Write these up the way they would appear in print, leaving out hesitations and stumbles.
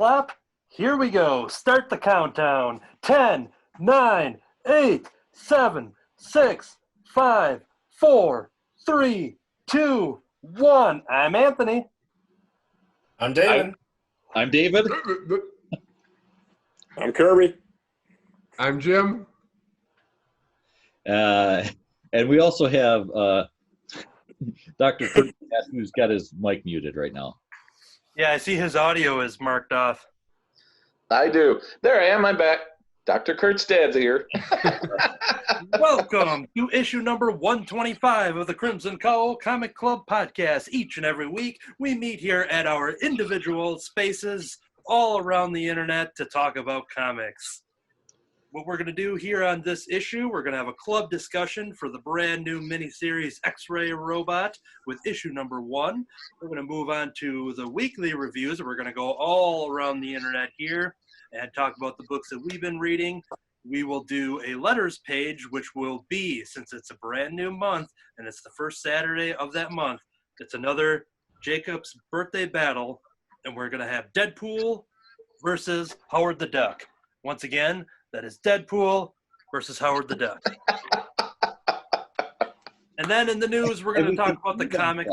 clap? Here we go. Start the countdown. 10, 9, 8, 7, 6, 5, 4, 3, 2, 1. I'm Anthony. I'm David. I'm David. I'm Kirby. I'm Jim. And we also have Dr. Crypt, who's got his mic muted right now. Yeah, I see his audio is marked off. I do. There I am. I'm back. Dr. Kurt's dad's here. Welcome to issue number 125 of the Crimson Cowl Comic Club podcast. Each and every week, we meet here at our individual spaces all around the internet to talk about comics. What we're going to do here on this issue, we're going to have a club discussion for the brand new miniseries X-Ray Robot with issue number 1. We're going to move on to the weekly reviews. We're going to go all around the internet here and talk about the books that we've been reading. We will do a letters page, which will be, since it's a brand new month and it's the first Saturday of that month, it's another Jacob's birthday battle, and we're going to have Deadpool versus Howard the Duck. Once again, that is Deadpool versus Howard the Duck. And then in the news, we're going to talk about the comics.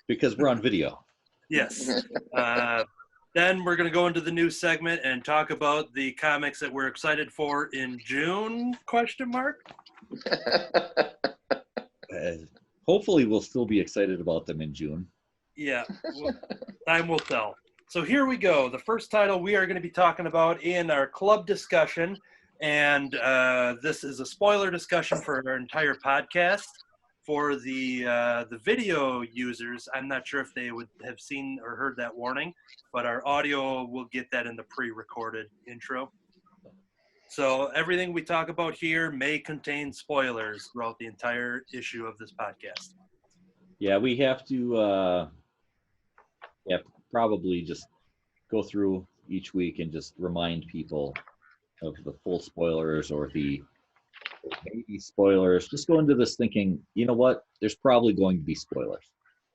Because we're on video. Yes. Then we're going to go into the news segment and talk about the comics that we're excited for in June, ? Hopefully we'll still be excited about them in June. Yeah, time will tell. So here we go. The first title we are going to be talking about in our club discussion, and this is a spoiler discussion for our entire podcast. For the video users, I'm not sure if they would have seen or heard that warning, but our audio will get that in the pre-recorded intro. So everything we talk about here may contain spoilers throughout the entire issue of this podcast. Yeah, we have to probably just go through each week and just remind people of the full spoilers or the maybe spoilers. Just go into this thinking, you know what? There's probably going to be spoilers.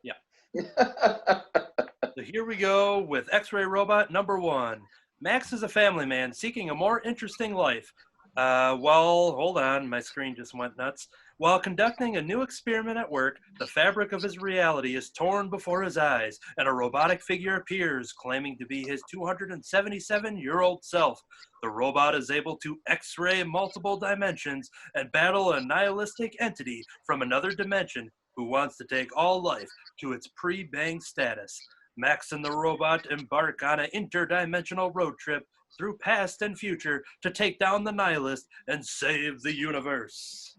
Yeah. So here we go with X-Ray Robot number 1. Max is a family man seeking a more interesting life. Hold on, my screen just went nuts. While conducting a new experiment at work, the fabric of his reality is torn before his eyes, and a robotic figure appears, claiming to be his 277-year-old self. The robot is able to X-ray multiple dimensions and battle a nihilistic entity from another dimension who wants to take all life to its pre-bang status. Max and the robot embark on an interdimensional road trip through past and future to take down the nihilist and save the universe.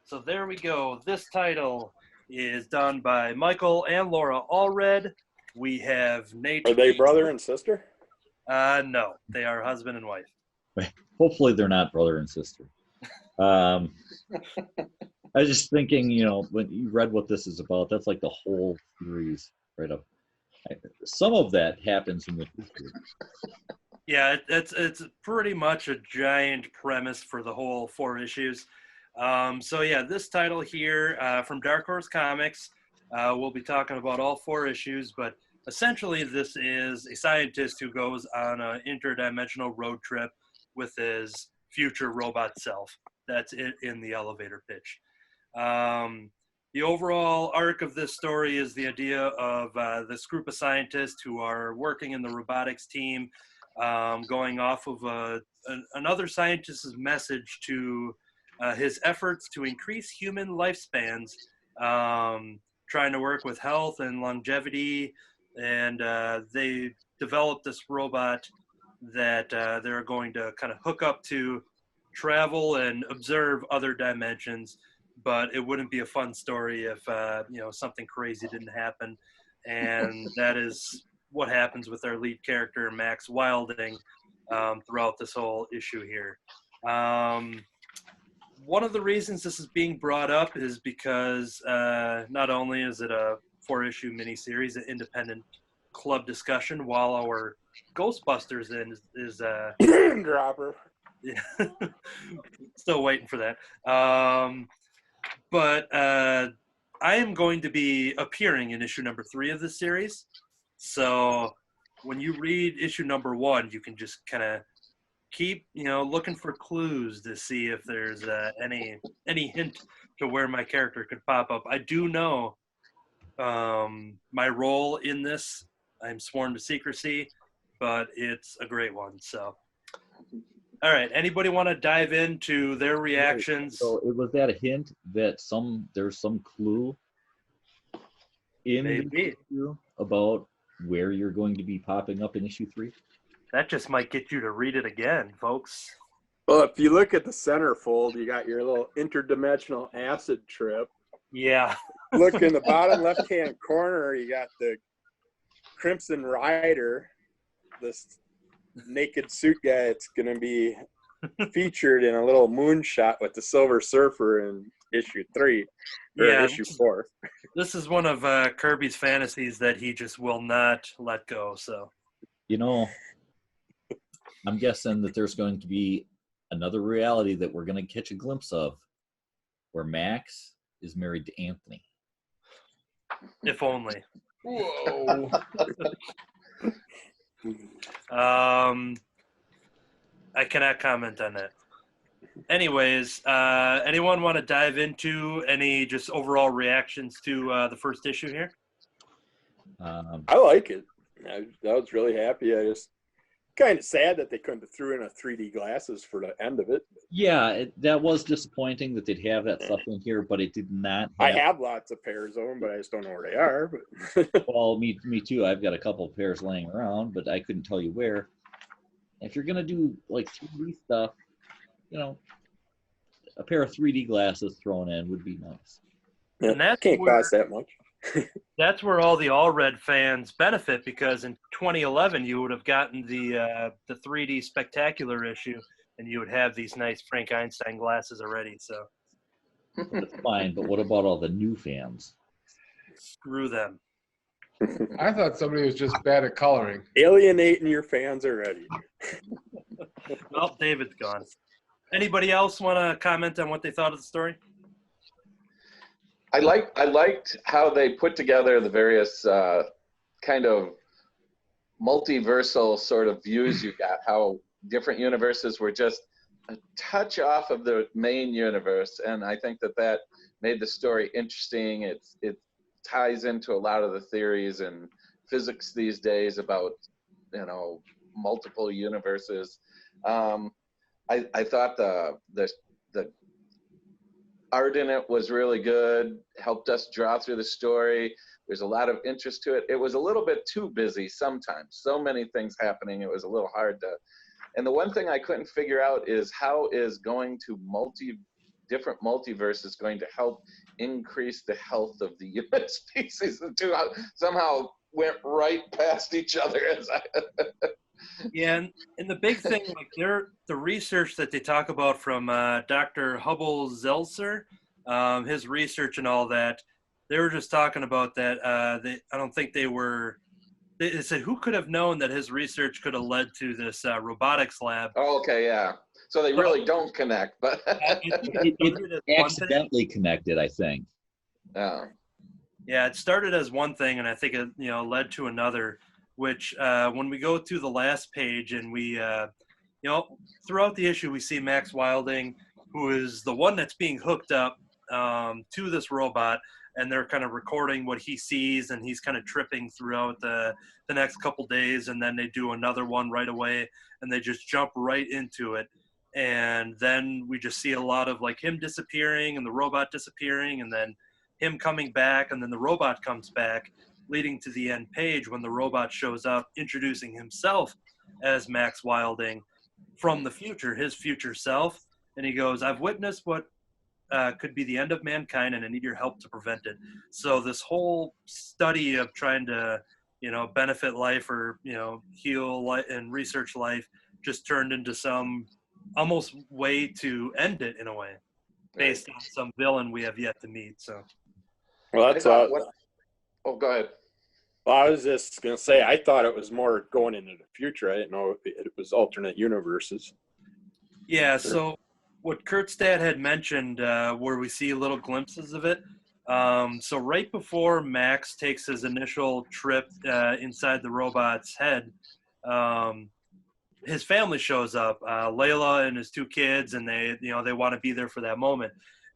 So there we go. This title is done by Michael and Laura Allred. We have Nate. Are they brother and sister? No, they are husband and wife. Hopefully they're not brother and sister. I was just thinking, when you read what this is about, that's like the whole series right up. Some of that happens in the history. Yeah, it's pretty much a giant premise for the whole 4 issues. So yeah, this title here from Dark Horse Comics, we'll be talking about all 4 issues, but essentially this is a scientist who goes on an interdimensional road trip with his future robot self. That's it in the elevator pitch. The overall arc of this story is the idea of this group of scientists who are working in the robotics team, going off of another scientist's message to his efforts to increase human lifespans, trying to work with health and longevity, and they developed this robot that they're going to kind of hook up to travel and observe other dimensions. But it wouldn't be a fun story if something crazy didn't happen, and that is what happens with our lead character Max Wilding throughout this whole issue here. One of the reasons this is being brought up is because not only is it a 4-issue miniseries, an independent club discussion, while our Ghostbusters is Dropper. Yeah. Still waiting for that. But I am going to be appearing in issue number 3 of this series. So when you read issue number 1, you can just kind of keep, looking for clues to see if there's any hint to where my character could pop up. I do know my role in this. I'm sworn to secrecy, but it's a great one. So, all right. Anybody want to dive into their reactions? So it was that a hint that there's some clue in the issue about where you're going to be popping up in issue 3? That just might get you to read it again, folks. Well, if you look at the centerfold, you got your little interdimensional acid trip. Yeah. Look in the bottom left-hand corner, you got the Crimson Rider, this naked suit guy. It's going to be featured in a little moonshot with the Silver Surfer in issue 3 or issue 4. This is one of Kirby's fantasies that he just will not let go. So, I'm guessing that there's going to be another reality that we're going to catch a glimpse of where Max is married to Anthony. If only. Whoa. I cannot comment on that. Anyways, anyone want to dive into any just overall reactions to the first issue here? I like it. I was really happy. I just kind of sad that they couldn't have threw in a 3D glasses for the end of it. Yeah, that was disappointing that they'd have that stuff in here, but it did not. I have lots of pairs of them, but I just don't know where they are. But well, me too. I've got a couple of pairs laying around, but I couldn't tell you where. If you're gonna do like 3D stuff, a pair of 3D glasses thrown in would be nice. Yeah, and that can't cost that much. That's where all the All-Red fans benefit, because in 2011 you would have gotten the 3D Spectacular issue, and you would have these nice Frank Einstein glasses already. So that's fine, but what about all the new fans? Screw them. I thought somebody was just bad at coloring. Alienating your fans already. Well, David's gone. Anybody else want to comment on what they thought of the story? I liked how they put together the various kind of multiversal sort of views you got, how different universes were just a touch off of the main universe, and I think that made the story interesting. It ties into a lot of the theories in physics these days about multiple universes. I thought the art in it was really good, helped us draw through the story. There's a lot of interest to it. It was a little bit too busy sometimes. So many things happening, it was a little hard to. And the one thing I couldn't figure out is how is going to different multiverses going to help increase the health of the human species. The two somehow went right past each other. Yeah, and the big thing, like the research that they talk about from Dr. Hubble-Zeltzer, his research and all that, they were just talking about that. I don't think they were. They said, who could have known that his research could have led to this robotics lab? Oh, okay, yeah. So they really don't connect, but it accidentally connected, I think. Yeah. Yeah, it started as one thing, and I think it led to another. Which when we go to the last page and we, throughout the issue, we see Max Wilding, who is the one that's being hooked up to this robot, and they're kind of recording what he sees, and he's kind of tripping throughout the next couple days, and then they do another one right away, and they just jump right into it. And then we just see a lot of like him disappearing and the robot disappearing, and then him coming back, and then the robot comes back, leading to the end page when the robot shows up, introducing himself as Max Wilding from the future, his future self. And he goes, I've witnessed what could be the end of mankind, and I need your help to prevent it. So this whole study of trying to, benefit life or, heal life and research life just turned into some almost way to end it in a way, based on some villain we have yet to meet. So, well, that's oh, go ahead. Well, I was just going to say, I thought it was more going into the future. I didn't know it was alternate universes. Yeah, so what Kurt's dad had mentioned, where we see little glimpses of it, So right before Max takes his initial trip inside the robot's head, his family shows up, Layla and his 2 kids, and they want to be there for that moment.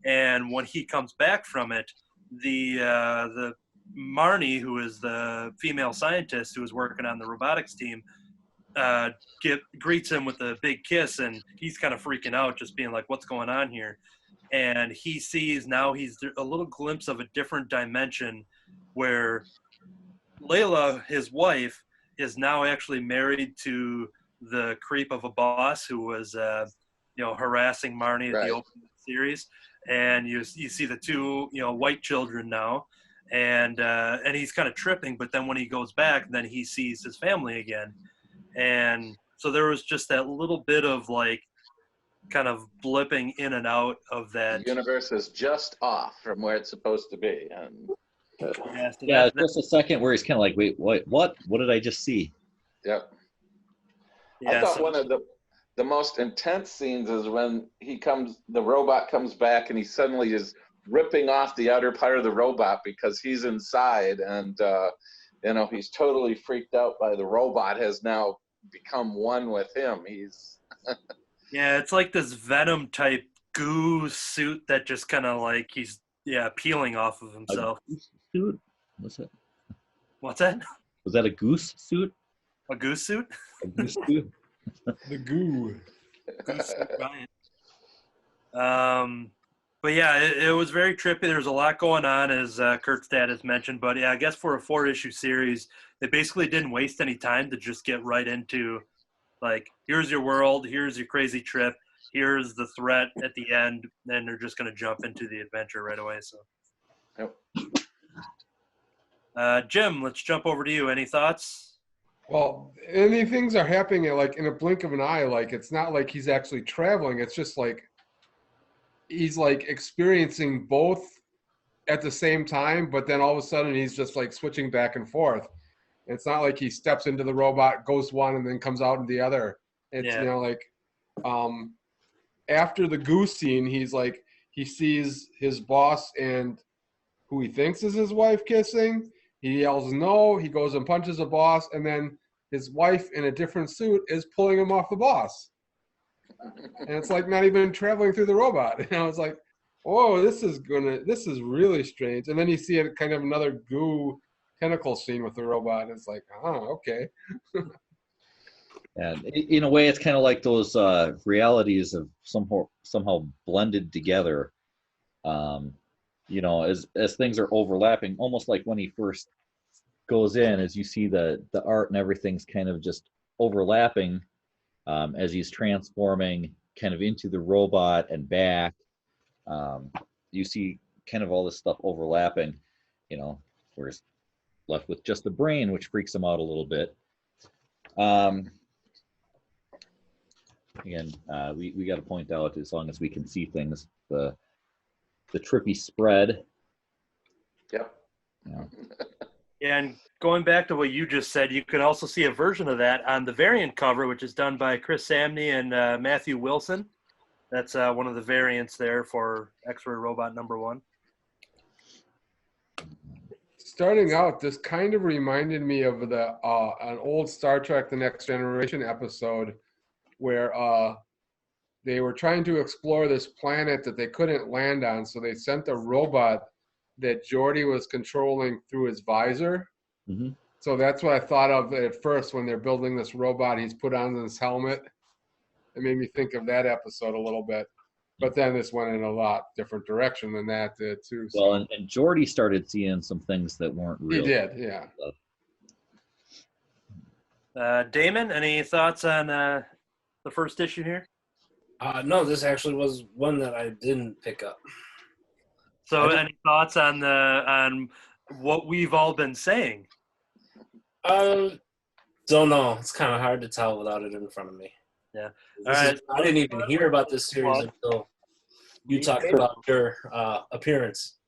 And when he comes back from it, the Marnie, who is the female scientist who is working on the robotics team, greets him with a big kiss, and he's kind of freaking out, just being like, what's going on here? And he sees now he's a little glimpse of a different dimension where Layla, his wife, is now actually married to the creep of a boss who was harassing Marnie at the opening of the series. And you see the 2 white children now, and he's kind of tripping, but then when he goes back, then he sees his family again. And so there was just that little bit of like kind of blipping in and out of that. The universe is just off from where it's supposed to be. And just a second where he's kind of like, wait, what did I just see? Yep. Yeah, I thought one of the most intense scenes is when the robot comes back and he suddenly is ripping off the outer part of the robot because he's inside, and he's totally freaked out by the robot has now become one with him. He's yeah, it's like this Venom type goo suit that just kind of like he's peeling off of himself. A goose suit? What's that? What's that? Was that a goose suit? A goose suit? A goose suit? The goo. Goose suit, Ryan. But yeah, it was very trippy. There's a lot going on, as Kurt's dad has mentioned. But yeah, I guess for a 4-issue series, they basically didn't waste any time to just get right into, like, here's your world, here's your crazy trip, here's the threat at the end, then they're just going to jump into the adventure right away. So, Jim, let's jump over to you. Any thoughts? Well, any things are happening like in a blink of an eye. Like, it's not like he's actually traveling. It's just like he's like experiencing both at the same time, but then all of a sudden he's just like switching back and forth. It's not like he steps into the robot, goes one, and then comes out in the other. It's after the goose scene, he's like, he sees his boss and who he thinks is his wife kissing. He yells no, he goes and punches the boss, and then his wife in a different suit is pulling him off the boss. And it's like not even traveling through the robot. And I was like, whoa, this is really strange. And then you see it kind of another goo tentacle scene with the robot. It's like, oh, okay. And in a way, it's kind of like those realities of somehow blended together. As things are overlapping, almost like when he first goes in, as you see the art and everything's kind of just overlapping as he's transforming kind of into the robot and back. You see kind of all this stuff overlapping, where he's left with just the brain, which freaks him out a little bit. Again, we got to point out, as long as we can see things, the trippy spread. Yep. Yeah, and going back to what you just said, you can also see a version of that on the variant cover, which is done by Chris Samney and Matthew Wilson. That's one of the variants there for X-Ray Robot #1. Starting out, this kind of reminded me of an old Star Trek: The Next Generation episode where they were trying to explore this planet that they couldn't land on, so they sent a robot that Geordi was controlling through his visor. Mm-hmm. So that's what I thought of at first when they're building this robot. He's put on this helmet. It made me think of that episode a little bit. But then this went in a lot different direction than that did too. So. Well, and Geordi started seeing some things that weren't real. He did, yeah. Damon, any thoughts on the first issue here? No, this actually was one that I didn't pick up. So, any thoughts on what we've all been saying? Don't know. It's kind of hard to tell without it in front of me. Yeah. I didn't even hear about this series until you talked about your appearance.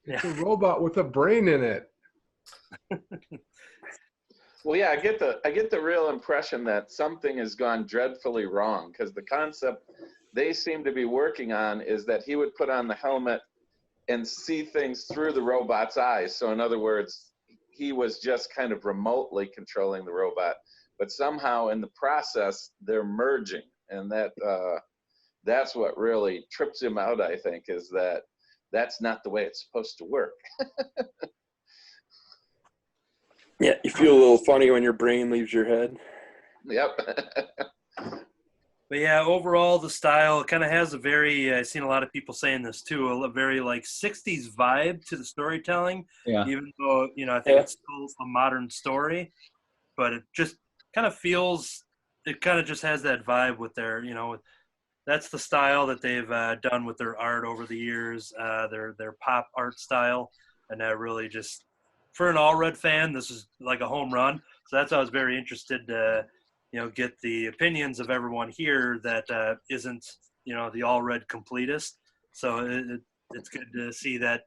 Yeah. It's a robot with a brain in it. Well, yeah, I get the real impression that something has gone dreadfully wrong, because the concept they seem to be working on is that he would put on the helmet and see things through the robot's eyes. So in other words, he was just kind of remotely controlling the robot, but somehow in the process they're merging, and that's what really trips him out, I think, is that that's not the way it's supposed to work. Yeah, you feel a little funny when your brain leaves your head. Yep. But yeah, overall, the style kind of has a very, I've seen a lot of people saying this too, a very like 60s vibe to the storytelling, Yeah. even though, I think it's still a modern story, but it just kind of feels, it kind of just has that vibe with their, that's the style that they've done with their art over the years, their pop art style, and that really just, for an all red fan, this is like a home run. So that's why I was very interested to, get the opinions of everyone here that isn't, the all red completist. So it's good to see that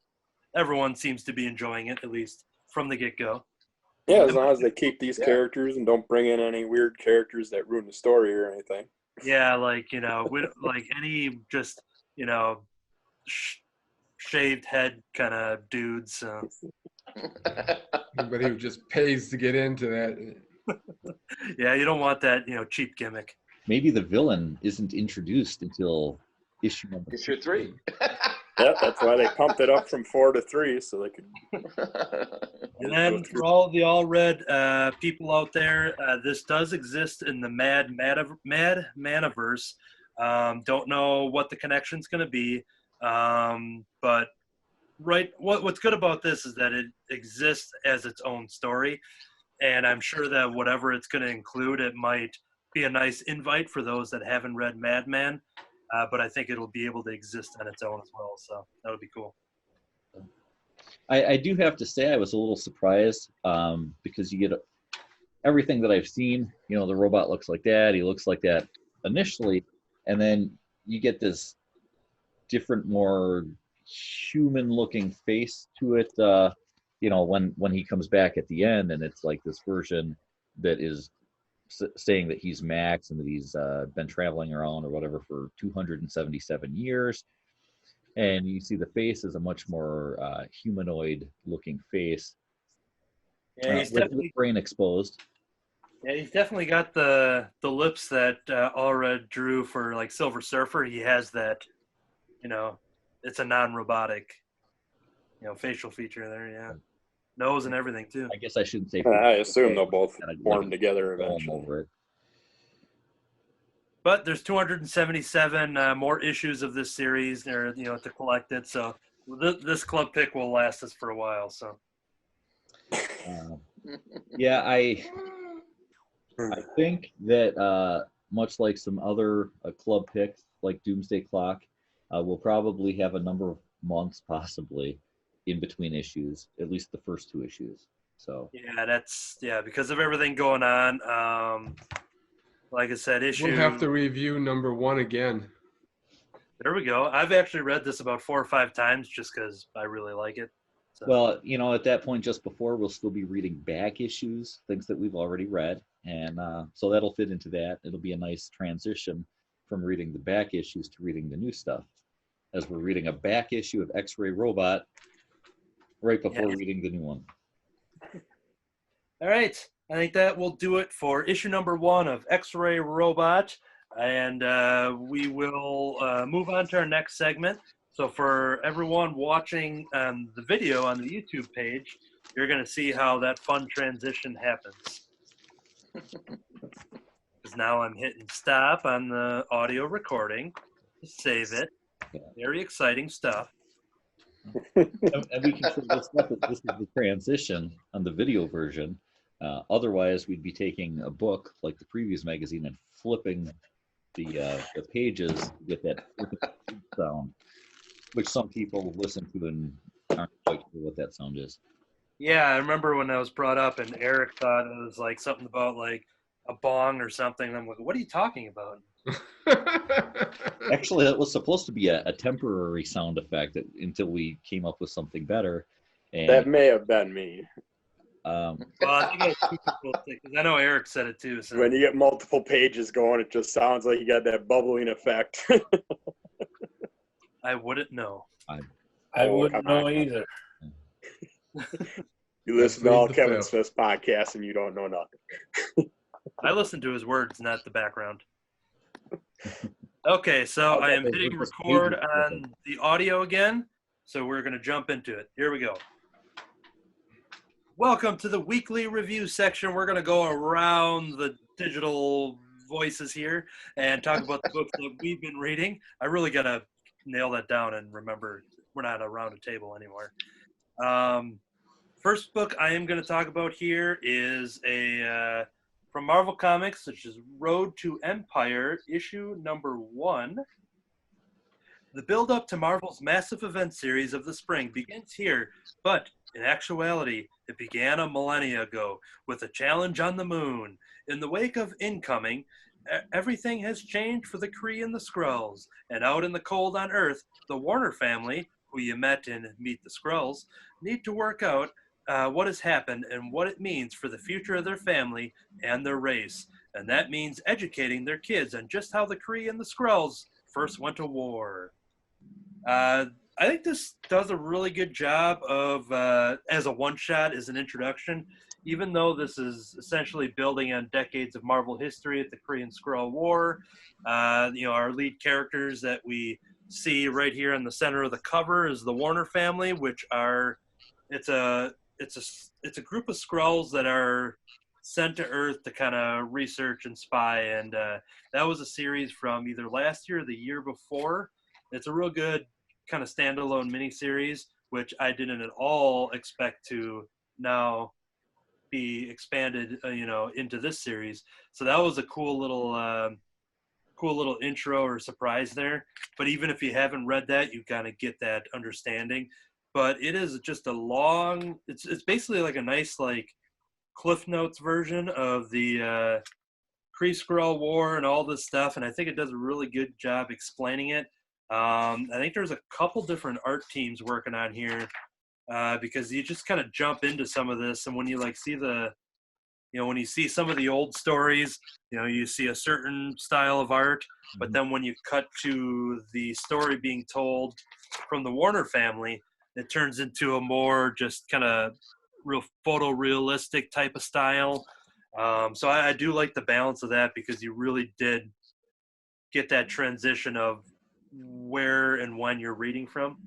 everyone seems to be enjoying it, at least from the get go. Yeah, as long as they keep these characters and don't bring in any weird characters that ruin the story or anything. Yeah, like, like any just, shaved head kind of dudes. Anybody who just pays to get into that. Yeah, you don't want that, cheap gimmick. Maybe the villain isn't introduced until issue 3. Yeah, that's why they pumped it up from 4 to 3, so they could. And then for all the all red people out there, this does exist in the Mad Maniverse. Don't know what the connection's going to be, but what's good about this is that it exists as its own story, and I'm sure that whatever it's going to include, it might be a nice invite for those that haven't read Madman. But I think it'll be able to exist on its own as well, so that would be cool. I do have to say I was a little surprised because you get everything that I've seen. The robot looks like that. He looks like that initially, and then you get this different, more human-looking face to it. When he comes back at the end, and it's like this version that is saying that he's Max and that he's been traveling around or whatever for 277 years. And you see the face is a much more humanoid looking face. Yeah, he's with definitely the brain exposed. Yeah, he's definitely got the lips that Allred drew for like Silver Surfer. He has that, it's a non-robotic, facial feature there. Yeah, nose and everything too. I guess I shouldn't say. I assume they'll both form together eventually. Over it. But there's 277 more issues of this series there, to collect it. So this club pick will last us for a while. So. Yeah, I think that much like some other club picks, like Doomsday Clock, we'll probably have a number of months possibly in between issues, at least the first 2 issues. So yeah, because of everything going on. Like I said, We'll have to review number 1 again. There we go. I've actually read this about 4 or 5 times just because I really like it. So. Well, at that point, just before, we'll still be reading back issues, things that we've already read. And so that'll fit into that. It'll be a nice transition from reading the back issues to reading the new stuff, as we're reading a back issue of X-Ray Robot right before reading the new one. All right. I think that will do it for issue number 1 of X-Ray Robot. And we will move on to our next segment. So for everyone watching the video on the YouTube page, you're going to see how that fun transition happens. Because now I'm hitting stop on the audio recording to save it. Very exciting stuff. And we can say this is the transition on the video version. Otherwise, we'd be taking a book like the previous magazine and flipping the pages to get that sound, which some people listen to and aren't quite sure what that sound is. Yeah, I remember when that was brought up, and Eric thought it was like something about like a bong or something. And I'm like, what are you talking about? Actually, that was supposed to be a temporary sound effect until we came up with something better. And, that may have been me. Well, I think it was 2 people, because I know Eric said it too. So. When you get multiple pages going, it just sounds like you got that bubbling effect. I wouldn't know. I Oh, wouldn't come on. know either. You listen to all Plead the Kevin fifth. Smith's podcasts and you don't know nothing. I listen to his words, not the background. Okay, so I am hitting record on the audio again, so we're going to jump into it. Here we go. Welcome to the weekly review section. We're going to go around the digital voices here and talk about the books that we've been reading. I really got to nail that down and remember we're not around a table anymore. First book I am going to talk about here is from Marvel Comics, which is Road to Empyre, issue number 1. The build-up to Marvel's massive event series of the spring begins here, but in actuality, it began a millennia ago with a challenge on the moon. In the wake of Incoming, everything has changed for the Kree and the Skrulls, and out in the cold on Earth, the Warner family, who you met in Meet the Skrulls, need to work out what has happened and what it means for the future of their family and their race. And that means educating their kids on just how the Kree and the Skrulls first went to war. I think this does a really good job of, as a one-shot, as an introduction, even though this is essentially building on decades of Marvel history at the Kree and Skrull War. Our lead characters that we see right here in the center of the cover is the Warner family, which are it's a group of Skrulls that are sent to Earth to kind of research and spy, and that was a series from either last year or the year before. It's a real good kind of standalone miniseries, which I didn't at all expect to now be expanded, into this series. So that was a cool little intro or surprise there. But even if you haven't read that, you kind of get that understanding. But it is just a long. It's basically like a nice Cliff Notes version of the Kree Skrull War and all this stuff, and I think it does a really good job explaining it. I think there's a couple different art teams working on here because you just kind of jump into some of this, and when you see when you see some of the old stories, you see a certain style of art, but then when you cut to the story being told from the Warner family, it turns into a more just kind of real photorealistic type of style. So I do like the balance of that because you really did get that transition of where and when you're reading from.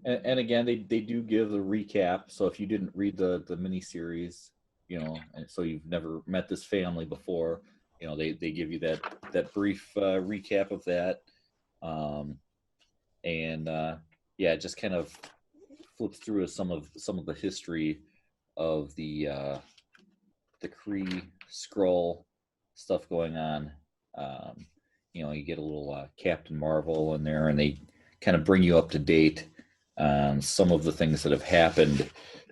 And again, they do give the recap. So if you didn't read the miniseries, and so you've never met this family before, they give you that brief recap of that. It just kind of flips through some of the history of the Kree Skrull stuff going on. You get a little Captain Marvel in there, and they kind of bring you up to date on some of the things that have happened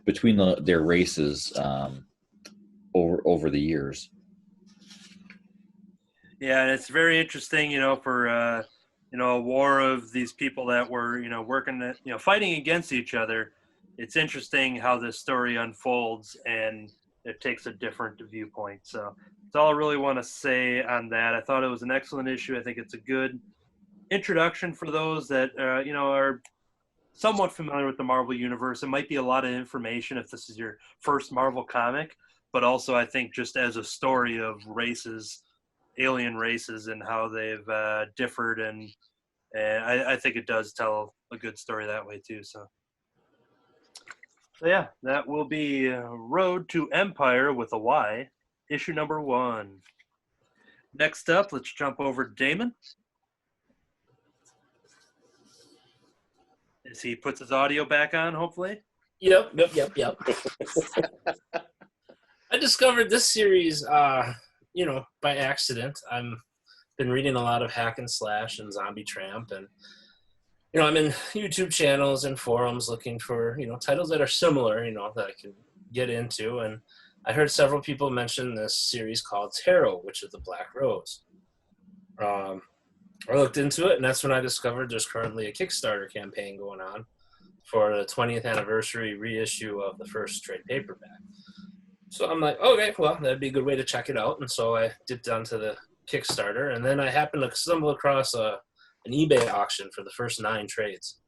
between their races over the years. Yeah, and it's very interesting, for a war of these people that were, working, fighting against each other. It's interesting how this story unfolds, and it takes a different viewpoint. So that's all I really want to say on that. I thought it was an excellent issue. I think it's a good introduction for those that, are somewhat familiar with the Marvel Universe. It might be a lot of information if this is your first Marvel comic, but also I think just as a story of races, alien races, and how they've differed, and I think it does tell a good story that way too. So yeah, that will be Road to Empyre with a Y, issue number 1. Next up, let's jump over to Damon. As he puts his audio back on, hopefully. Yep. I discovered this series, by accident. I've been reading a lot of hack and slash and zombie tramp, and I'm in YouTube channels and forums looking for titles that are similar, that I can get into. And I heard several people mention this series called Tarot, Witch of the Black Rose. I looked into it, and that's when I discovered there's currently a Kickstarter campaign going on for the 20th anniversary reissue of the first trade paperback. So I'm like, okay, well, that'd be a good way to check it out. And so I dipped onto the Kickstarter, and then I happened to stumble across an eBay auction for the first 9 trades.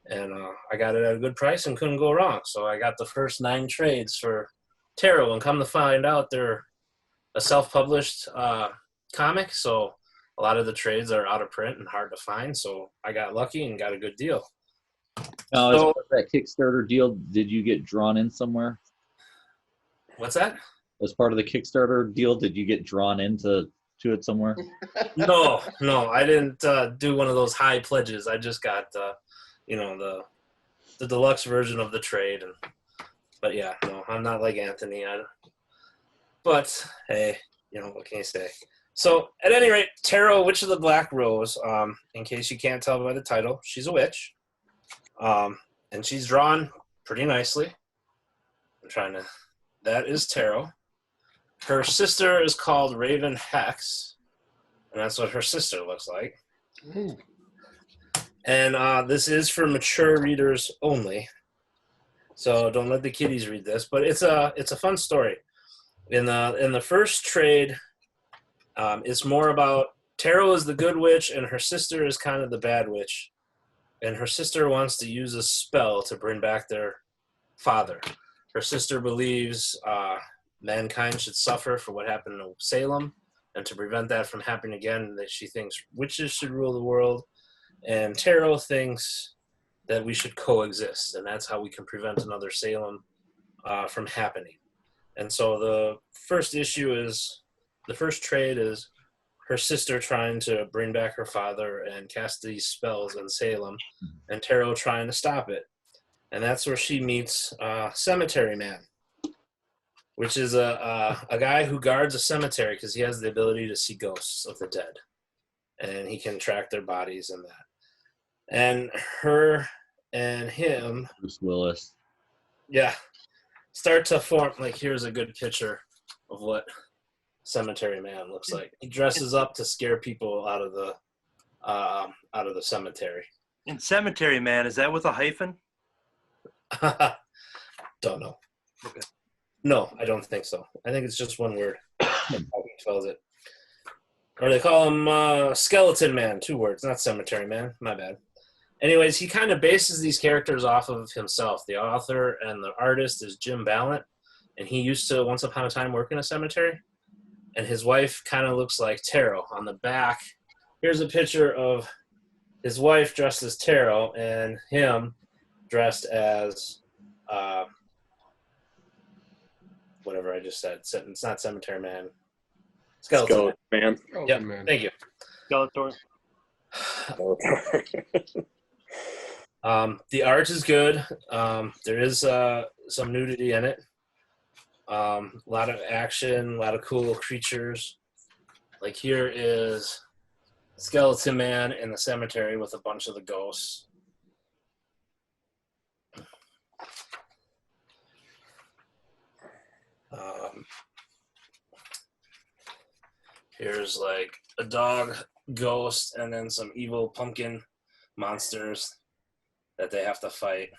And I got it at a good price and couldn't go wrong. So I got the first 9 trades for Tarot, and come to find out they're a self-published comic, so a lot of the trades are out of print and hard to find. So I got lucky and got a good deal. Now, So- as part of that Kickstarter deal, did you get drawn in somewhere? What's that? As part of the Kickstarter deal, did you get drawn into it somewhere? No, I didn't do one of those high pledges. I just got, the deluxe version of the trade. But yeah, no, I'm not like Anthony. But hey, what can you say? So at any rate, Tarot, Witch of the Black Rose. In case you can't tell by the title, she's a witch, and she's drawn pretty nicely. That is Tarot. Her sister is called Raven Hex, and that's what her sister looks like. Ooh. And this is for mature readers only, so don't let the kiddies read this. But it's a fun story. In the first trade, it's more about Tarot is the good witch, and her sister is kind of the bad witch, and her sister wants to use a spell to bring back their father. Her sister believes mankind should suffer for what happened in Salem, and to prevent that from happening again, that she thinks witches should rule the world, and Tarot thinks that we should coexist, and that's how we can prevent another Salem from happening. And so the first trade is her sister trying to bring back her father and cast these spells in Salem, and Tarot trying to stop it. And that's where she meets Cemetery Man, which is a guy who guards a cemetery because he has the ability to see ghosts of the dead, and he can track their bodies and that. And her and him, Bruce Willis. yeah, start to form. Like, here's a good picture of what Cemetery Man looks like. He dresses up to scare people out of the cemetery. And Cemetery Man, is that with a hyphen? Don't know. Okay. No, I don't think so. I think it's just one word. How he spells it. Or they call him Skeleton Man, 2 words, not Cemetery Man. My bad. Anyways, he kind of bases these characters off of himself. The author and the artist is Jim Ballant, and he used to, once upon a time, work in a cemetery. And his wife kind of looks like Tarot. On the back, here's a picture of his wife dressed as Tarot and him dressed as whatever I just said. It's not Cemetery Man. Skeleton Man. Yep, Man. thank you. Skeletor. The art is good. There is some nudity in it. A lot of action, a lot of cool creatures. Like, here is Skeleton Man in the cemetery with a bunch of the ghosts. Here's like a dog ghost and then some evil pumpkin monsters that they have to fight.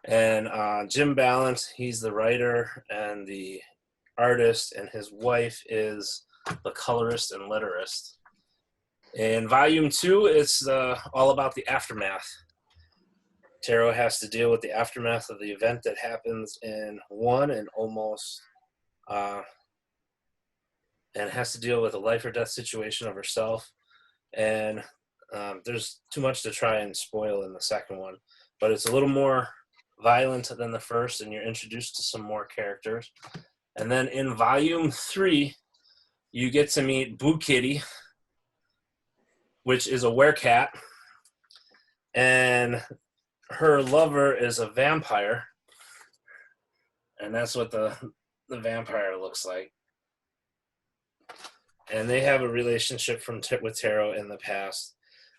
And Jim Ballant, he's the writer and the artist, and his wife is the colorist and letterist. In volume 2, it's all about the aftermath. Tarot has to deal with the aftermath of the event that happens in 1 and almost and has to deal with a life or death situation of herself. And there's too much to try and spoil in the second one, but it's a little more violent than the first, and you're introduced to some more characters. And then in volume 3, you get to meet Boo Kitty, which is a werecat, and her lover is a vampire, and that's what the vampire looks like. And they have a relationship with Tarot in the past,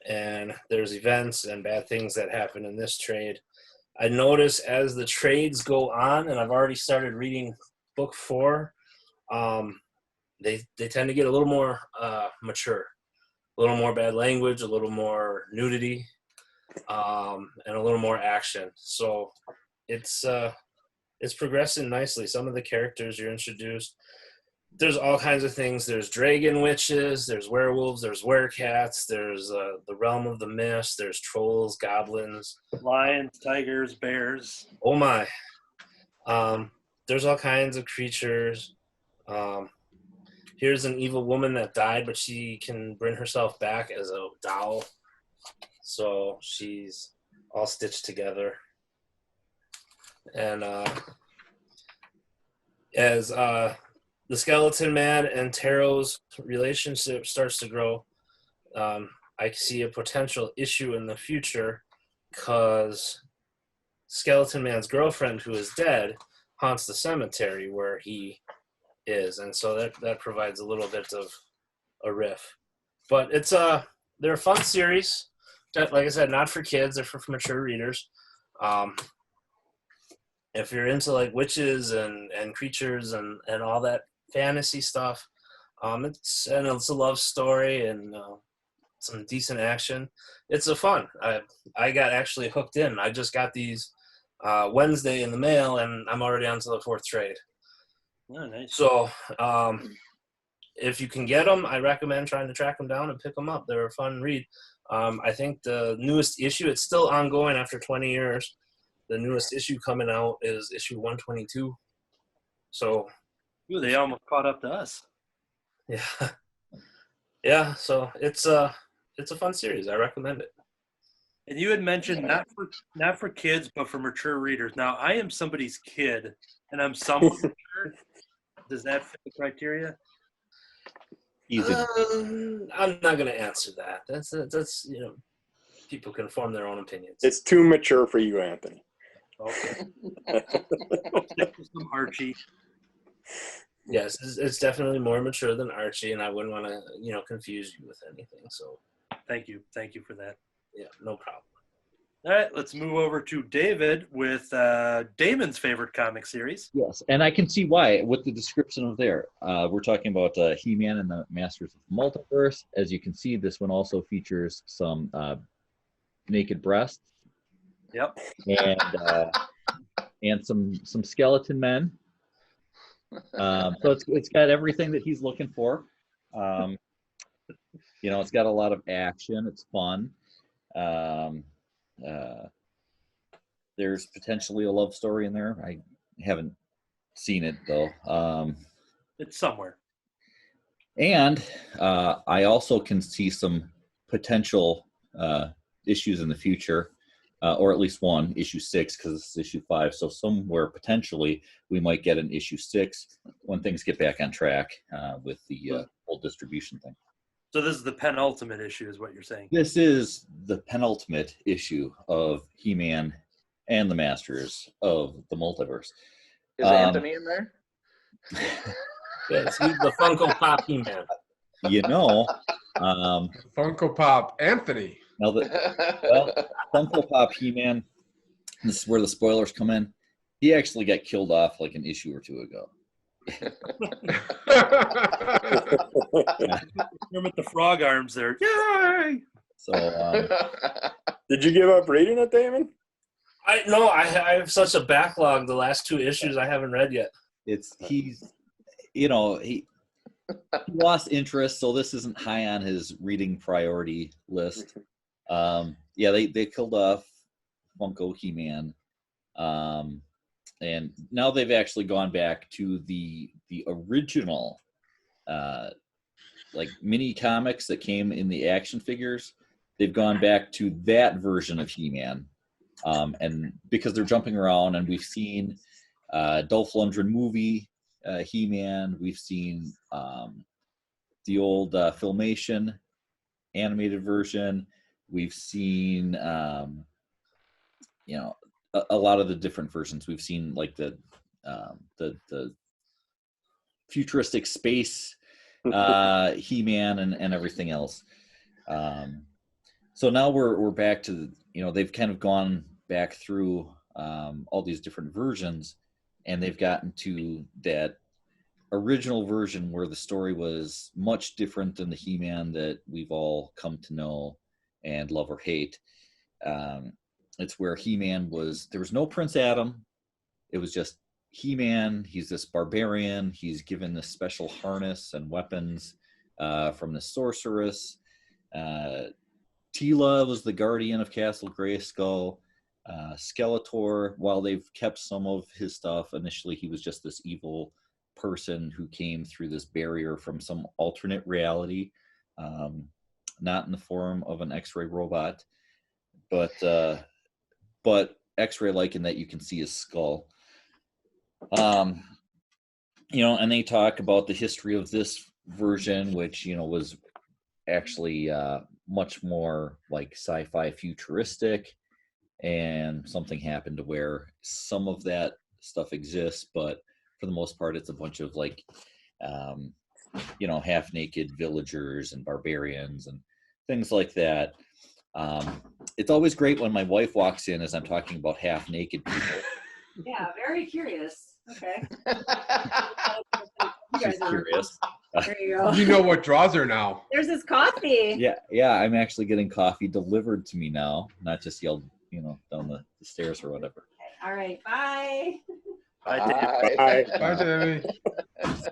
and there's events and bad things that happen in this trade. I notice as the trades go on, and I've already started reading book 4, they tend to get a little more mature, a little more bad language, a little more nudity, and a little more action. So it's progressing nicely. Some of the characters you're introduced there's all kinds of things. There's dragon witches, there's werewolves, there's werecats, there's the realm of the mist, there's trolls, goblins, Lions, tigers, bears. oh my. There's all kinds of creatures. Here's an evil woman that died, but she can bring herself back as a doll. So she's all stitched together. And as the Skeleton Man and Taro's relationship starts to grow, I see a potential issue in the future because Skeleton Man's girlfriend, who is dead, haunts the cemetery where he is, and so that provides a little bit of a riff. But they're a fun series. Like I said, not for kids; they're for mature readers. If you're into like witches and creatures and all that fantasy stuff, it's a love story and some decent action. It's a fun. I got actually hooked in. I just got these Wednesday in the mail, and I'm already on to the 4th trade. Oh, nice. So if you can get them, I recommend trying to track them down and pick them up. They're a fun read. I think the newest issue, it's still ongoing after 20 years. The newest issue coming out is issue 122. So Ooh, they almost caught up to us. yeah. Yeah, so it's a fun series. I recommend it. And you had mentioned not for kids, but for mature readers. Now, I am somebody's kid, and I'm somewhat mature. Does that fit the criteria? Easy. I'm not going to answer that. That's people can form their own opinions. It's too mature for you, Anthony. Okay. Some Archie. Yes, it's definitely more mature than Archie, and I wouldn't want to confuse you with anything. So Thank you for that. yeah, no problem. All right, let's move over to David with Damon's favorite comic series. Yes, and I can see why with the description of there. We're talking about He-Man and the Masters of Multiverse. As you can see, this one also features some naked breasts. Yep. And some skeleton men. So it's got everything that he's looking for. It's got a lot of action. It's fun. There's potentially a love story in there. I haven't seen it though. It's somewhere. And I also can see some potential issues in the future, or at least one, issue 6, because this is issue 5. So somewhere potentially we might get an issue 6 when things get back on track with the whole distribution thing. So this is the penultimate issue, is what you're saying? This is the penultimate issue of He-Man and the Masters of the Multiverse. Is Anthony in there? Yes, he's the Funko Pop He-Man. Funko Pop Anthony. Now Funko Pop He-Man, this is where the spoilers come in. He actually got killed off like an issue or 2 ago. With the frog arms there. Yay! So Did you give up reading it, Damon? I have such a backlog. The last 2 issues I haven't read yet. he lost interest, so this isn't high on his reading priority list. They killed off Funko He-Man. And now they've actually gone back to the original like mini comics that came in the action figures. They've gone back to that version of He-Man. And because they're jumping around, and we've seen Dolph Lundgren movie He-Man, we've seen the old Filmation animated version, we've seen a lot of the different versions. We've seen like the futuristic space He-Man and everything else. So now we're back to they've kind of gone back through all these different versions, and they've gotten to that original version where the story was much different than the He-Man that we've all come to know and love or hate. It's where He-Man there was no Prince Adam. It was just He-Man, he's this barbarian. He's given this special harness and weapons from the sorceress. Tila was the guardian of Castle Grayskull. Skeletor, while they've kept some of his stuff, initially he was just this evil person who came through this barrier from some alternate reality, not in the form of an X-ray robot, but X-ray like in that you can see his skull. And they talk about the history of this version, which was actually much more like sci-fi futuristic, and something happened to where some of that stuff exists, but for the most part it's a bunch of like half naked villagers and barbarians and things like that. It's always great when my wife walks in as I'm talking about half naked people. Yeah, very curious. Okay. She's curious. There you go. You know what draws her now. There's this coffee. Yeah, I'm actually getting coffee delivered to me now, not just yelled, down the stairs or whatever. Okay. All right. Bye. Bye. Bye, Tammy.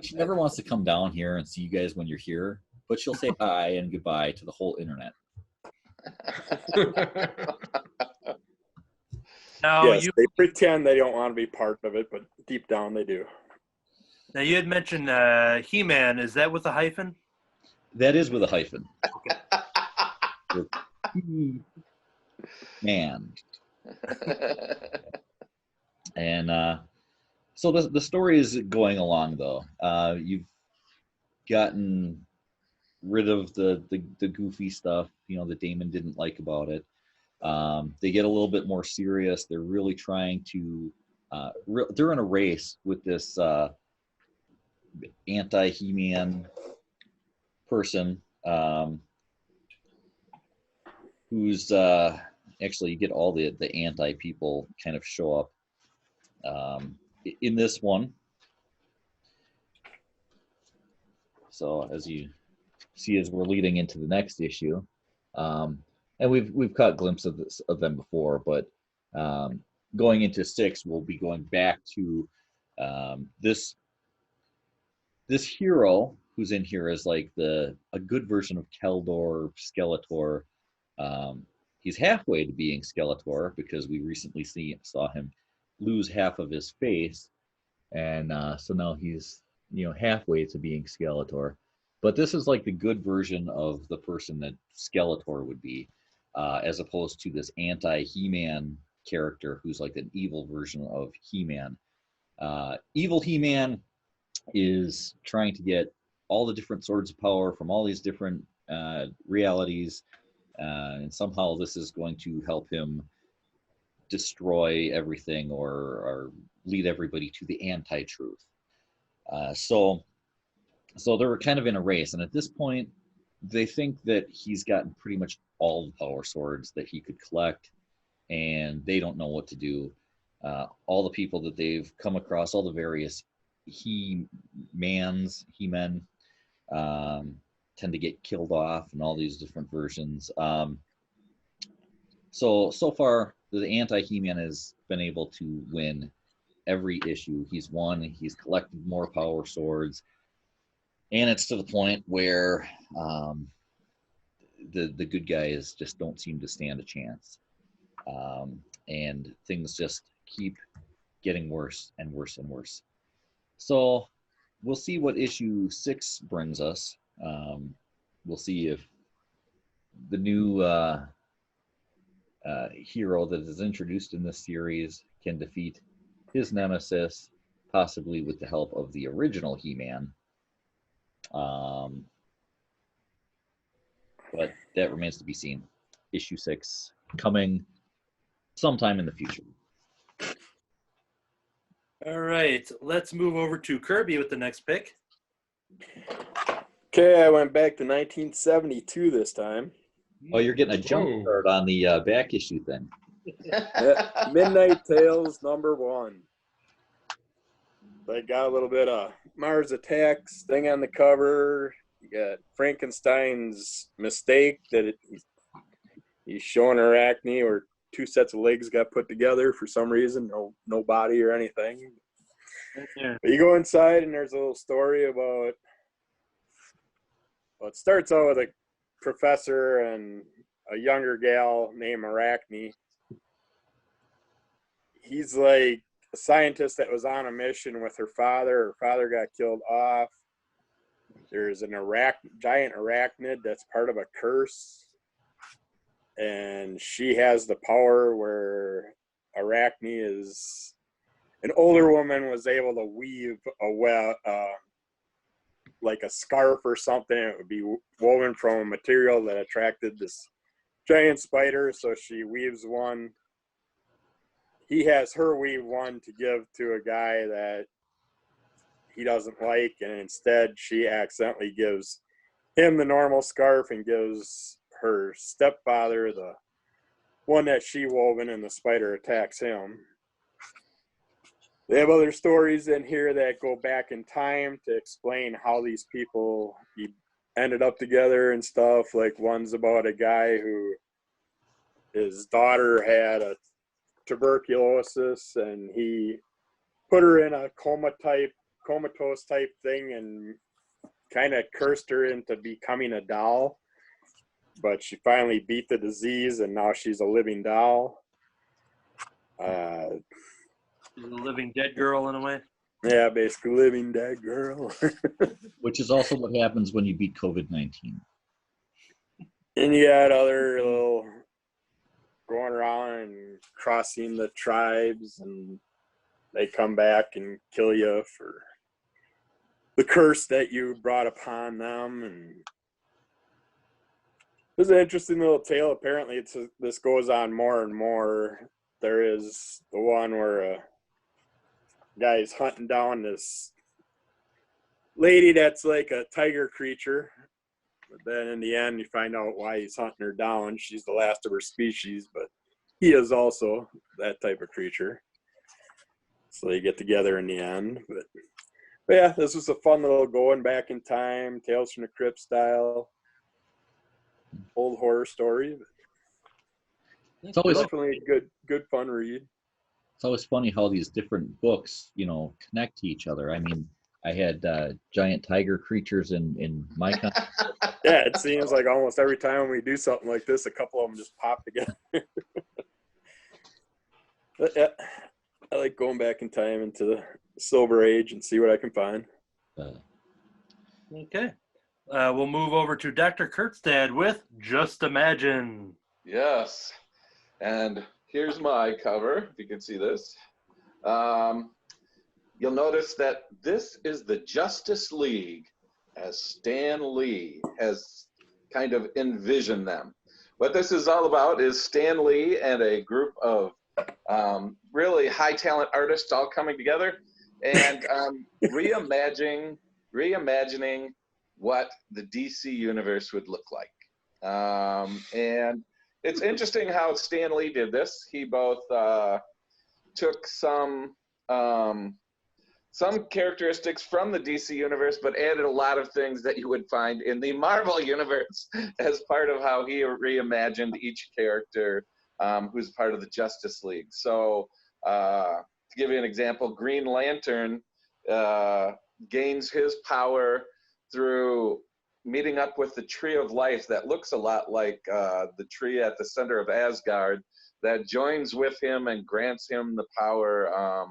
She never wants to come down here and see you guys when you're here, but she'll say hi and goodbye to the whole internet. Now, Yes, they pretend they don't want to be part of it, but deep down they do. now you had mentioned He-Man. Is that with a hyphen? That is with a hyphen. With He-Man. And so the story is going along, though. You've gotten rid of the goofy stuff, that Damon didn't like about it. They get a little bit more serious. They're really trying to they're in a race with this anti-He-Man person, who's actually, you get all the anti-people kind of show up in this one. So as you see, as we're leading into the next issue, and we've caught glimpses of them before, but going into 6, we'll be going back to this hero who's in here is like a good version of Keldor, Skeletor. He's halfway to being Skeletor because we recently saw him lose half of his face, and so now he's halfway to being Skeletor. But this is like the good version of the person that Skeletor would be, as opposed to this anti-He-Man character who's like an evil version of He-Man. Evil He-Man is trying to get all the different swords of power from all these different realities, and somehow this is going to help him destroy everything or lead everybody to the anti-truth. So they're kind of in a race, and at this point they think that he's gotten pretty much all the power swords that he could collect, and they don't know what to do. All the people that they've come across, all the various He-Men, tend to get killed off in all these different versions. So far, the anti-He-Man has been able to win every issue. He's won. He's collected more power swords, and it's to the point where the good guys just don't seem to stand a chance, and things just keep getting worse and worse and worse. So we'll see what issue 6 brings us. We'll see if the new hero that is introduced in this series can defeat his nemesis, possibly with the help of the original He-Man. But that remains to be seen. Issue 6 coming sometime in the future. All right, let's move over to Kirby with the next pick. Okay, I went back to 1972 this time. Oh, you're getting a jump Whoa. start on the back issue thing. Yeah, Midnight Tales #1. They got a little bit of Mars Attacks thing on the cover. You got Frankenstein's mistake that he's showing Arachne, or 2 sets of legs got put together for some reason, no body or anything. Yeah. But you go inside and there's a little story about, well, it starts out with a professor and a younger gal named Arachne. He's like a scientist that was on a mission with her father. Her father got killed off. There's an giant arachnid that's part of a curse. And she has the power where Arachne is an older woman, was able to weave a web, like a scarf or something. It would be woven from a material that attracted this giant spider. So she weaves one. He has her weave one to give to a guy that he doesn't like, and instead she accidentally gives him the normal scarf and gives her stepfather the one that she woven, and the spider attacks him. They have other stories in here that go back in time to explain how these people ended up together and stuff. Like one's about a guy who his daughter had a tuberculosis and he put her in a comatose type thing and kind of cursed her into becoming a doll. But she finally beat the disease and now she's a living doll. She's a living dead girl in a way. Yeah, basically living dead girl. Which is also what happens when you beat COVID-19. And you had other little going around and crossing the tribes, and they come back and kill you for the curse that you brought upon them. And there's an interesting little tale. Apparently, this goes on more and more. There is the one where a guy's hunting down this lady that's like a tiger creature. But then in the end, you find out why he's hunting her down. She's the last of her species, but he is also that type of creature. So they get together in the end. But yeah, this was a fun little going back in time, Tales from the Crypt style, old horror story. It's always Definitely a good fun read. It's always funny how these different books, connect to each other. I mean, I had giant tiger creatures in my country. Yeah, it seems like almost every time we do something like this, a couple of them just pop together. But yeah, I like going back in time into the Silver Age and see what I can find. Okay. We'll move over to Dr. Kurtzstad with Just Imagine. Yes. And here's my cover, if you can see this. You'll notice that this is the Justice League as Stan Lee has kind of envisioned them. What this is all about is Stan Lee and a group of really high talent artists all coming together and reimagining what the DC universe would look like. And it's interesting how Stan Lee did this. He both took some characteristics from the DC universe, but added a lot of things that you would find in the Marvel universe as part of how he reimagined each character who's part of the Justice League. So to give you an example, Green Lantern gains his power through meeting up with the Tree of Life that looks a lot like the tree at the center of Asgard that joins with him and grants him the power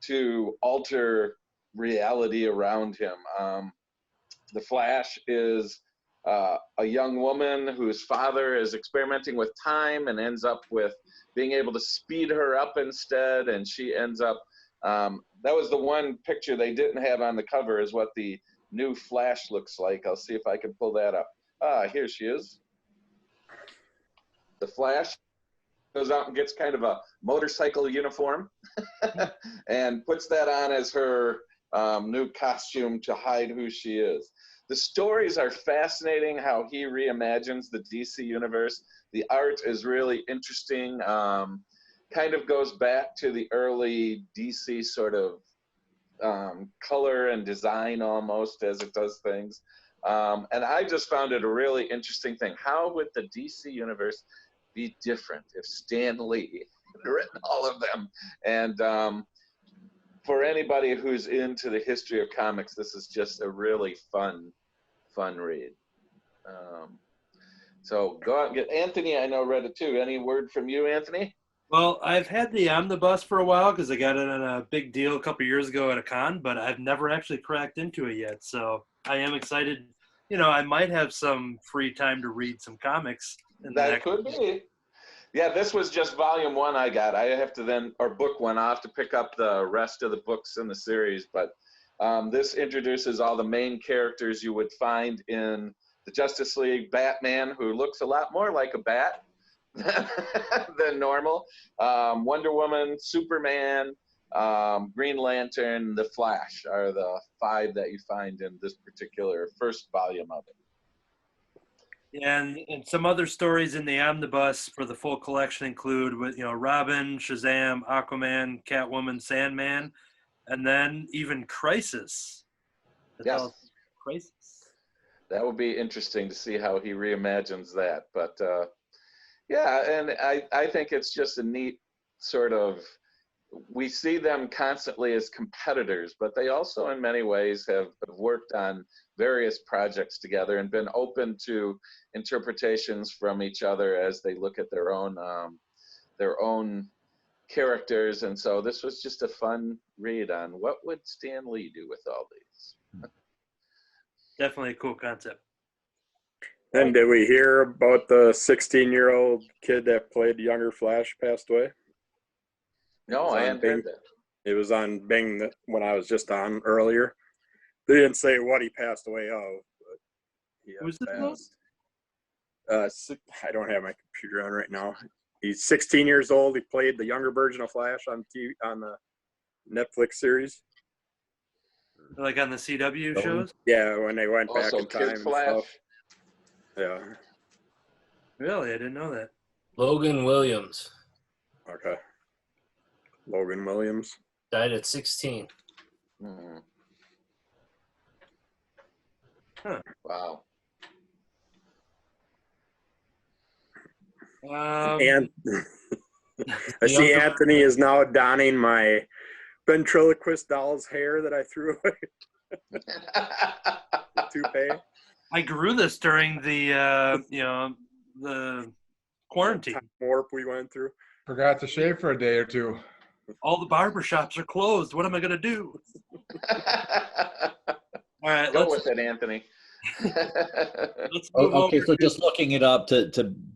to alter reality around him. The Flash is a young woman whose father is experimenting with time and ends up with being able to speed her up instead, and she ends up, that was the one picture they didn't have on the cover, is what the new Flash looks like. I'll see if I can pull that up. Here she is. The Flash goes out and gets kind of a motorcycle uniform and puts that on as her new costume to hide who she is. The stories are fascinating, how he reimagines the DC universe. The art is really interesting. Kind of goes back to the early DC sort of color and design almost as it does things. And I just found it a really interesting thing. How would the DC universe be different if Stan Lee had written all of them? And for anybody who's into the history of comics, this is just a really fun read. So go out and get Anthony. I know read it too. Any word from you, Anthony? Well, I've had the omnibus for a while because I got it on a big deal a couple years ago at a con, but I've never actually cracked into it yet. So I am excited. You know, I might have some free time to read some comics. That could be. Yeah, this was just volume 1 I got. I have to then, or book 1, I'll have to pick up the rest of the books in the series. But this introduces all the main characters you would find in the Justice League. Batman, who looks a lot more like a bat than normal. Wonder Woman, Superman, Green Lantern, The Flash are the 5 that you find in this particular first volume of it. And some other stories in the omnibus for the full collection include, with Robin, Shazam, Aquaman, Catwoman, Sandman, and then even Crisis. Yes. Crisis. That would be interesting to see how he reimagines that. But yeah, and I think it's just a neat sort of, we see them constantly as competitors, but they also in many ways have worked on various projects together and been open to interpretations from each other as they look at their own characters. And so this was just a fun read on what would Stan Lee do with all these. Definitely a cool concept. And did we hear about the 16-year-old kid that played younger Flash passed away? No, I hadn't heard that. It was on Bing when I was just on earlier. They didn't say what he passed away of, but he Who's passed. I don't have my computer on right now. He's 16 years old. He played the younger version of Flash on TV, on the Netflix series. Like on the CW shows? Yeah, when they went back Also, in time Kid and Flash. stuff. Yeah. Really? I didn't know that. Logan Williams Okay. Logan Williams. died at 16. Mhm. Huh. Wow. And I see Anthony is now donning my ventriloquist doll's hair that I threw away. Toupee. I grew this during the the quarantine. Time warp we went through. Forgot to shave for a day or two. All the barber shops are closed. What am I gonna do? All right, Go let's with it, Anthony. move Okay, over so to- just looking it up to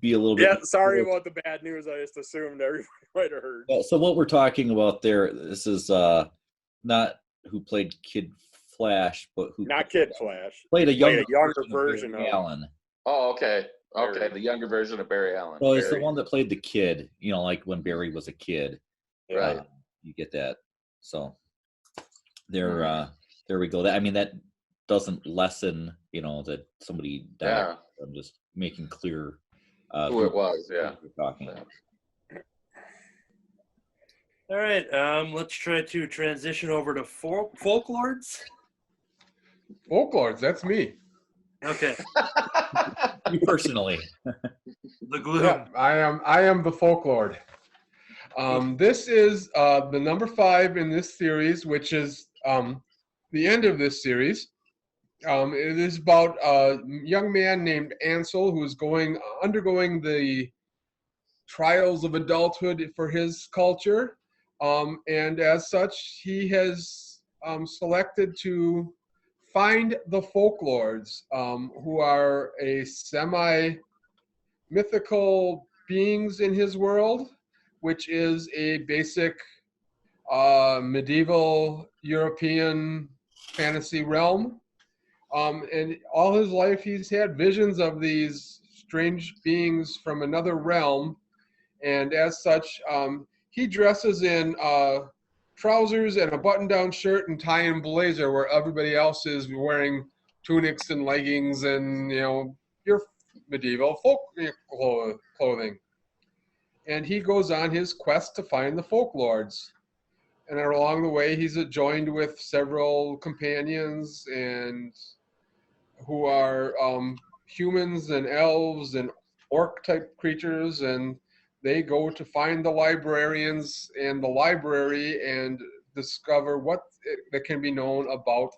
be a little bit. Yeah, sorry about the bad news. I just assumed everybody might have heard. So what we're talking about there, this is not who played Kid Flash, but who Not Kid Flash. played a younger, version Barry of Allen. Oh, okay. Okay, the younger version of Barry Allen. So it's the Barry. one that played the kid, like when Barry was a kid. Right. You get that. So there we go. That doesn't lessen, that somebody died. Yeah. I'm just making clear Who it was, yeah. we're talking about. All right, let's try to transition over to Folklords. Folklords, that's me. Okay, You personally. the gloom. Yeah, I am the Folklord. This is the number 5 in this series, which is the end of this series. It is about a young man named Ansel who is undergoing the trials of adulthood for his culture, and as such, he has selected to find the Folklords, who are a semi-mythical beings in his world, which is a basic medieval European fantasy realm. And all his life, he's had visions of these strange beings from another realm. And as such, he dresses in trousers and a button-down shirt and tie and blazer, where everybody else is wearing tunics and leggings and, your medieval folk clothing. And he goes on his quest to find the Folklords. And along the way, he's joined with several companions and who are humans and elves and orc-type creatures, and they go to find the librarians and the library and discover that can be known about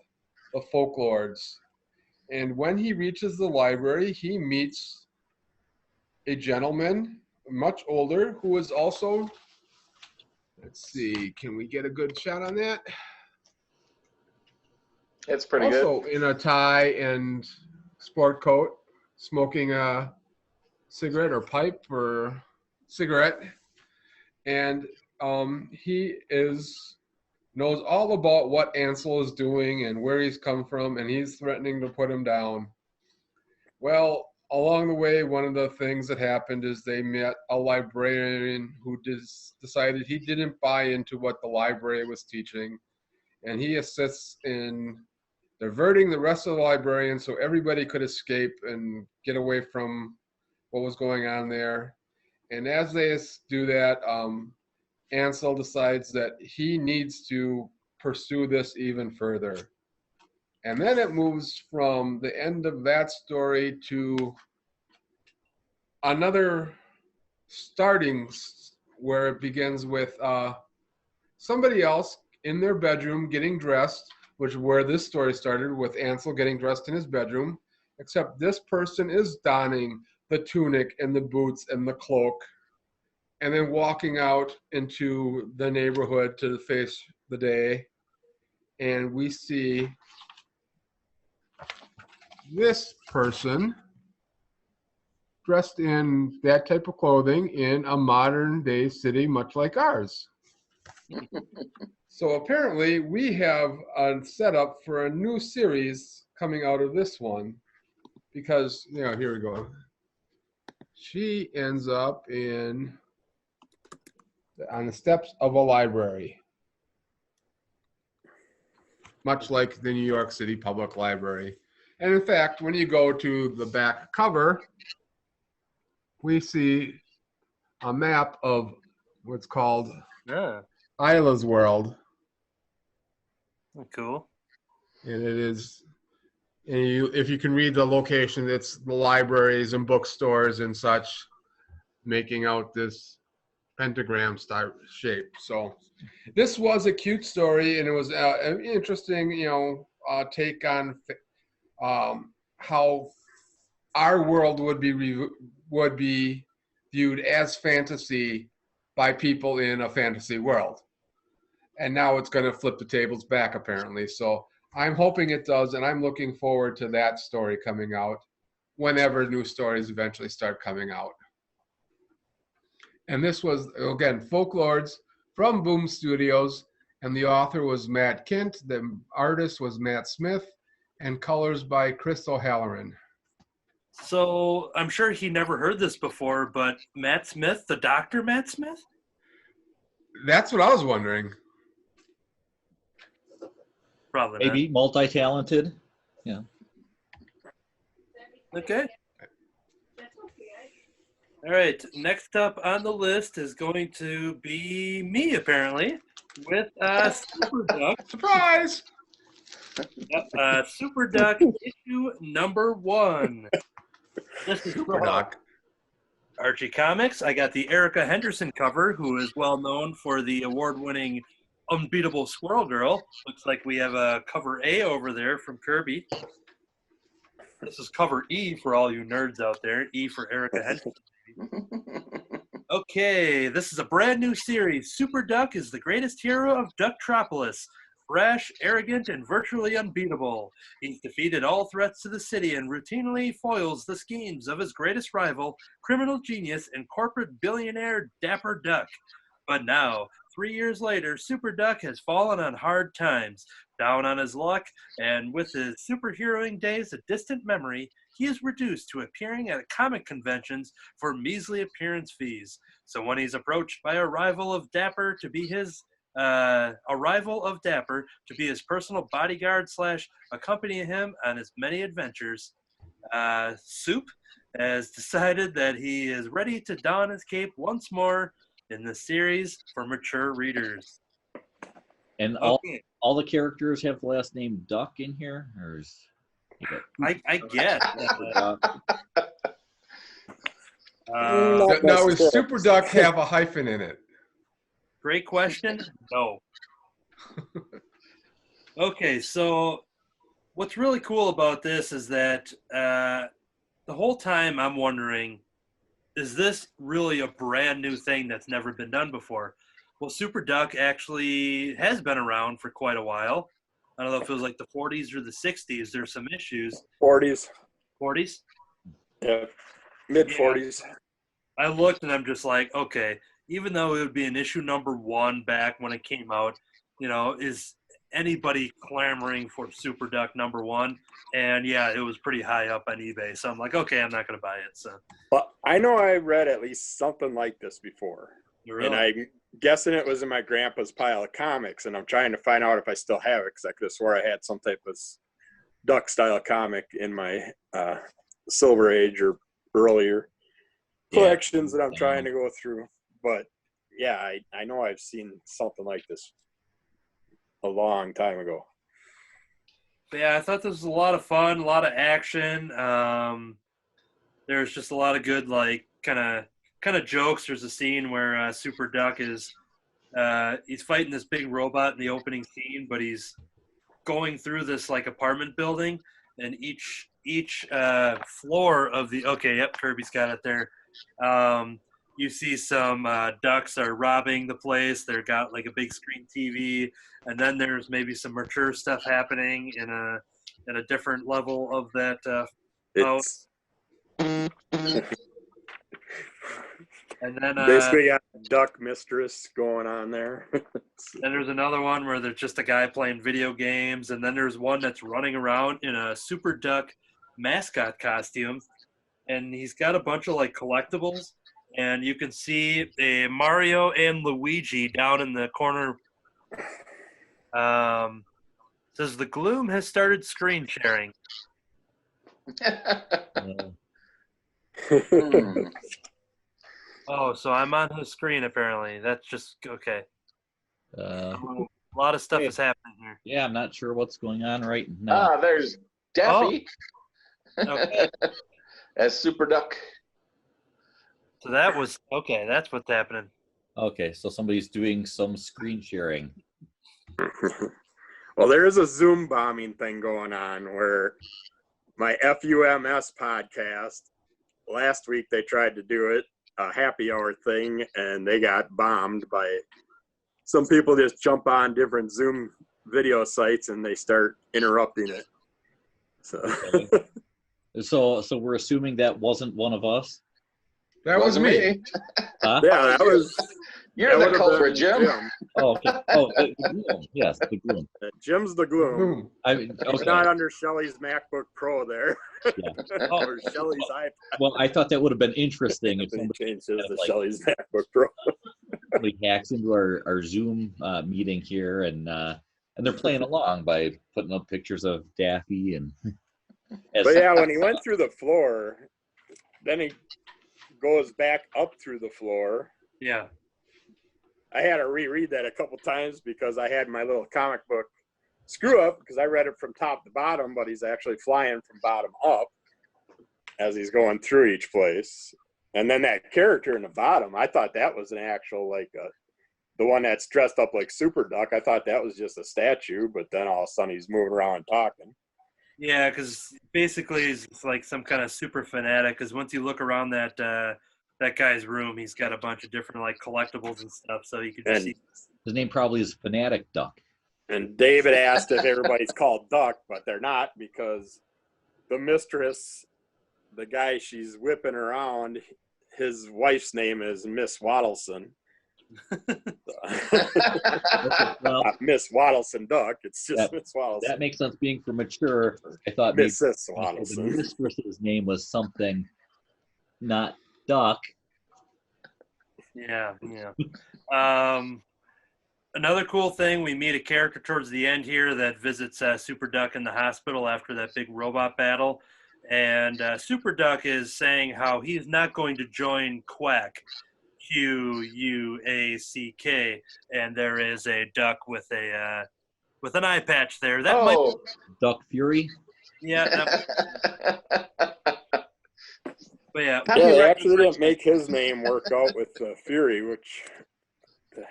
the Folklords. And when he reaches the library, he meets a gentleman, much older, who is also, let's see, can we get a good shot on that? It's pretty good. Also in a tie and sport coat, smoking a cigarette or pipe or cigarette. And he knows all about what Ansel is doing and where he's come from, and he's threatening to put him down. Well, along the way, one of the things that happened is they met a librarian who decided he didn't buy into what the library was teaching, and he assists in diverting the rest of the librarians so everybody could escape and get away from what was going on there. And as they do that, Ansel decides that he needs to pursue this even further. And then it moves from the end of that story to another starting where it begins with somebody else in their bedroom getting dressed, which is where this story started, with Ansel getting dressed in his bedroom, except this person is donning the tunic and the boots and the cloak, and then walking out into the neighborhood to face the day. And we see this person dressed in that type of clothing in a modern day city, much like ours. So apparently we have a setup for a new series coming out of this one, because, here we go. She ends up on the steps of a library, much like the New York City Public Library. And in fact, when you go to the back cover, we see a map of what's called Isla's World. Cool. And it is, if you can read the location, it's the libraries and bookstores and such, making out this pentagram style shape. So this was a cute story, and it was an interesting, take on how our world would be viewed as fantasy by people in a fantasy world. And now it's going to flip the tables back, apparently. So I'm hoping it does, and I'm looking forward to that story coming out whenever new stories eventually start coming out. And this was, again, Folklords from Boom Studios, and the author was Matt Kint, the artist was Matt Smith, and colors by Chris O'Halloran. So I'm sure he never heard this before, but Matt Smith, the Dr. Matt Smith? That's what I was wondering. Probably Maybe multi-talented. Yeah. Okay. All right. Next up on the list is going to be me, apparently, with Super Duck. Surprise! Yep, Super Duck issue number 1. This is Super Duck. Archie Comics. I got the Erica Henderson cover, who is well known for the award-winning Unbeatable Squirrel Girl. Looks like we have a cover A over there from Kirby. This is cover E for all you nerds out there. E for Erica Henderson. Okay, this is a brand new series. Super Duck is the greatest hero of Ducktropolis. Brash, arrogant, and virtually unbeatable. He's defeated all threats to the city and routinely foils the schemes of his greatest rival, criminal genius, and corporate billionaire Dapper Duck. But now, 3 years later, Super Duck has fallen on hard times, down on his luck, and with his superheroing days a distant memory, he is reduced to appearing at comic conventions for measly appearance fees. So when he's approached by a rival of Dapper to be his personal bodyguard / accompany him on his many adventures, Soup has decided that he is ready to don his cape once more in the series for mature readers. And all the characters have the last name Duck in here, or is I get. Now, does Super Duck have a hyphen in it? Great question. No. Okay, so what's really cool about this is that the whole time I'm wondering, is this really a brand new thing that's never been done before? Well, Super Duck actually has been around for quite a while. I don't know if it was like the 40s or the 60s. There's some issues. 40s. 40s? Yeah. Mid 40s. I looked and I'm just like, okay, even though it would be an issue number 1 back when it came out, is anybody clamoring for Super Duck number 1? And yeah, it was pretty high up on eBay. So I'm like, okay, I'm not going to buy it. So, But I know I read at least something like this before. really? And I'm guessing it was in my grandpa's pile of comics, and I'm trying to find out if I still have it, because I could have swore I had some type of duck style comic in my Silver Age or earlier collections that I'm trying to go through. But yeah, I know I've seen something like this a long time ago. But yeah, I thought this was a lot of fun, a lot of action. There's just a lot of good, like, kind of jokes. There's a scene where Super Duck is he's fighting this big robot in the opening scene, but he's going through this like apartment building, and each floor of the Kirby's got it there. You see some ducks are robbing the place. They've got like a big screen TV, and then there's maybe some mature stuff happening in a different level of that house. And then basically got Duck Mistress going on there. Then there's another one where there's just a guy playing video games, and then there's one that's running around in a Super Duck mascot costume, and he's got a bunch of like collectibles, and you can see a Mario and Luigi down in the corner. Says the gloom has started screen sharing. Oh, so I'm on his screen apparently. That's just okay. A lot of stuff is happening here. Yeah, I'm not sure what's going on right now. There's Daffy Okay. as Super Duck. So that was okay. That's what's happening. Okay, so somebody's doing some screen sharing. Well, there is a Zoom bombing thing going on where my FUMS podcast, last week they tried to do it, a happy hour thing, and they got bombed by some people. Just jump on different Zoom video sites and they start interrupting it. So, Okay. So we're assuming that wasn't one of us? That was me. Huh? yeah, that was. You're that the culprit, Jim. Oh, okay. Oh, the gloom. Yes, the gloom. Jim's the gloom. Boom. I mean, He's okay. not under Shelly's MacBook Pro there. Yeah. Or Shelly's iPad. Well, I thought that would have been interesting if Somebody somebody changed his to like- Shelly's MacBook Pro. hacks into our Zoom meeting here, and they're playing along by putting up pictures of Daffy and. But yeah, when he went through the floor, then he goes back up through the floor. Yeah. I had to reread that a couple times because I had my little comic book screw up because I read it from top to bottom, but he's actually flying from bottom up as he's going through each place. And then that character in the bottom, I thought that was an actual, like, the one that's dressed up like Super Duck. I thought that was just a statue, but then all of a sudden he's moving around and talking. Yeah, because basically he's like some kind of super fanatic. Because once you look around that guy's room, he's got a bunch of different like collectibles and stuff. So you could just see. His name probably is Fanatic Duck. And David asked if everybody's called Duck, but they're not, because the mistress, the guy she's whipping around, his wife's name is Miss Waddleson. Well, Miss Waddleson Duck. It's just Miss Waddleson. that makes sense. Being for mature, I thought maybe Mrs. the Waddleson. mistress's name was something, not Duck. Yeah. Another cool thing, we meet a character towards the end here that visits Super Duck in the hospital after that big robot battle. And Super Duck is saying how he's not going to join Quack, Quack, and there is a duck with an eye patch there. That might, Duck Fury. yeah. But yeah, Yeah, they actually didn't make his name work out with Fury, which the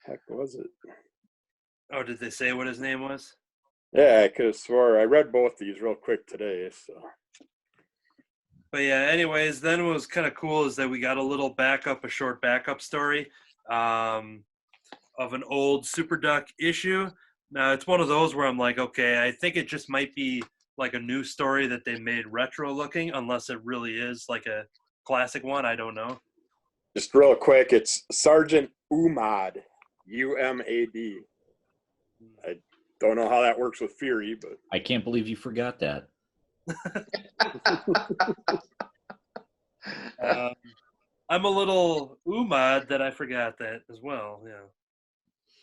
heck What was it? Oh, did they say what his name was? Yeah, I could have swore I read both these real quick today. So But yeah, anyways, then what was kind of cool is that we got a short backup story of an old Super Duck issue. Now, it's one of those where I'm like, okay, I think it just might be like a new story that they made retro looking, unless it really is like a classic one. I don't know. just real quick, it's Sergeant Umad, UMAD. I don't know how that works with Fury, but I can't believe you forgot that. I'm a little umad that I forgot that as well.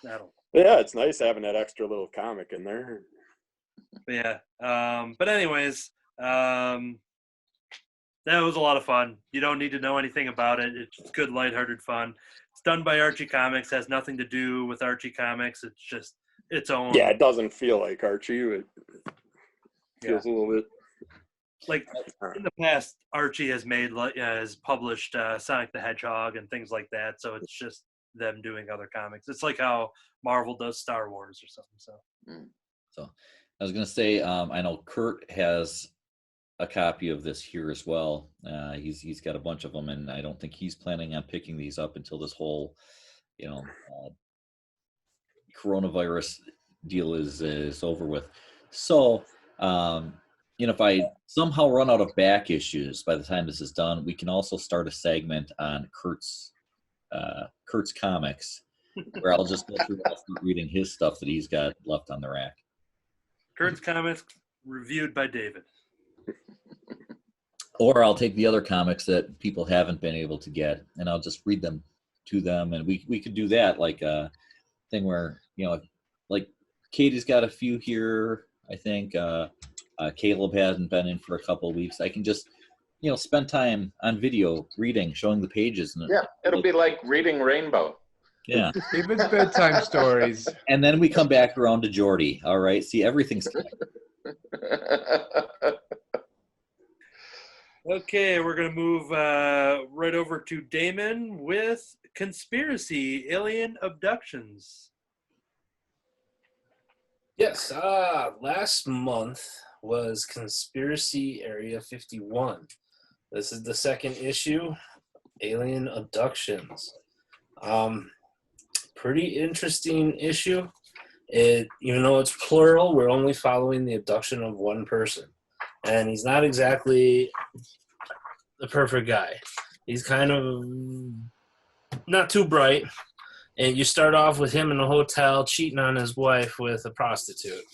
Yeah, yeah, it's nice having that extra little comic in there. But yeah. But anyways, that was a lot of fun. You don't need to know anything about it. It's good, lighthearted fun. It's done by Archie Comics. Has nothing to do with Archie Comics. It's just its own. Yeah, it doesn't feel like Archie. It feels a little bit like in the past. Archie has published Sonic the Hedgehog and things like that. So it's just them doing other comics. It's like how Marvel does Star Wars or something. So I was going to say, I know Kurt has a copy of this here as well. He's got a bunch of them, and I don't think he's planning on picking these up until this whole, coronavirus deal is over with. So, if I somehow run out of back issues by the time this is done, we can also start a segment on Kurt's comics, where I'll just go through and start reading his stuff that he's got left on the rack. Kurt's comics reviewed by David. Or I'll take the other comics that people haven't been able to get, and I'll just read them to them, and we could do that like a thing where like Katie's got a few here. I think Caleb hasn't been in for a couple of weeks. I can just spend time on video reading, showing the pages. And yeah, it'll be like reading Rainbow. Yeah. David's bedtime stories. And then we come back around to Jordy. All right. See, everything's Okay, we're going to move right over to Damon with Conspiracy Alien Abductions. Yes, last month was Conspiracy Area 51. This is the second issue, Alien Abductions. Pretty interesting issue. Even though it's plural, we're only following the abduction of one person. And he's not exactly the perfect guy. He's kind of not too bright. And you start off with him in a hotel cheating on his wife with a prostitute.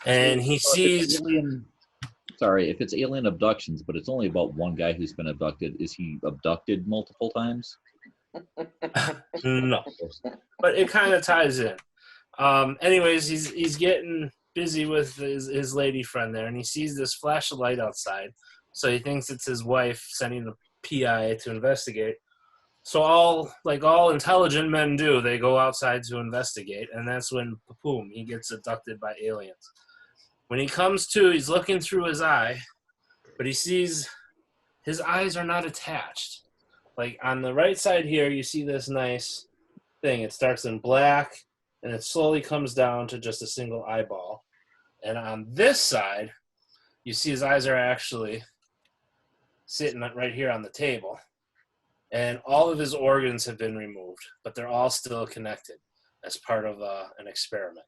And he sees... Sorry, if it's alien abductions, but it's only about one guy who's been abducted, is he abducted multiple times? No. But it kind of ties in. Anyways, he's getting busy with his lady friend there, and he sees this flash of light outside. So he thinks it's his wife sending a PI to investigate. So all intelligent men do, they go outside to investigate, and that's when, boom, he gets abducted by aliens. When he comes to, he's looking through his eye, but he sees his eyes are not attached. Like on the right side here, you see this nice thing. It starts in black, and it slowly comes down to just a single eyeball. And on this side, you see his eyes are actually sitting right here on the table. And all of his organs have been removed, but they're all still connected as part of an experiment.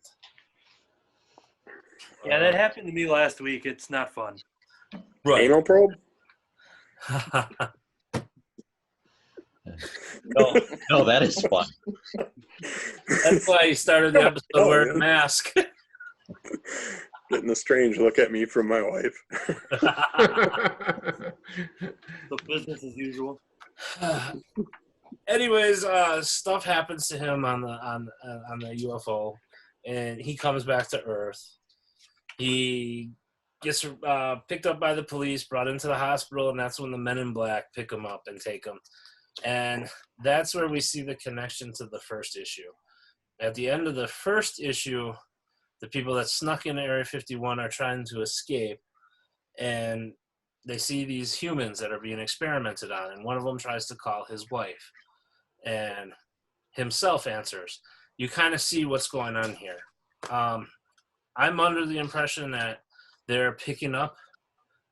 Yeah, that happened to me last week. It's not fun. Right. Anal probe? No, that is fun. That's why he started the episode wearing a mask. Getting a strange look at me from my wife. So business as usual. Anyways, stuff happens to him on the UFO, and he comes back to Earth. He gets picked up by the police, brought into the hospital, and that's when the Men in Black pick him up and take him. And that's where we see the connection to the first issue. At the end of the first issue, the people that snuck into Area 51 are trying to escape, and they see these humans that are being experimented on, and one of them tries to call his wife. And himself answers. You kind of see what's going on here. I'm under the impression that they're picking up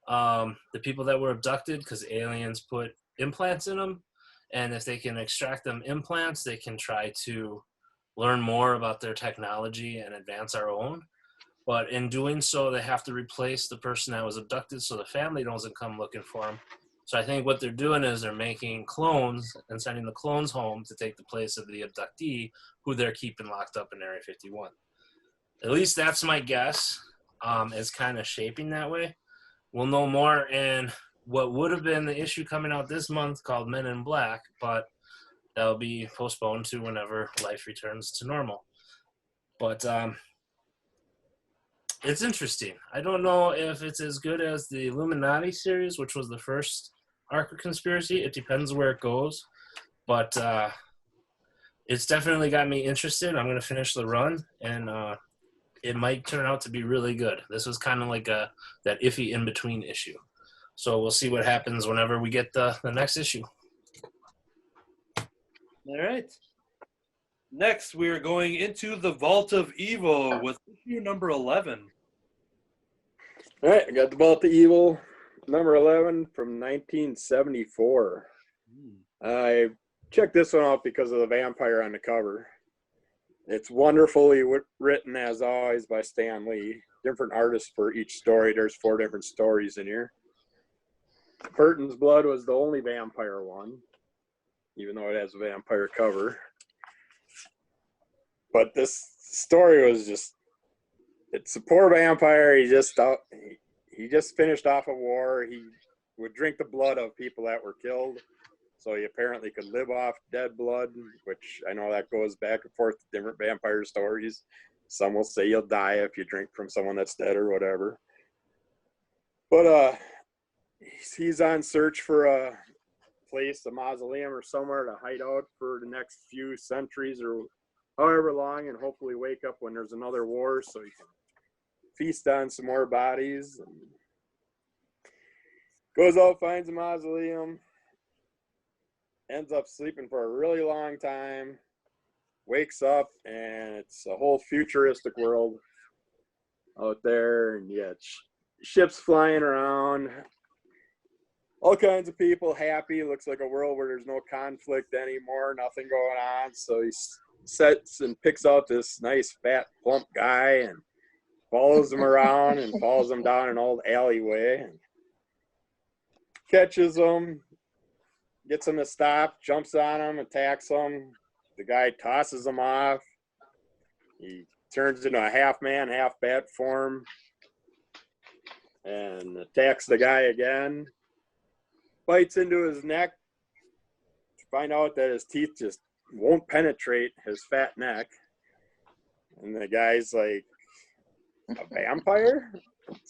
the people that were abducted because aliens put implants in them. And if they can extract them implants, they can try to learn more about their technology and advance our own. But in doing so, they have to replace the person that was abducted so the family doesn't come looking for them. So I think what they're doing is they're making clones and sending the clones home to take the place of the abductee who they're keeping locked up in Area 51. At least that's my guess. It's kind of shaping that way. We'll know more in what would have been the issue coming out this month called Men in Black, but that'll be postponed to whenever life returns to normal. But it's interesting. I don't know if it's as good as the Illuminati series, which was the first arc of conspiracy. It depends where it goes. But it's definitely got me interested. I'm going to finish the run, and it might turn out to be really good. This was kind of like that iffy in-between issue. So we'll see what happens whenever we get the next issue. All right. Next, we are going into the Vault of Evil with issue number 11. All right, I got the Vault of Evil, number 11 from 1974. I checked this one out because of the vampire on the cover. It's wonderfully written, as always, by Stan Lee. Different artists for each story. There's 4 different stories in here. Burton's Blood was the only vampire one, even though it has a vampire cover. But this story was just, it's a poor vampire. He just finished off a war. He would drink the blood of people that were killed. So he apparently could live off dead blood, which I know that goes back and forth to different vampire stories. Some will say you'll die if you drink from someone that's dead or whatever. But he's on search for a place, a mausoleum or somewhere to hide out for the next few centuries or however long, and hopefully wake up when there's another war so he can feast on some more bodies. And goes out, finds a mausoleum, ends up sleeping for a really long time, wakes up, and it's a whole futuristic world out there, and you got ships flying around, all kinds of people happy. Looks like a world where there's no conflict anymore, nothing going on. So he sets and picks out this nice fat plump guy and follows him around and follows him down an old alleyway and catches him, gets him to stop, jumps on him, attacks him. The guy tosses him off. He turns into a half man, half bat form and attacks the guy again. Bites into his neck to find out that his teeth just won't penetrate his fat neck. And the guy's like, a vampire?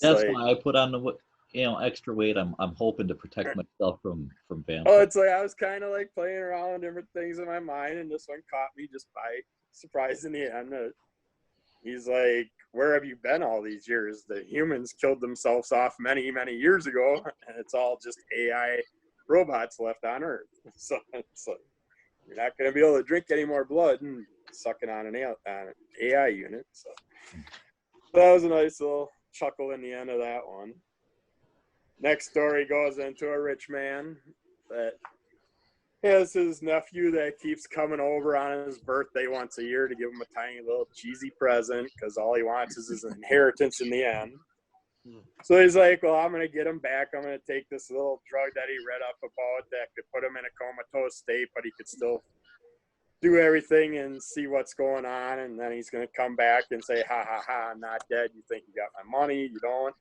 That's why I put on the extra weight. I'm hoping to protect myself from vampires. Oh, it's like I was kind of like playing around with different things in my mind, and this one caught me just by surprise in the end. He's like, where have you been all these years? The humans killed themselves off many, many years ago, and it's all just AI robots left on Earth. So it's like, you're not going to be able to drink any more blood and sucking on an AI unit. So that was a nice little chuckle in the end of that one. Next story goes into a rich man that has his nephew that keeps coming over on his birthday once a year to give him a tiny little cheesy present because all he wants is his inheritance in the end. So he's like, well, I'm going to get him back. I'm going to take this little drug that he read up about that could put him in a comatose state, but he could still do everything and see what's going on. And then he's going to come back and say, ha, ha, ha, I'm not dead. You think you got my money? You don't.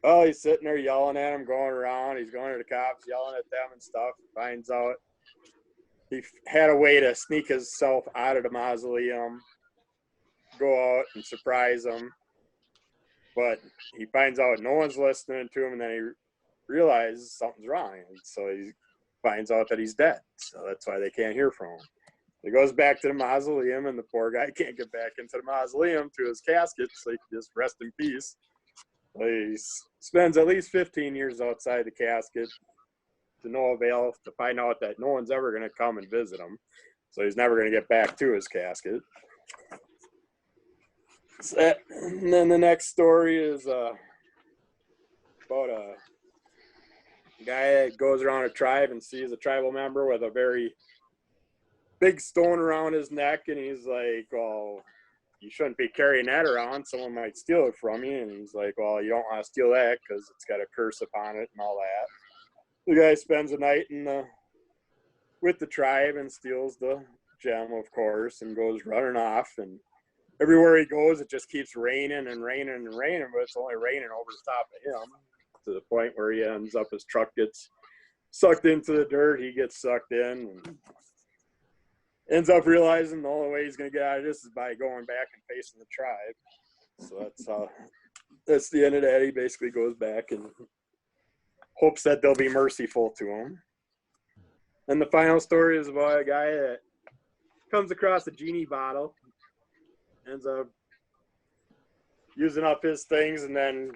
Well, he's sitting there yelling at him, going around. He's going to the cops, yelling at them and stuff. Finds out he had a way to sneak himself out of the mausoleum, go out and surprise them. But he finds out no one's listening to him, and then he realizes something's wrong. And so he finds out that he's dead. So that's why they can't hear from him. He goes back to the mausoleum, and the poor guy can't get back into the mausoleum to his casket, so he can just rest in peace. He spends at least 15 years outside the casket to no avail to find out that no one's ever going to come and visit him. So he's never going to get back to his casket. And then the next story is about a guy that goes around a tribe and sees a tribal member with a very big stone around his neck, and he's like, well, you shouldn't be carrying that around. Someone might steal it from you. And he's like, well, you don't want to steal that because it's got a curse upon it and all that. The guy spends the night with the tribe and steals the gem, of course, and goes running off. And everywhere he goes, it just keeps raining and raining and raining, but it's only raining over the top of him to the point where he ends up, his truck gets sucked into the dirt. He gets sucked in and ends up realizing the only way he's going to get out of this is by going back and facing the tribe. So that's the end of that. He basically goes back and hopes that they'll be merciful to him. And the final story is about a guy that comes across a genie bottle, ends up using up his things, and then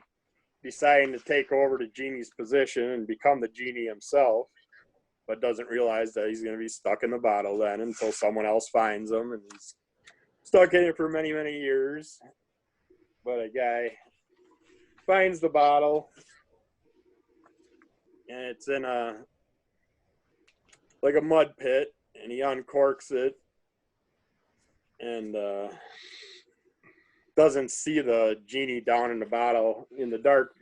deciding to take over the genie's position and become the genie himself, but doesn't realize that he's going to be stuck in the bottle then until someone else finds him, and he's stuck in it for many, many years. But a guy finds the bottle, and it's in a mud pit, and he uncorks it and doesn't see the genie down in the bottle, in the dark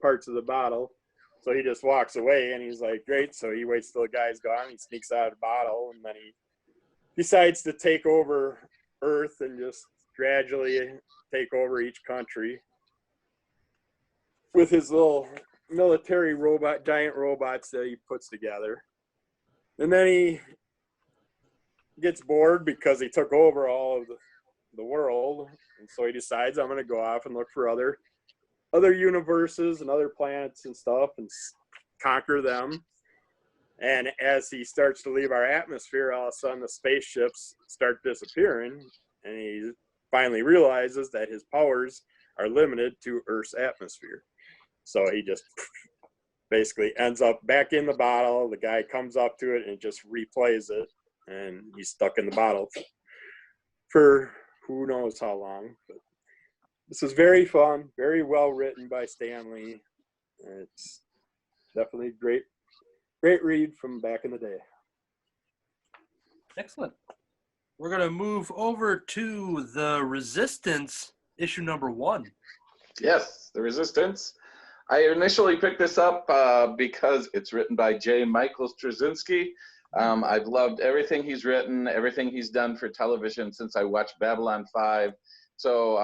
parts of the bottle. So he just walks away, and he's like, great. So he waits till the guy's gone. He sneaks out of the bottle, and then he decides to take over Earth and just gradually take over each country with his little military robot, giant robots that he puts together. And then he gets bored because he took over all of the world. And so he decides, I'm going to go off and look for other universes and other planets and stuff and conquer them. And as he starts to leave our atmosphere, all of a sudden the spaceships start disappearing, and he finally realizes that his powers are limited to Earth's atmosphere. So he just basically ends up back in the bottle. The guy comes up to it and just replays it, and he's stuck in the bottle for who knows how long. But this is very fun, very well written by Stan Lee. It's definitely great read from back in the day. Excellent. We're going to move over to The Resistance, issue number 1. Yes, The Resistance. I initially picked this up because it's written by J. Michael Straczynski. I've loved everything he's written, everything he's done for television since I watched Babylon 5. So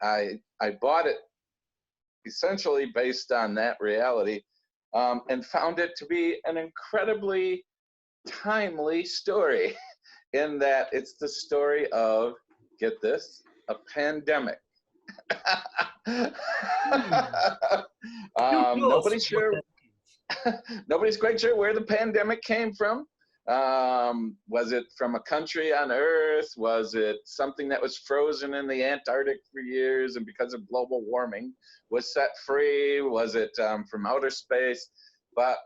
I bought it essentially based on that reality, and found it to be an incredibly timely story in that it's the story of, get this, a pandemic. Nobody's quite sure where the pandemic came from. Was it from a country on Earth? Was it something that was frozen in the Antarctic for years and because of global warming was set free? Was it from outer space? But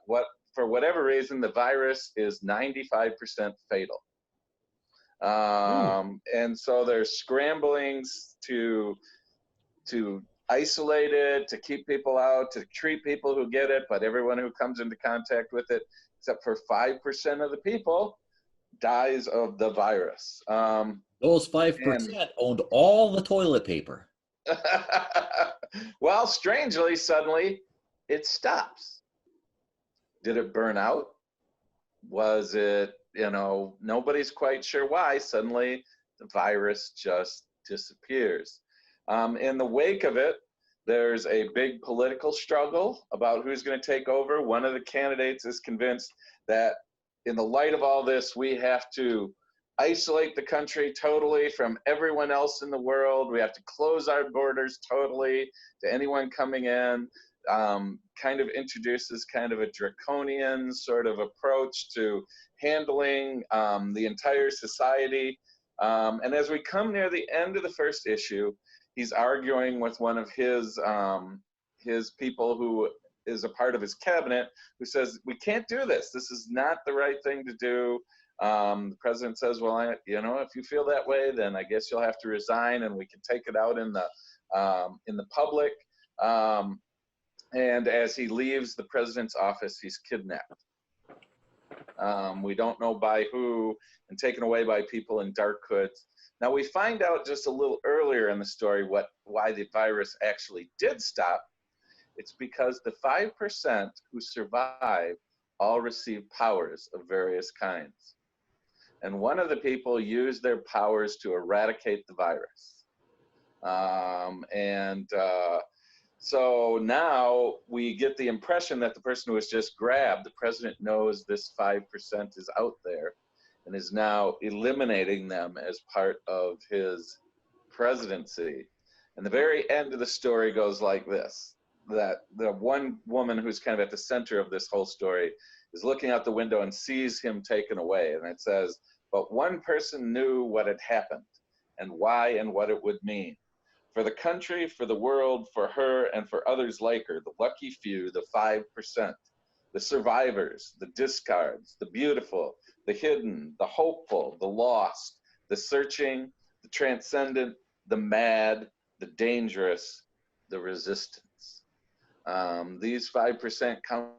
for whatever reason, the virus is 95% fatal. And so there's scramblings to isolate it, to keep people out, to treat people who get it, but everyone who comes into contact with it, except for 5% of the people, dies of the virus. Those 5% owned all the toilet paper. Well, strangely, suddenly, it stops. Did it burn out? Was it, nobody's quite sure why. Suddenly, the virus just disappears. In the wake of it, there's a big political struggle about who's going to take over. One of the candidates is convinced that in the light of all this, we have to isolate the country totally from everyone else in the world. We have to close our borders totally to anyone coming in. Kind of introduces kind of a draconian sort of approach to handling the entire society. And as we come near the end of the first issue, he's arguing with one of his people who is a part of his cabinet, who says, we can't do this. This is not the right thing to do. The president says, well, if you feel that way, then I guess you'll have to resign, and we can take it out in the public. And as he leaves the president's office, he's kidnapped. We don't know by who, and taken away by people in dark hoods. Now we find out just a little earlier in the story why the virus actually did stop. It's because the 5% who survive all receive powers of various kinds. And one of the people used their powers to eradicate the virus. So now we get the impression that the person who was just grabbed, the president knows this 5% is out there and is now eliminating them as part of his presidency. And the very end of the story goes like this, that the one woman who's kind of at the center of this whole story is looking out the window and sees him taken away. And it says, but one person knew what had happened and why and what it would mean. For the country, for the world, for her, and for others like her, the lucky few, the 5%, the survivors, the discards, the beautiful, the hidden, the hopeful, the lost, the searching, the transcendent, the mad, the dangerous, the resistance. These 5% come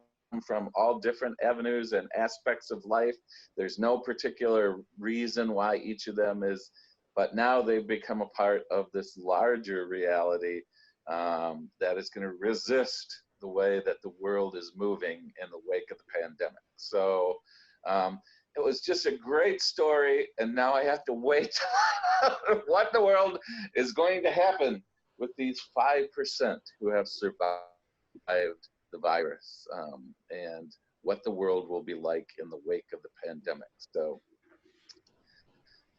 from all different avenues and aspects of life. There's no particular reason why each of them is, but now they've become a part of this larger reality that is going to resist the way that the world is moving in the wake of the pandemic. So it was just a great story, and now I have to wait what in the world is going to happen with these 5% who have survived the virus, and what the world will be like in the wake of the pandemic. So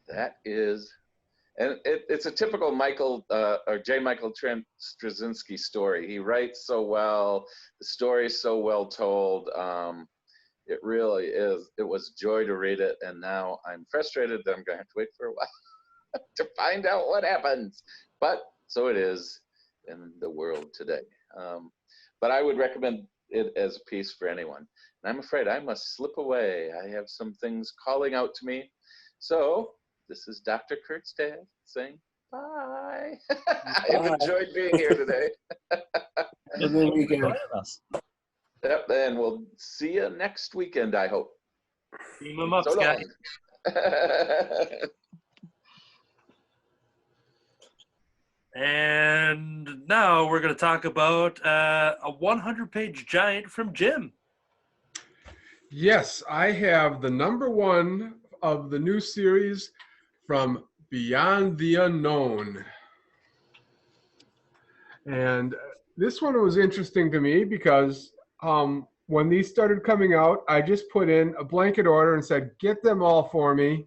that is, and it's a typical J. Michael Straczynski story. He writes so well, the story is so well told. It really is. It was a joy to read it, and now I'm frustrated that I'm going to have to wait for a while to find out what happens. But so it is in the world today. But I would recommend it as a piece for anyone. And I'm afraid I must slip away. I have some things calling out to me. So this is Dr. Kurt's dad saying bye. I've enjoyed being here today. And then we can. Yep, and we'll see you next weekend, I hope. Beam 'em up, So Scott. And now we're going to talk about a 100-page giant from Jim. Yes, I have the #1 of the new series from Beyond the Unknown. And this one was interesting to me because when these started coming out, I just put in a blanket order and said, get them all for me.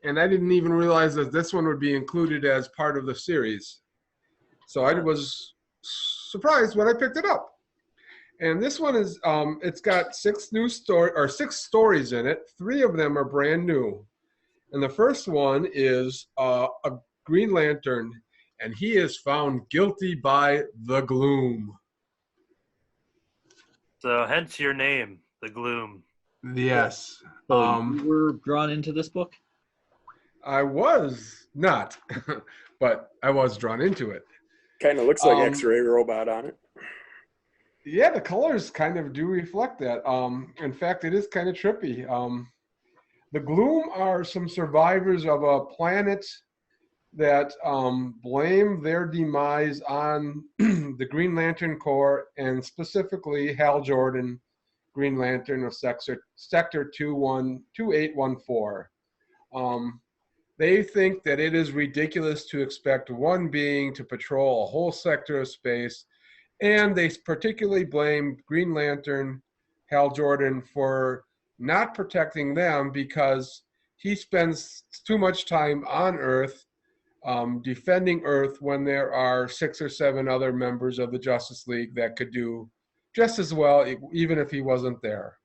And I didn't even realize that this one would be included as part of the series. So I was surprised when I picked it up. And this one is, it's got 6 stories in it. 3 of them are brand new. And the first one is a Green Lantern, and he is found guilty by the Gloom. So hence your name, the Gloom. Yes. So you were drawn into this book? I was not, but I was drawn into it. Kind of looks like X-ray robot on it. Yeah, the colors kind of do reflect that. In fact, it is kind of trippy. The Gloom are some survivors of a planet that blame their demise on the Green Lantern Corps, and specifically Hal Jordan, Green Lantern of Sector 2814. They think that it is ridiculous to expect one being to patrol a whole sector of space, and they particularly blame Green Lantern Hal Jordan for not protecting them because he spends too much time on Earth defending Earth when there are 6 or 7 other members of the Justice League that could do just as well even if he wasn't there.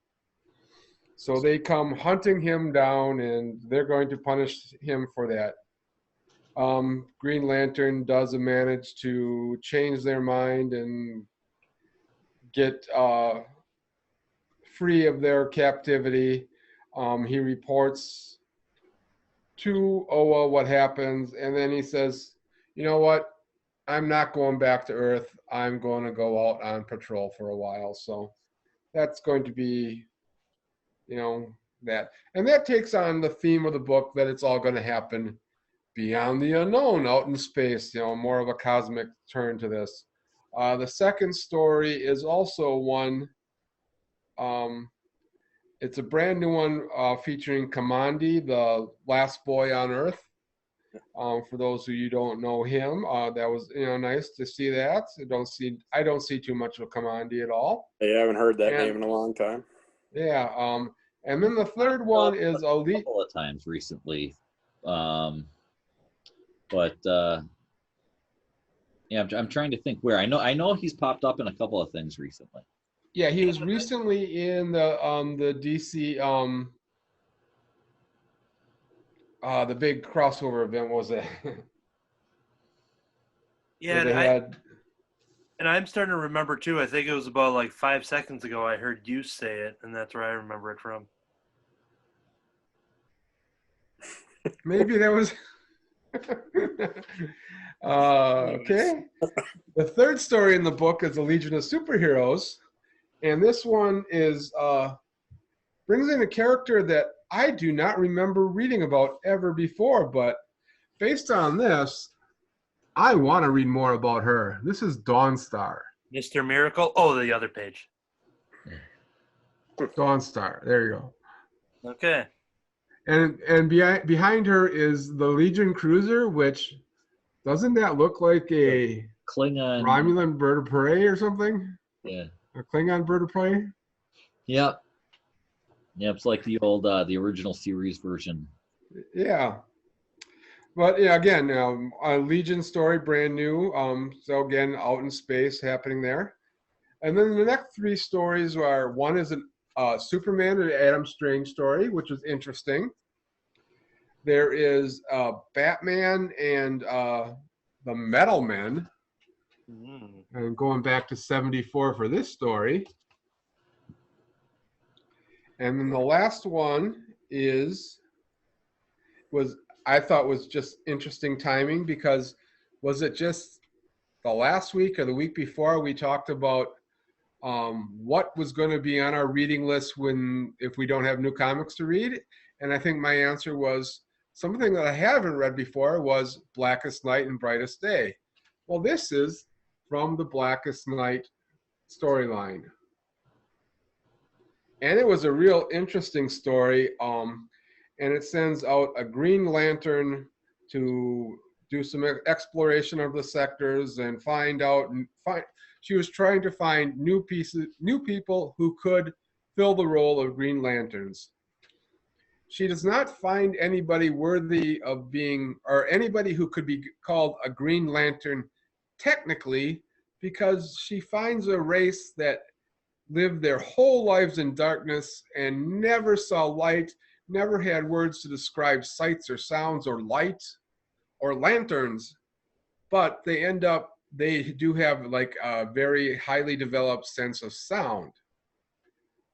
So they come hunting him down, and they're going to punish him for that. Green Lantern does manage to change their mind and get free of their captivity. He reports to Oa what happens, and then he says, you know what? I'm not going back to Earth. I'm going to go out on patrol for a while. So that's going to be, that. And that takes on the theme of the book that it's all going to happen beyond the unknown, out in space, more of a cosmic turn to this. The second story is also one, it's a brand new one featuring Kamandi, the last boy on Earth. For those who you don't know him, that was nice to see that. I don't see too much of Kamandi at all. I haven't heard that name in a long time. Yeah, and then the third one is Elite. A couple of times recently, but yeah, I'm trying to think where. I know he's popped up in a couple of things recently. Yeah, he was recently in the DC the big crossover event. What was it? Yeah, and I'm starting to remember too. I think it was about like 5 seconds ago I heard you say it, and that's where I remember it from. Maybe that was okay. The third story in the book is the Legion of Superheroes, and this one is brings in a character that I do not remember reading about ever before, but based on this, I want to read more about her. This is Dawnstar. Mr. Miracle? Oh, the other page. Dawnstar. There you go. Okay. And behind her is the Legion Cruiser, which doesn't that look like a Klingon Romulan bird of prey or something? Yeah. A Klingon bird of prey? Yep. Yeah, it's like the old, the original series version. Yeah. But yeah, again, a Legion story, brand new. So again, out in space happening there. And then the next three stories are, one is a Superman and Adam Strange story, which was interesting. There is Batman and the Metal Men. And going back to 74 for this story. And then the last one I thought was just interesting timing, because was it just the last week or the week before we talked about what was going to be on our reading list if we don't have new comics to read? And I think my answer was something that I haven't read before was Blackest Night and Brightest Day. Well, this is from the Blackest Night storyline. And it was a real interesting story. And it sends out a Green Lantern to do some exploration of the sectors and she was trying to find new people who could fill the role of Green Lanterns. She does not find anybody worthy of being, or anybody who could be called a Green Lantern technically, because she finds a race that lived their whole lives in darkness and never saw light, never had words to describe sights or sounds or light or lanterns, but they do have like a very highly developed sense of sound.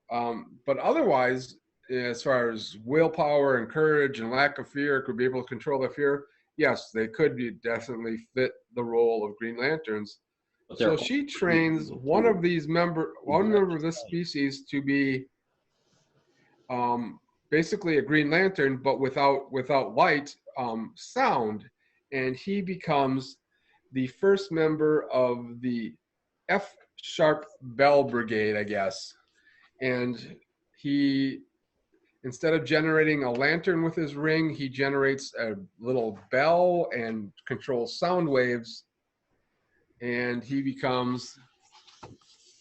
But otherwise, as far as willpower and courage and lack of fear, could be able to control their fear, yes, they could definitely fit the role of Green Lanterns. So she trains one member of this species to be basically a Green Lantern, but without light, sound, and he becomes the first member of the F Sharp Bell Brigade, I guess. And he, instead of generating a lantern with his ring, he generates a little bell and controls sound waves. And he becomes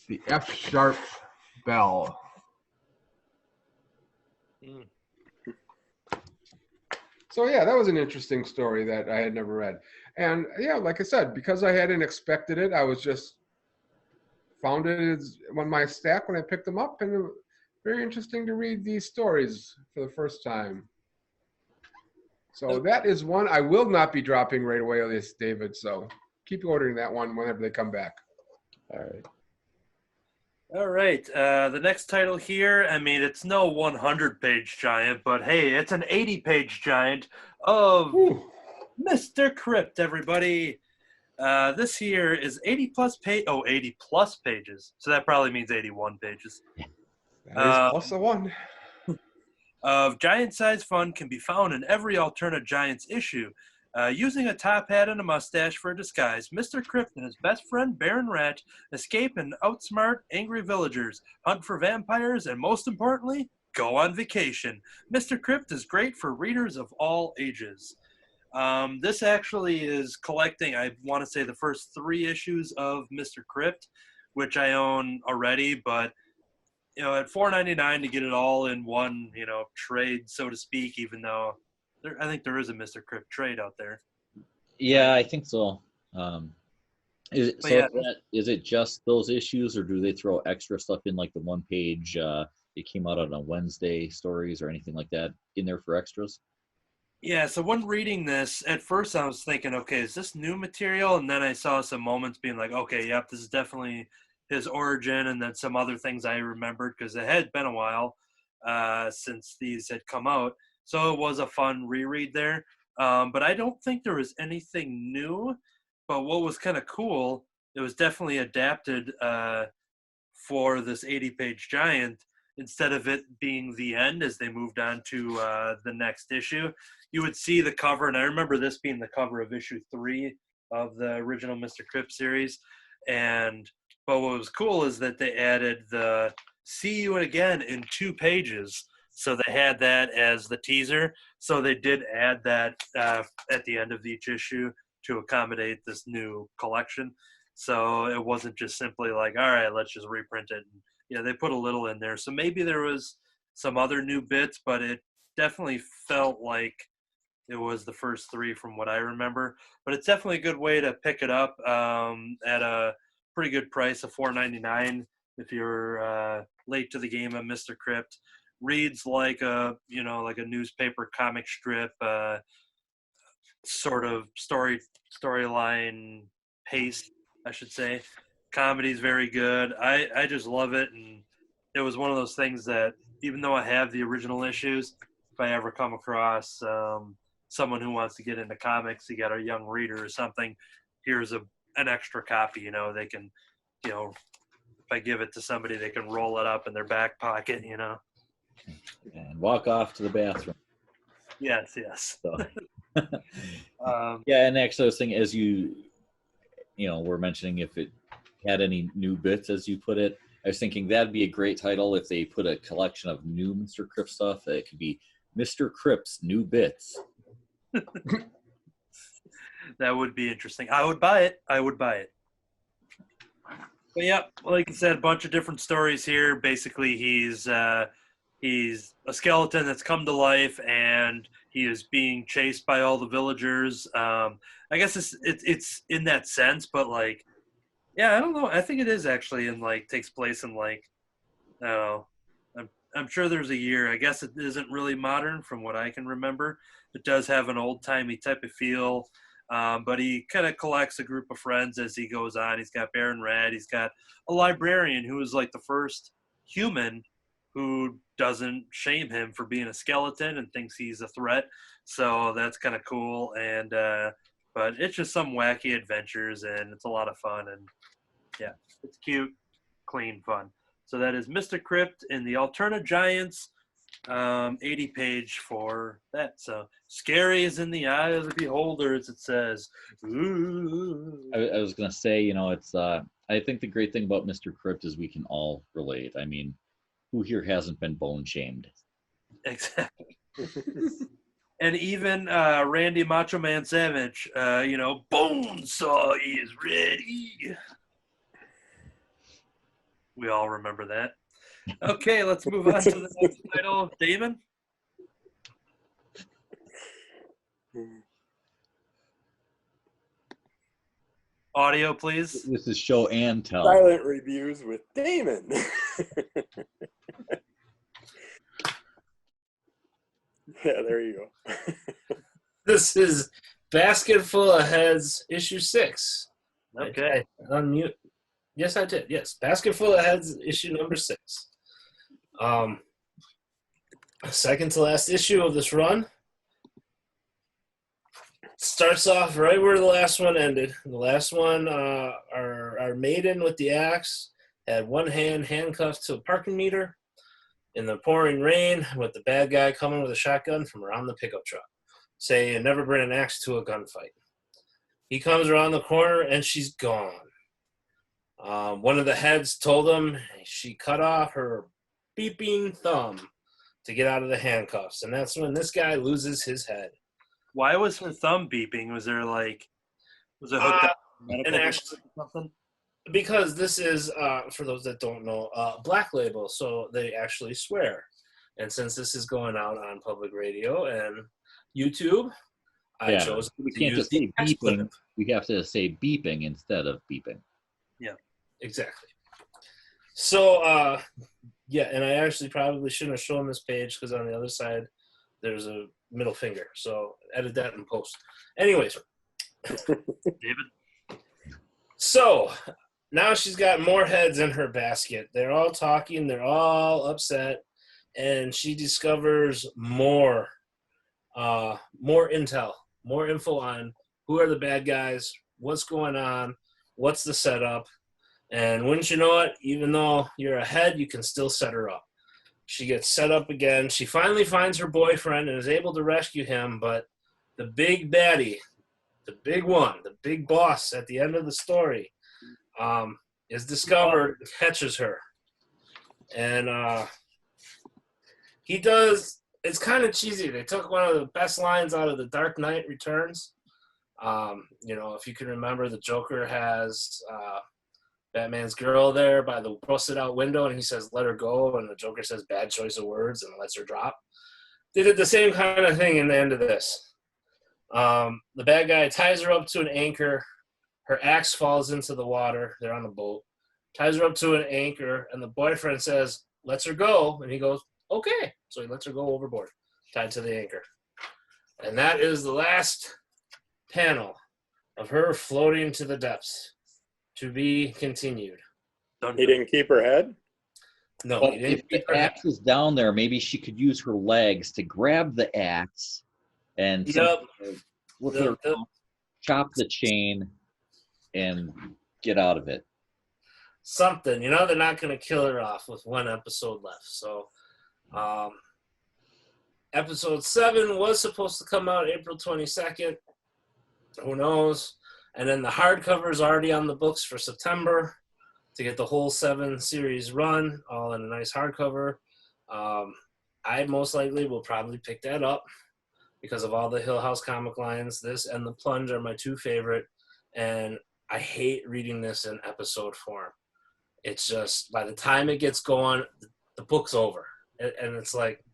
the F Sharp Bell. So yeah, that was an interesting story that I had never read. And yeah, like I said, because I hadn't expected it, I was just found it on my stack when I picked them up, and it was very interesting to read these stories for the first time. So that is one I will not be dropping right away on this, David. So keep ordering that one whenever they come back. All right. All right. The next title here, I mean, it's no 100-page giant, but hey, it's an 80-page giant of Whew. Mr. Crypt, everybody. This here is 80 plus pages. So that probably means 81 pages. That is plus a 1. Of giant-sized fun can be found in every Alterna Giants issue. Using a top hat and a mustache for a disguise, Mr. Crypt and his best friend Baron Rat escape and outsmart angry villagers, hunt for vampires, and most importantly, go on vacation. Mr. Crypt is great for readers of all ages. This actually is collecting, I want to say, the first 3 issues of Mr. Crypt, which I own already, but at $4.99 to get it all in one, trade, so to speak, even though I think there is a Mr. Crypt trade out there. Yeah, I think so. Is But it just those issues, or do they throw extra stuff in, like the one page it came out on a Wednesday stories or anything like that in there for extras? Yeah, so when reading this, at first I was thinking, okay, is this new material? And then I saw some moments being like, okay, yep, this is definitely his origin, and then some other things I remembered because it had been a while since these had come out. So it was a fun reread there. But I don't think there was anything new. But what was kind of cool, it was definitely adapted for this 80-page giant. Instead of it being the end as they moved on to the next issue, you would see the cover. And I remember this being the cover of issue 3 of the original Mr. Crypt series. But what was cool is that they added the "See You Again" in 2 pages. So they had that as the teaser. So they did add that at the end of each issue to accommodate this new collection. So it wasn't just simply like, all right, let's just reprint it. And, they put a little in there. So maybe there was some other new bits, but it definitely felt like it was the first 3 from what I remember. But it's definitely a good way to pick it up at a pretty good price of $4.99 if you're late to the game of Mr. Crypt. Reads like a newspaper comic strip sort of storyline pace, I should say. Comedy's very good. I just love it, and it was one of those things that even though I have the original issues, if I ever come across someone who wants to get into comics, you got a young reader or something, here's an extra copy. They can, if I give it to somebody, they can roll it up in their back pocket. And walk off to the bathroom. Yes. So. Yeah, and actually, I was thinking, as you were mentioning, if it had any new bits, as you put it, I was thinking that'd be a great title if they put a collection of new Mr. Crypt stuff. It could be Mr. Crypt's New Bits. That would be interesting. I would buy it. But yeah, like I said, a bunch of different stories here. Basically, he's a skeleton that's come to life, and he is being chased by all the villagers. I guess it's in that sense, but like, yeah, I don't know. I think it is actually takes place in I don't know. I'm sure there's a year. I guess it isn't really modern from what I can remember. It does have an old-timey type of feel. But he kind of collects a group of friends as he goes on. He's got Baron Rat. He's got a librarian who is like the first human who doesn't shame him for being a skeleton and thinks he's a threat. So that's kind of cool. And but it's just some wacky adventures, and it's a lot of fun. And yeah, it's cute, clean fun. So that is Mr. Crypt in the Alterna Giants. 80 page for that. So scary is in the eye of the beholder, as it says. Ooh. I was gonna say, it's I think the great thing about Mr. Crypt is we can all relate. I mean, who here hasn't been bone shamed? Exactly. And even Randy Macho Man Savage, Bonesaw is ready. We all remember that. Okay, let's move on to the next title. Damon? Audio, please. This is show and tell. Silent reviews with Damon. Yeah, there you go. This is Basketful of Heads, issue 6. Okay. Unmute. Yes, I did. Yes, Basketful of Heads, issue number 6. Second to last issue of this run. Starts off right where the last one ended. The last one, our maiden with the axe had one hand handcuffed to a parking meter in the pouring rain with the bad guy coming with a shotgun from around the pickup truck, saying, never bring an axe to a gunfight. He comes around the corner and she's gone. One of the heads told him she cut off her beeping thumb to get out of the handcuffs, and that's when this guy loses his head. Why was her thumb beeping? Was it hooked up to medical and device or something? Because this is, for those that don't know, Black Label, so they actually swear. And since this is going out on public radio and YouTube, I chose we to can't use just say the expletive. beeping. We have to say beeping instead of beeping. Yeah. Exactly. So, and I actually probably shouldn't have shown this page because on the other side there's a middle finger. So edit that in post. Anyways, David? So now she's got more heads in her basket. They're all talking. They're all upset. And she discovers more intel, more info on who are the bad guys, what's going on, what's the setup. And wouldn't you know it, even though you're ahead, you can still set her up. She gets set up again. She finally finds her boyfriend and is able to rescue him, but the big baddie, the big one, the big boss at the end of the story, is discovered, catches her. And he does, it's kind of cheesy. They took one of the best lines out of The Dark Knight Returns. If you can remember, the Joker has Batman's girl there by the busted out window, and he says, let her go, and the Joker says, bad choice of words, and lets her drop. They did the same kind of thing in the end of this. The bad guy ties her up to an anchor. Her axe falls into the water. They're on the boat. Ties her up to an anchor, and the boyfriend says, lets her go, and he goes, okay. So he lets her go overboard, tied to the anchor. And that is the last panel of her floating to the depths. To be continued. He didn't keep her head? No, But he didn't. if the axe is down there, maybe she could use her legs to grab the axe and with her chop the chain and get out of it. Something. They're not going to kill her off with one episode left. So, episode 7 was supposed to come out April 22nd. Who knows? And then the hardcover is already on the books for September to get the whole 7 series run, all in a nice hardcover. I most likely will probably pick that up because of all the Hill House comic lines. This and The Plunge are my 2 favorite, and I hate reading this in episode form. It's just, by the time it gets going, the book's over. And it's like,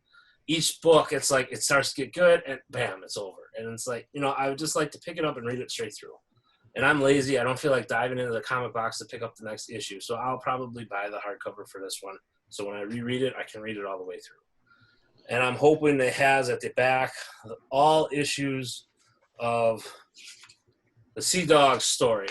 each book, it's like, it starts to get good, and bam, it's over. And it's like, I would just like to pick it up and read it straight through. And I'm lazy. I don't feel like diving into the comic box to pick up the next issue. So I'll probably buy the hardcover for this one. So when I reread it, I can read it all the way through. And I'm hoping it has at the back all issues of the Sea Dog story.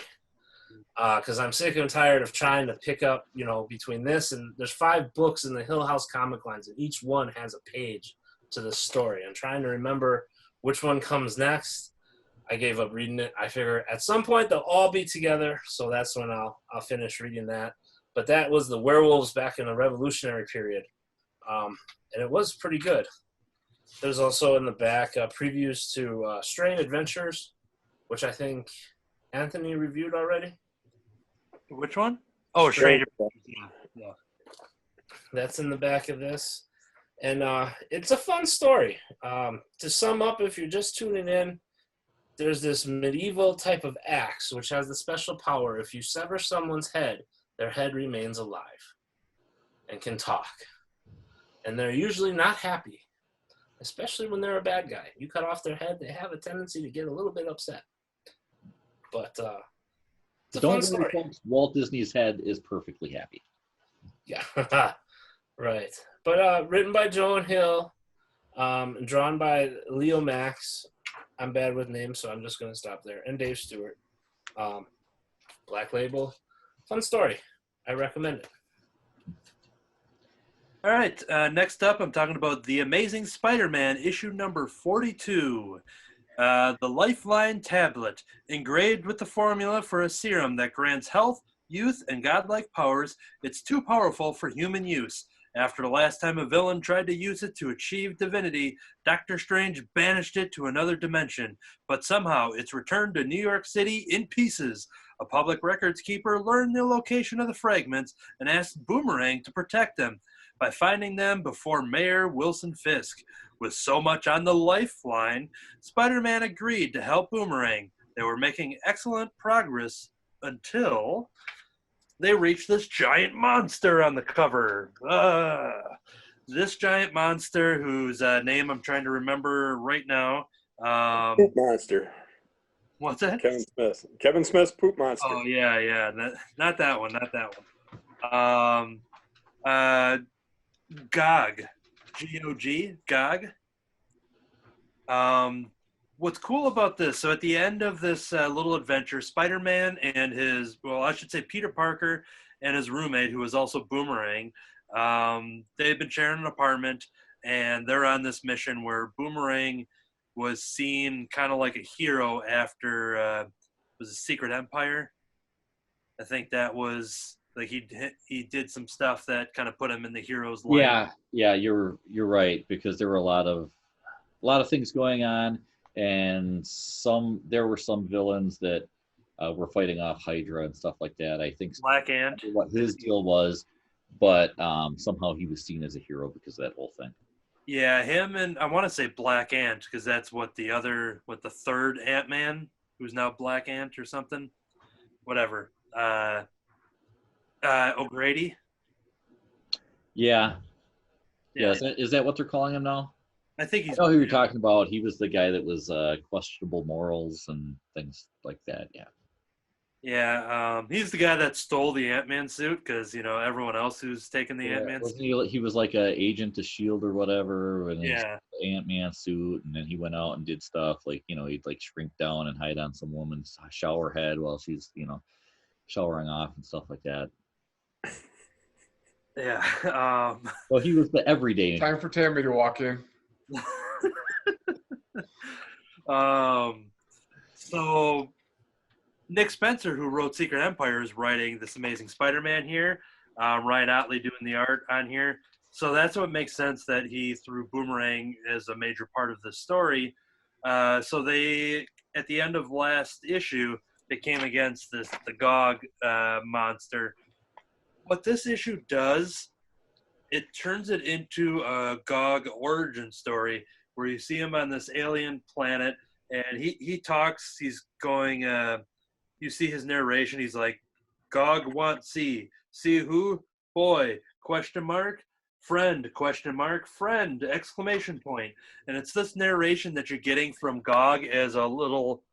Because I'm sick and tired of trying to pick up, between this and there's 5 books in the Hill House comic lines, and each one has a page to the story. I'm trying to remember which one comes next. I gave up reading it. I figure at some point they'll all be together, so that's when I'll finish reading that. But that was the werewolves back in the Revolutionary period, and it was pretty good. There's also in the back previews to Strange Adventures, which I think Anthony reviewed already. Which one? Oh, Stranger. Yeah. That's in the back of this, and it's a fun story. To sum up, if you're just tuning in, there's this medieval type of axe which has the special power. If you sever someone's head, their head remains alive and can talk. And they're usually not happy, especially when they're a bad guy. You cut off their head, they have a tendency to get a little bit upset. But it's a fun story. Folks, Walt Disney's head is perfectly happy. Yeah, right. But written by Joan Hill, drawn by Leo Max. I'm bad with names, so I'm just going to stop there. And Dave Stewart. Black Label. Fun story. I recommend it. All right, next up, I'm talking about The Amazing Spider-Man, issue number 42. The Lifeline Tablet, engraved with the formula for a serum that grants health, youth, and godlike powers. It's too powerful for human use. After the last time a villain tried to use it to achieve divinity, Doctor Strange banished it to another dimension. But somehow it's returned to New York City in pieces. A public records keeper learned the location of the fragments and asked Boomerang to protect them by finding them before Mayor Wilson Fisk. With so much on the lifeline, Spider-Man agreed to help Boomerang. They were making excellent progress until they reached this giant monster on the cover. This giant monster, whose name I'm trying to remember right now. Poop monster. What's that? Kevin Smith. Kevin Smith's poop monster. Oh, yeah. Not that one. Gog. G-O-G. Gog. What's cool about this, so at the end of this little adventure, Spider-Man and Peter Parker and his roommate, who is also Boomerang, they've been sharing an apartment, and they're on this mission where Boomerang was seen kind of like a hero after was it Secret Empire? I think that was like he did some stuff that kind of put him in the hero's light. Yeah, you're right, because there were a lot of things going on, and there were some villains that were fighting off Hydra and stuff like that. I think Black Ant. what his deal was, but somehow he was seen as a hero because of that whole thing. Yeah, him and I want to say Black Ant because that's what the third Ant-Man, who's now Black Ant or something, whatever. O'Grady. Yeah. Is that what they're calling him now? I think he's. I know who you're talking about. He was the guy that was questionable morals and things like that. Yeah. Yeah, he's the guy that stole the Ant-Man suit because everyone else who's taken the Ant-Man suit. He was like an agent of SHIELD or whatever, and yeah, Ant-Man suit, and then he went out and did stuff like he'd like shrink down and hide on some woman's shower head while she's showering off and stuff like that. Yeah. Well, he was the everyday. Time for Tammy to walk in. So Nick Spencer, who wrote Secret Empire, is writing this Amazing Spider-Man here. Ryan Otley doing the art on here. So that's what makes sense that he threw Boomerang as a major part of the story. So they, at the end of last issue, they came against the Gog monster. What this issue does, it turns it into a Gog origin story where you see him on this alien planet, and he talks. He's going. You see his narration. He's like, "Gog want see who boy question mark friend question mark friend exclamation point." And it's this narration that you're getting from Gog as a little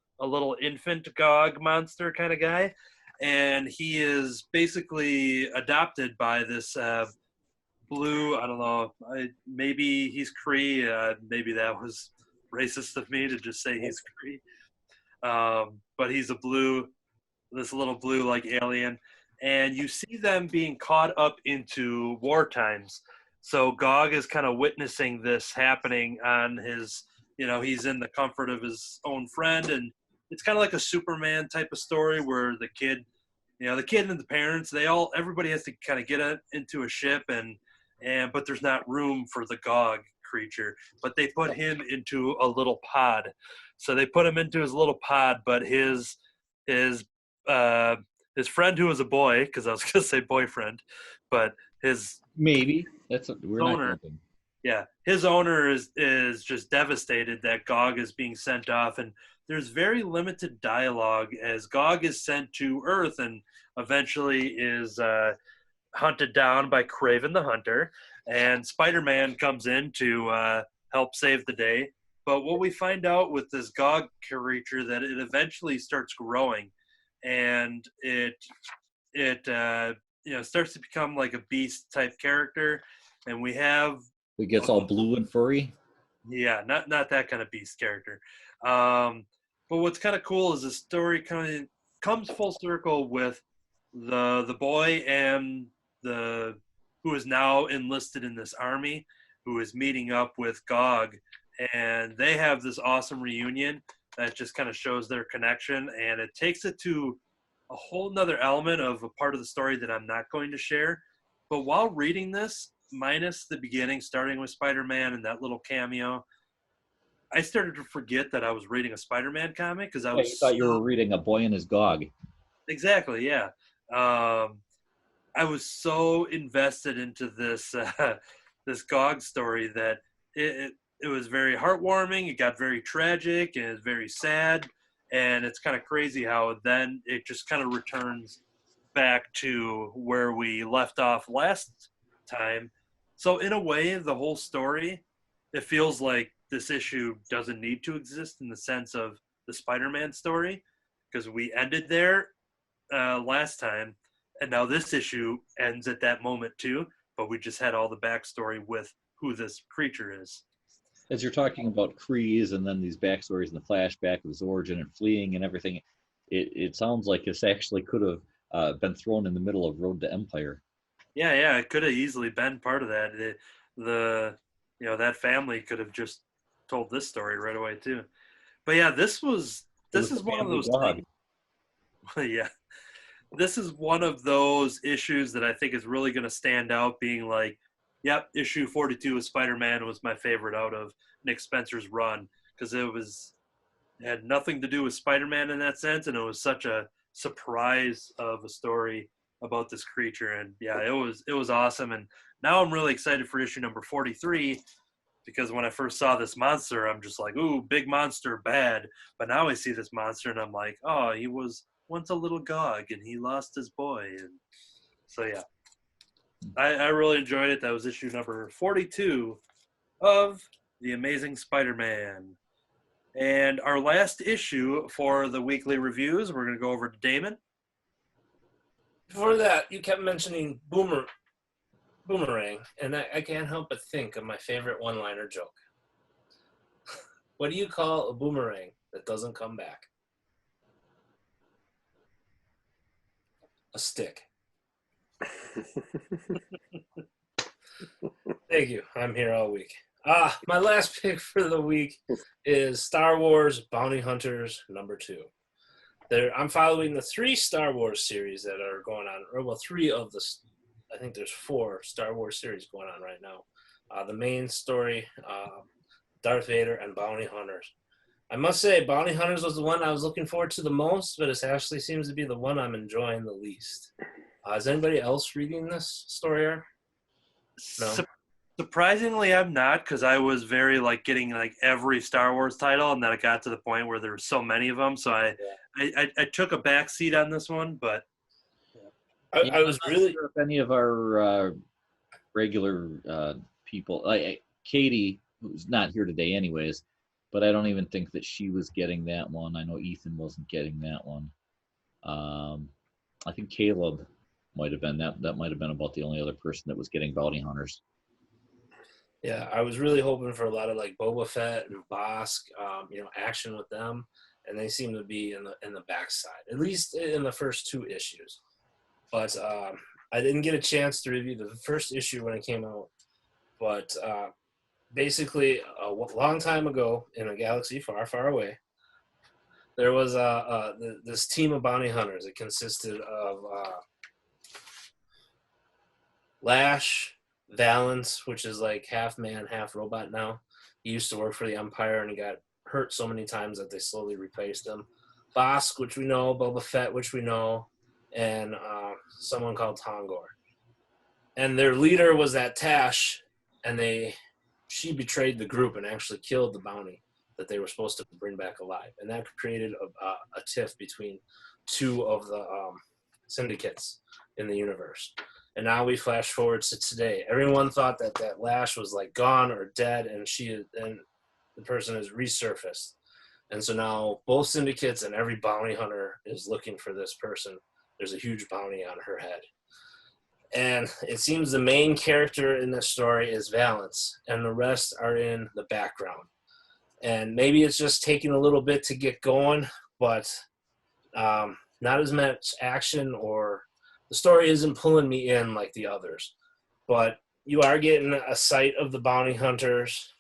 infant Gog monster kind of guy. And he is basically adopted by this blue, I don't know, maybe he's Kree. Maybe that was racist of me to just say he's Kree. But he's this little blue like alien. And you see them being caught up into war times. So Gog is kind of witnessing this happening on his, he's in the comfort of his own friend. And it's kind of like a Superman type of story where the kid and the parents, everybody has to kind of get into a ship but there's not room for the Gog creature, but they put him into a little pod. So they put him into his little pod, but his friend, who was a boy, because I was going to say boyfriend, but his owner, his owner is just devastated that Gog is being sent off, and there's very limited dialogue as Gog is sent to Earth and eventually is hunted down by Kraven the Hunter, and Spider-Man comes in to help save the day. But what we find out with this Gog creature, that it eventually starts growing, and it starts to become like a beast type character, and it gets all blue and furry. Yeah, not that kind of beast character. But what's kind of cool is the story kind of comes full circle with the boy and the who is now enlisted in this army, who is meeting up with Gog, and they have this awesome reunion that just kind of shows their connection, and it takes it to a whole nother element of a part of the story that I'm not going to share. But while reading this, minus the beginning, starting with Spider-Man and that little cameo, I started to forget that I was reading a Spider-Man comic because I Yeah, was you thought you were reading A Boy and His Gog. exactly, yeah. I was so invested into this this Gog story that it was very heartwarming. It got very tragic and it's very sad, and it's kind of crazy how then it just kind of returns back to where we left off last time. So in a way, the whole story, it feels like this issue doesn't need to exist in the sense of the Spider-Man story, because we ended there last time, and now this issue ends at that moment too. But we just had all the backstory with who this creature is. As you're talking about Kreese and then these backstories and the flashback of his origin and fleeing and everything, it sounds like this actually could have been thrown in the middle of Road to Empire. Yeah, it could have easily been part of that. The that family could have just told this story right away too. But yeah, this is one of those things. Yeah, this is one of those issues that I think is really going to stand out, being like, yep, issue 42 of Spider-Man was my favorite out of Nick Spencer's run, because it had nothing to do with Spider-Man in that sense, and it was such a surprise of a story about this creature. And yeah, it was awesome. And now I'm really excited for issue number 43, because when I first saw this monster, I'm just like, ooh, big monster, bad. But now I see this monster and I'm like, oh, he was once a little Gog and he lost his boy. And so yeah, I really enjoyed it. That was issue number 42 of The Amazing Spider-Man. And our last issue for the weekly reviews, we're going to go over to Damon. Before that, you kept mentioning Boomerang, and I can't help but think of my favorite one-liner joke. What do you call a boomerang that doesn't come back? A stick. Thank you. I'm here all week. My last pick for the week is Star Wars Bounty Hunters #2. I'm following the 3 Star Wars series that are going on, or well, 3 of the, I think there's 4 Star Wars series going on right now. The main story, Darth Vader and Bounty Hunters. I must say, Bounty Hunters was the one I was looking forward to the most, but it actually seems to be the one I'm enjoying the least. Is anybody else reading this story arc? No. Surprisingly, I'm not, because I was very getting every Star Wars title, and then it got to the point where there were so many of them. So I took a back seat on this one, but I was really sure if any of our regular people, Katie, who's not here today, anyways, but I don't even think that she was getting that one. I know Ethan wasn't getting that one. I think Caleb might have been that might have been about the only other person that was getting Bounty Hunters. Yeah, I was really hoping for a lot of Boba Fett and Bosk, action with them, and they seem to be in the backside, at least in the first 2 issues. But I didn't get a chance to review the first issue when it came out. But basically, a long time ago in a galaxy far, far away, there was this team of bounty hunters. It consisted of Lash, Valance, which is half man, half robot now. He used to work for the Empyre and he got hurt so many times that they slowly replaced him. Bosk, which we know, Boba Fett, which we know, and someone called Tongor. And their leader was that Tash, and she betrayed the group and actually killed the bounty that they were supposed to bring back alive. And that created a tiff between 2 of the syndicates in the universe. And now we flash forward to today. Everyone thought that Lash was gone or dead, and the person has resurfaced. And so now both syndicates and every bounty hunter is looking for this person. There's a huge bounty on her head. And it seems the main character in this story is Valance, and the rest are in the background. And maybe it's just taking a little bit to get going, but not as much action or the story isn't pulling me in like the others. But you are getting a sight of the bounty hunters.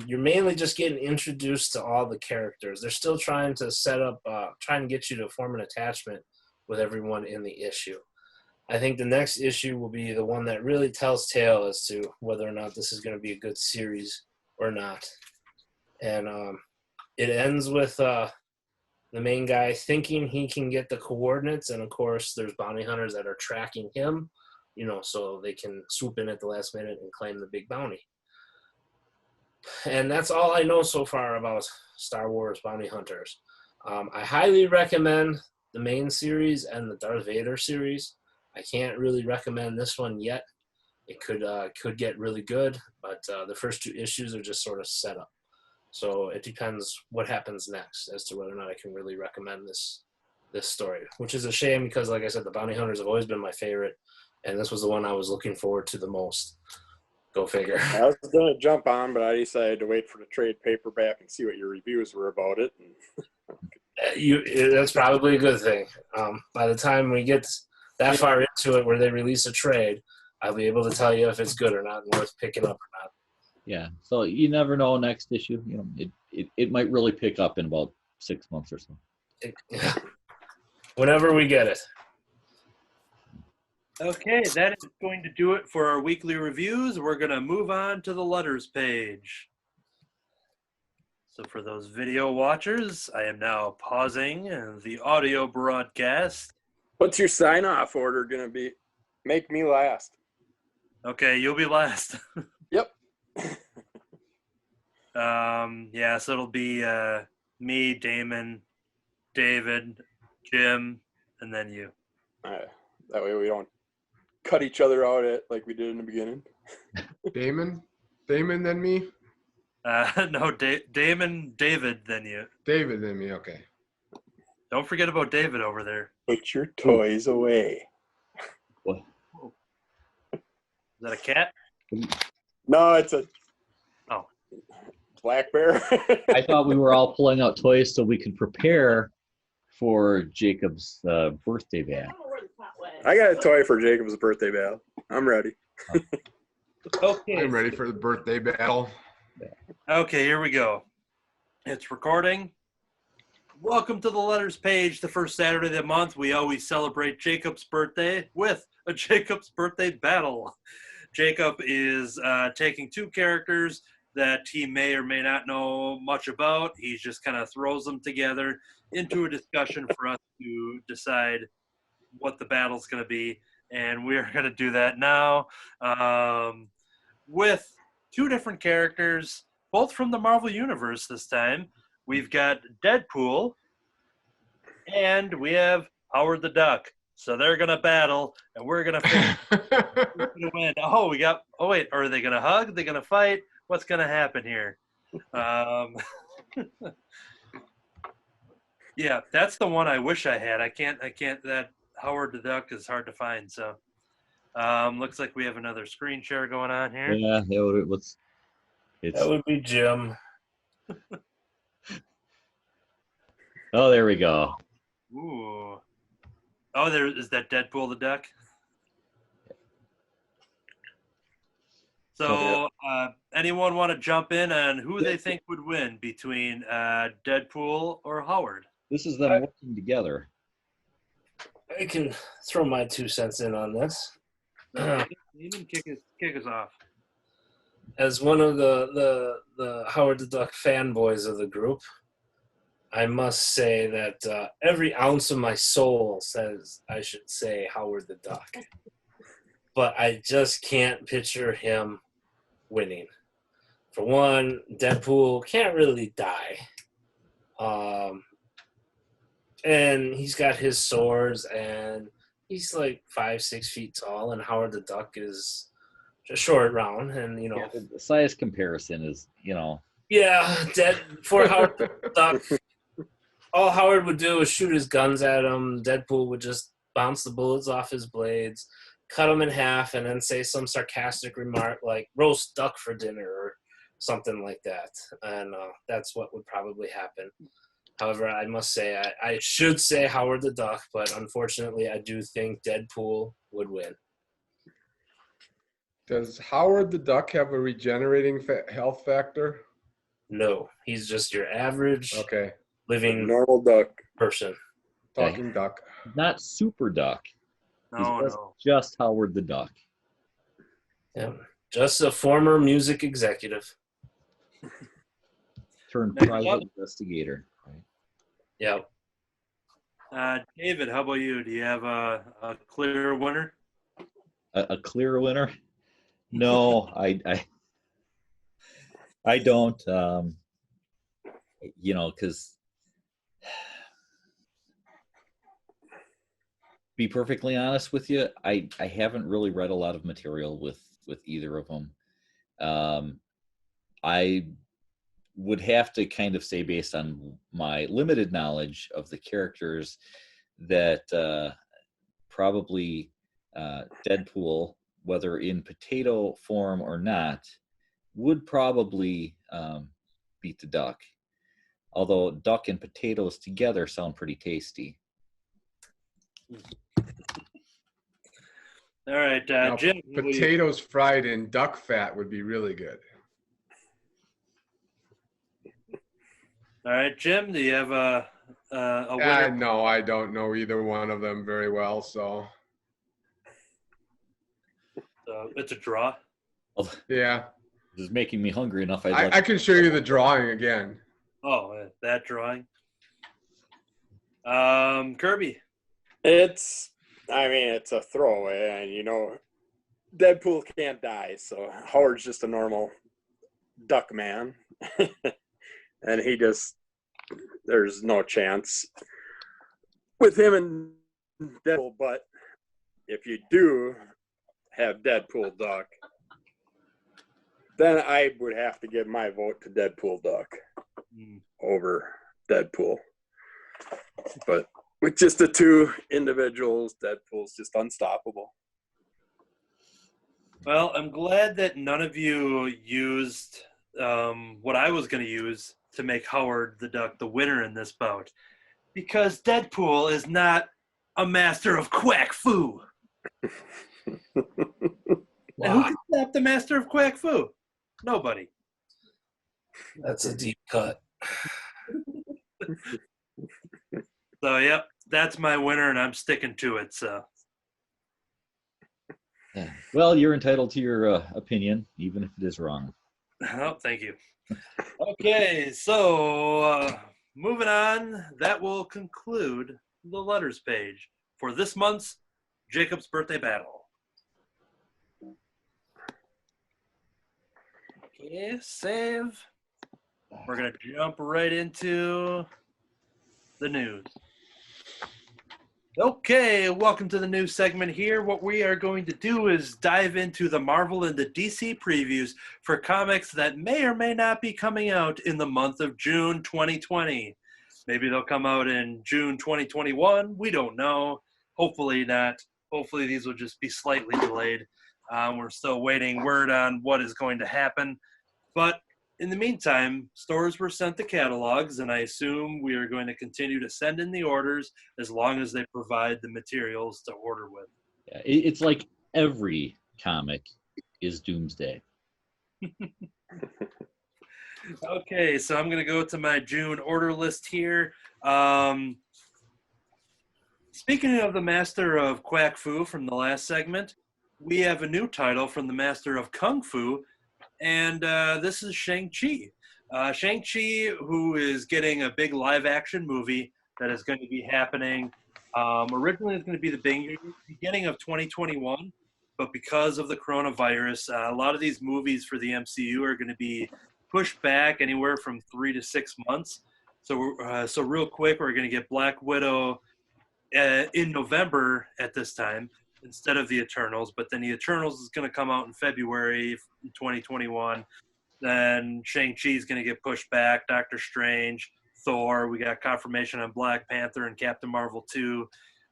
You're mainly just getting introduced to all the characters. They're still trying to set up, trying to get you to form an attachment with everyone in the issue. I think the next issue will be the one that really tells tale as to whether or not this is going to be a good series or not. And it ends with the main guy thinking he can get the coordinates, and of course there's bounty hunters that are tracking him, so they can swoop in at the last minute and claim the big bounty. And that's all I know so far about Star Wars Bounty Hunters. I highly recommend the main series and the Darth Vader series. I can't really recommend this one yet. It could get really good, but the first 2 issues are just sort of set up. So it depends what happens next as to whether or not I can really recommend this story, which is a shame because, like I said, the Bounty Hunters have always been my favorite, and this was the one I was looking forward to the most. Go figure. I was going to jump on, but I decided to wait for the trade paperback and see what your reviews were about it. That's probably a good thing. By the time we get that far into it where they release a trade, I'll be able to tell you if it's good or not and worth picking up or not. Yeah, so you never know next issue. It might really pick up in about 6 months or so. Whenever we get it. Okay, that is going to do it for our weekly reviews. We're going to move on to the letters page. So for those video watchers, I am now pausing the audio broadcast. What's your sign-off order going to be? Make me last. Okay, you'll be last. Yep. Yeah, so it'll be me, Damon, David, Jim, and then you. That way we don't cut each other out like we did in the beginning. Damon, then me. No, Damon, David, then you. David, then me. Okay. Don't forget about David over there. Put your toys away. What? Is that a cat? No, it's a black bear. I thought we were all pulling out toys so we could prepare for Jacob's birthday bath. I got a toy for Jacob's birthday bath. I'm ready. Okay. I'm ready for the birthday battle. Okay, here we go. It's recording. Welcome to the letters page. The first Saturday of the month, we always celebrate Jacob's birthday with a Jacob's birthday battle. Jacob is taking 2 characters that he may or may not know much about. He just kind of throws them together into a discussion for us to decide what the battle's going to be. And we are going to do that now with 2 different characters, both from the Marvel Universe this time. We've got Deadpool, and we have Howard the Duck. So they're going to battle, and we're going to figure who's going to win. Oh, wait, are they going to hug? Are they going to fight? What's going to happen here? Yeah, that's the one I wish I had. I can't, that Howard the Duck is hard to find, so. Looks like we have another screen share going on here. Yeah, that would be Jim. Oh, there we go. Ooh. Oh, is that Deadpool the Duck? So, anyone want to jump in on who they think would win between Deadpool or Howard? This is them working together. I can throw my 2 cents in on this. Even kick us off. As one of the Howard the Duck fanboys of the group, I must say that every ounce of my soul says I should say Howard the Duck. But I just can't picture him winning. For one, Deadpool can't really die. And he's got his swords, and he's like 5-6 feet tall, and Howard the Duck is just short, round, and Yeah, the size comparison is, Yeah, for Howard the Duck, all Howard would do is shoot his guns at him. Deadpool would just bounce the bullets off his blades, cut him in half, and then say some sarcastic remark like roast duck for dinner or something like that. And that's what would probably happen. However, I must say, I should say Howard the Duck, but unfortunately, I do think Deadpool would win. Does Howard the Duck have a regenerating health factor? No, he's just your average Okay. living Normal duck. person. Talking duck. Not Super Duck. He's No. just Howard the Duck. Yeah. Just a former music executive. Turned Next private up. investigator. Right? Yeah. David, how about you? Do you have a clear winner? A clear winner? No, I don't. Because be perfectly honest with you, I haven't really read a lot of material with either of them. I would have to kind of say, based on my limited knowledge of the characters, that probably Deadpool, whether in potato form or not, would probably beat the Duck. Although duck and potatoes together sound pretty tasty. All right, Now, Jim. potatoes fried in duck fat would be really good. All right, Jim. Do you have a winner? No, I don't know either one of them very well, so It's a draw. yeah. This is making me hungry enough. I can show you the drawing again. Oh, that drawing. Kirby. It's a throwaway, and Deadpool can't die, so Howard's just a normal duck man. And there's no chance with him and Deadpool. But if you do have Deadpool Duck, then I would have to give my vote to Deadpool Duck over Deadpool. But with just the two individuals, Deadpool's just unstoppable. Well, I'm glad that none of you used what I was going to use to make Howard the Duck the winner in this bout, because Deadpool is not a master of quack foo. And who can stop the master of quack foo? Nobody. That's a deep cut. So, yep, that's my winner, and I'm sticking to it. So, Yeah. Well, you're entitled to your opinion, even if it is wrong. oh, thank you. Okay, so moving on, that will conclude the letters page for this month's Jacob's Birthday Battle. Okay, save. We're going to jump right into the news. Okay, welcome to the news segment here. What we are going to do is dive into the Marvel and the DC previews for comics that may or may not be coming out in the month of June 2020. Maybe they'll come out in June 2021. We don't know. Hopefully not. Hopefully these will just be slightly delayed. We're still waiting word on what is going to happen. But in the meantime, stores were sent the catalogs, and I assume we are going to continue to send in the orders as long as they provide the materials to order with. Yeah, it's like every comic is Doomsday. Okay, so I'm going to go to my June order list here. Speaking of the Master of Quack Fu from the last segment, we have a new title from the Master of Kung Fu, and this is Shang-Chi. Shang-Chi, who is getting a big live-action movie that is going to be happening. Originally, it's going to be the beginning of 2021, but because of the coronavirus, a lot of these movies for the MCU are going to be pushed back anywhere from 3 to 6 months. So real quick, we're going to get Black Widow in November at this time, instead of the Eternals, but then the Eternals is going to come out in February 2021. Then Shang-Chi is going to get pushed back, Doctor Strange, Thor. We got confirmation on Black Panther and Captain Marvel 2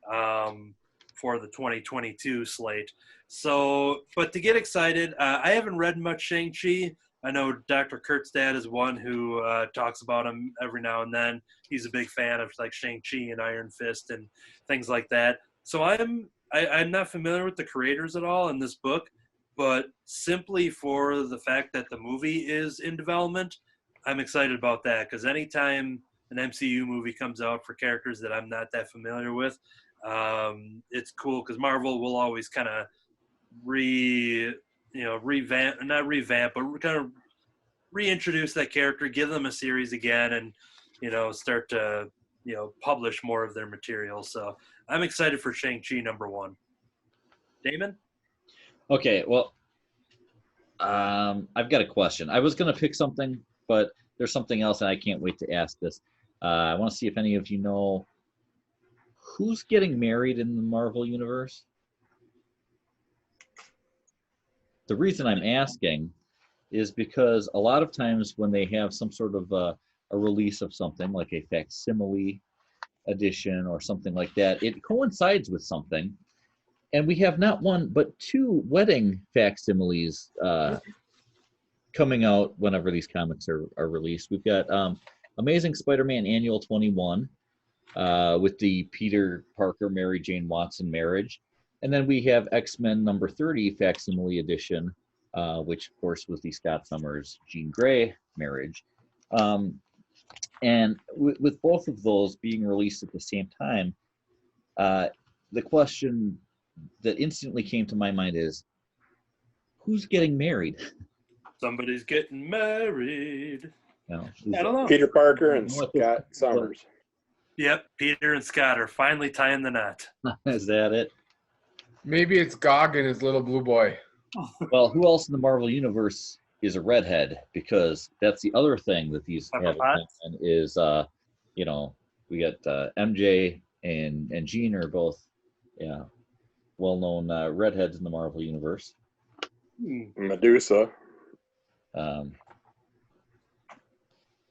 for the 2022 slate. So, but to get excited, I haven't read much Shang-Chi. I know Dr. Kurt's dad is one who talks about him every now and then. He's a big fan of like Shang-Chi and Iron Fist and things like that. So I'm not familiar with the creators at all in this book, but simply for the fact that the movie is in development, I'm excited about that, because anytime an MCU movie comes out for characters that I'm not that familiar with, it's cool, because Marvel will always kind of not revamp, but kind of reintroduce that character, give them a series again, and start to publish more of their material. So I'm excited for Shang-Chi #1. Damon? Okay, well, I've got a question. I was going to pick something, but there's something else, and I can't wait to ask this. I want to see if any of you know who's getting married in the Marvel Universe. The reason I'm asking is because a lot of times when they have some sort of a release of something, like a facsimile edition or something like that, it coincides with something. And we have not one, but 2 wedding facsimiles coming out whenever these comics are released. We've got Amazing Spider-Man Annual 21 with the Peter Parker, Mary Jane Watson marriage. And then we have X-Men #30 facsimile edition, which, of course, was the Scott Summers, Jean Grey marriage. And with both of those being released at the same time, the question that instantly came to my mind is, who's getting married? Somebody's getting married. I don't know. Peter Parker and Scott Summers. Yep, Peter and Scott are finally tying the knot. Is that it? Maybe it's Gog and his little blue boy. Well, who else in the Marvel Universe is a redhead? Because that's the other thing that these Pepper have in Potts? common is, we got MJ and Jean are both, well-known redheads in the Marvel Universe. Medusa.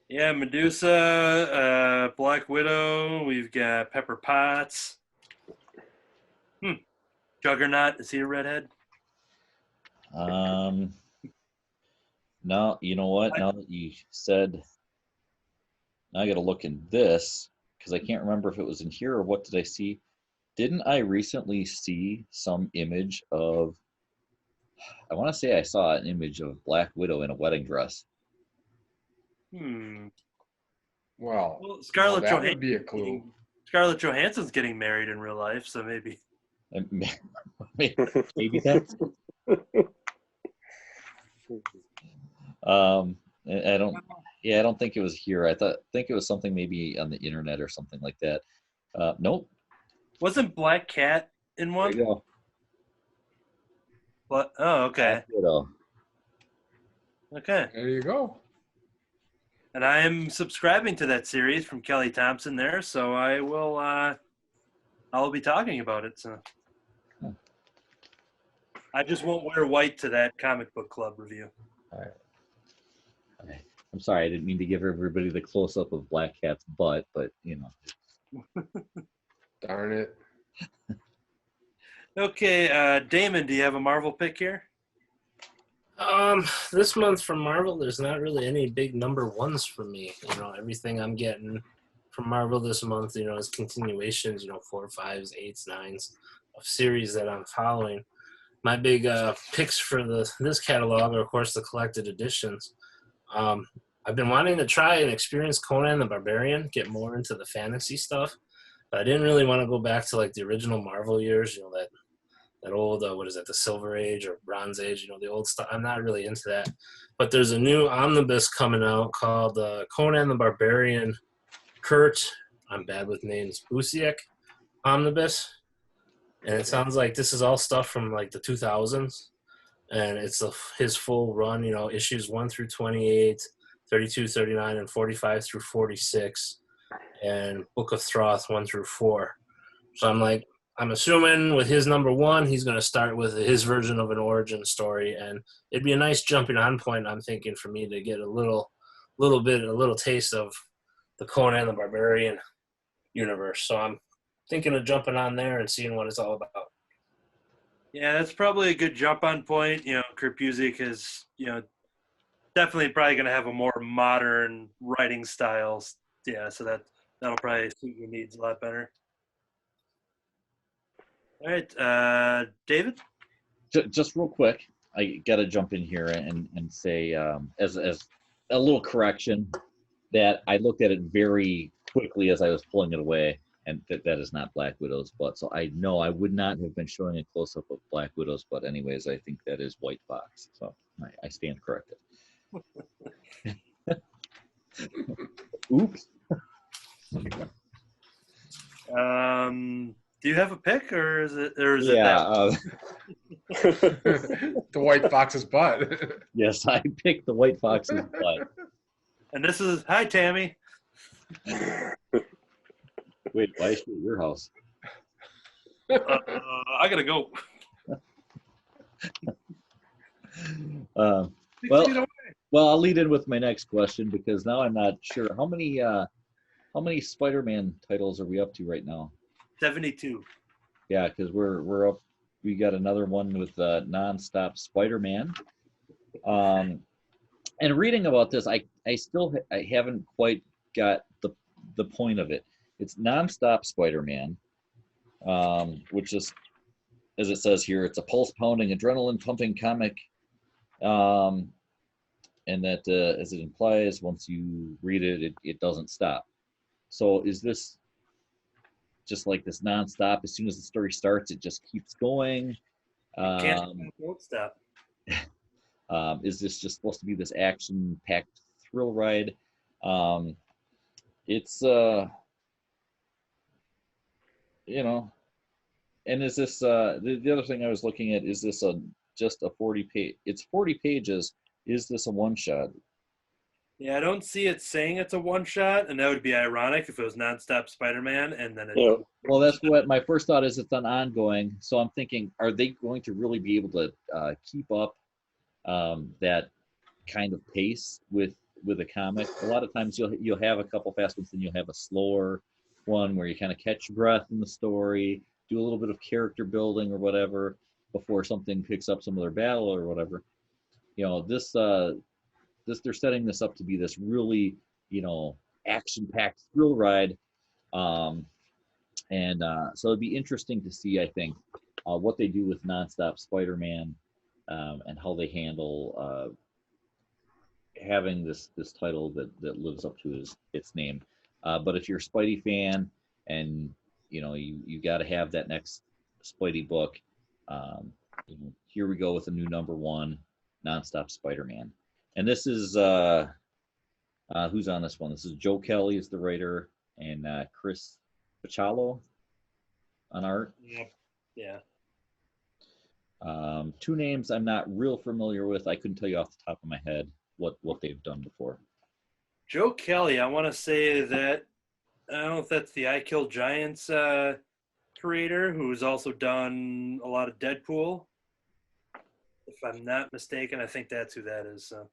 Yeah, Medusa, Black Widow. We've got Pepper Potts. Juggernaut, is he a redhead? No, you know what? Now that you said, now I got to look in this, because I can't remember if it was in here or what did I see. Didn't I recently see some image of, I want to say I saw an image of Black Widow in a wedding dress. Well, Scarlett that Johansson would be a clue. Scarlett Johansson's getting married in real life, so maybe. Maybe that's. I don't think it was here. I think it was something maybe on the internet or something like that. Nope. Wasn't Black Cat in one? There you go. What? Oh, okay. Black Widow. Okay. There you go. And I am subscribing to that series from Kelly Thompson there, so I will. I'll be talking about it. So I just won't wear white to that comic book club review. All right. I'm sorry, I didn't mean to give everybody the close-up of Black Cat's butt, but Darn it. Okay, Damon, do you have a Marvel pick here? This month from Marvel, there's not really any big #1s for me. Everything I'm getting from Marvel this month, is continuations, 4, 5s, 8s, 9s of series that I'm following. My big picks for this catalog are, of course, the collected editions. I've been wanting to try and experience Conan the Barbarian, get more into the fantasy stuff, but I didn't really want to go back to like the original Marvel years, that old, the Silver Age or Bronze Age, the old stuff. I'm not really into that. But there's a new omnibus coming out called Conan the Barbarian Kurt, I'm bad with names, Busiek omnibus. And it sounds like this is all stuff from like the 2000s. And it's his full run, issues 1 through 28, 32, 39, and 45 through 46. And Book of Thoth 1 through 4. So I'm assuming with his #1, he's going to start with his version of an origin story, and it'd be a nice jumping on point, I'm thinking, for me to get a little taste of the Conan the Barbarian universe. So I'm thinking of jumping on there and seeing what it's all about. Yeah, that's probably a good jump on point. Crypt Music has, definitely probably going to have a more modern writing style. Yeah, so that'll probably suit your needs a lot better. All right, David? Just real quick, I got to jump in here and say, as a little correction, that I looked at it very quickly as I was pulling it away, and that is not Black Widow's butt. So I know I would not have been showing a close up of Black Widow's butt. Anyways, I think that is White Fox. So I stand corrected. Oops. Do you have a pick, or is it that? The White Fox's butt. Yes, I picked the White Fox's butt. And this is hi, Tammy. Wait, why is she at your house? I gotta go. Well, I'll lead in with my next question because now I'm not sure how many Spider-Man titles are we up to right now? 72. Yeah, because we're up. We got another one with nonstop Spider-Man. And reading about this, I haven't quite got the point of it. It's nonstop Spider-Man, which is, as it says here, it's a pulse-pounding, adrenaline-pumping comic. And that, as it implies, once you read it, it doesn't stop. So is this just like this nonstop? As soon as the story starts, it just keeps going. Won't stop. Is this just supposed to be this action-packed thrill ride? It's and is this the other thing I was looking at? Is this just a 40-page? It's 40 pages. Is this a one-shot? Yeah, I don't see it saying it's a one-shot, and that would be ironic if it was nonstop Spider-Man, and then Well, that's what my first thought is. It's an ongoing. So I'm thinking, are they going to really be able to keep up that kind of pace with a comic? A lot of times you'll have a couple fast ones, then you'll have a slower one where you kind of catch your breath in the story, do a little bit of character building or whatever before something picks up some of their battle or whatever. This they're setting this up to be this really action-packed thrill ride, so it'd be interesting to see, I think, what they do with nonstop Spider-Man, and how they handle having this title that lives up to its name. But if you're a Spidey fan and you got to have that next Spidey book, here we go with a new #1, nonstop Spider-Man. And this is who's on this one? This is Joe Kelly is the writer, and Chris Pachalo on art. Yeah. Two names I'm not real familiar with. I couldn't tell you off the top of my head what they've done before. Joe Kelly, I want to say that, I don't know if that's the I Kill Giants creator, who's also done a lot of Deadpool. If I'm not mistaken, I think that's who that is. So.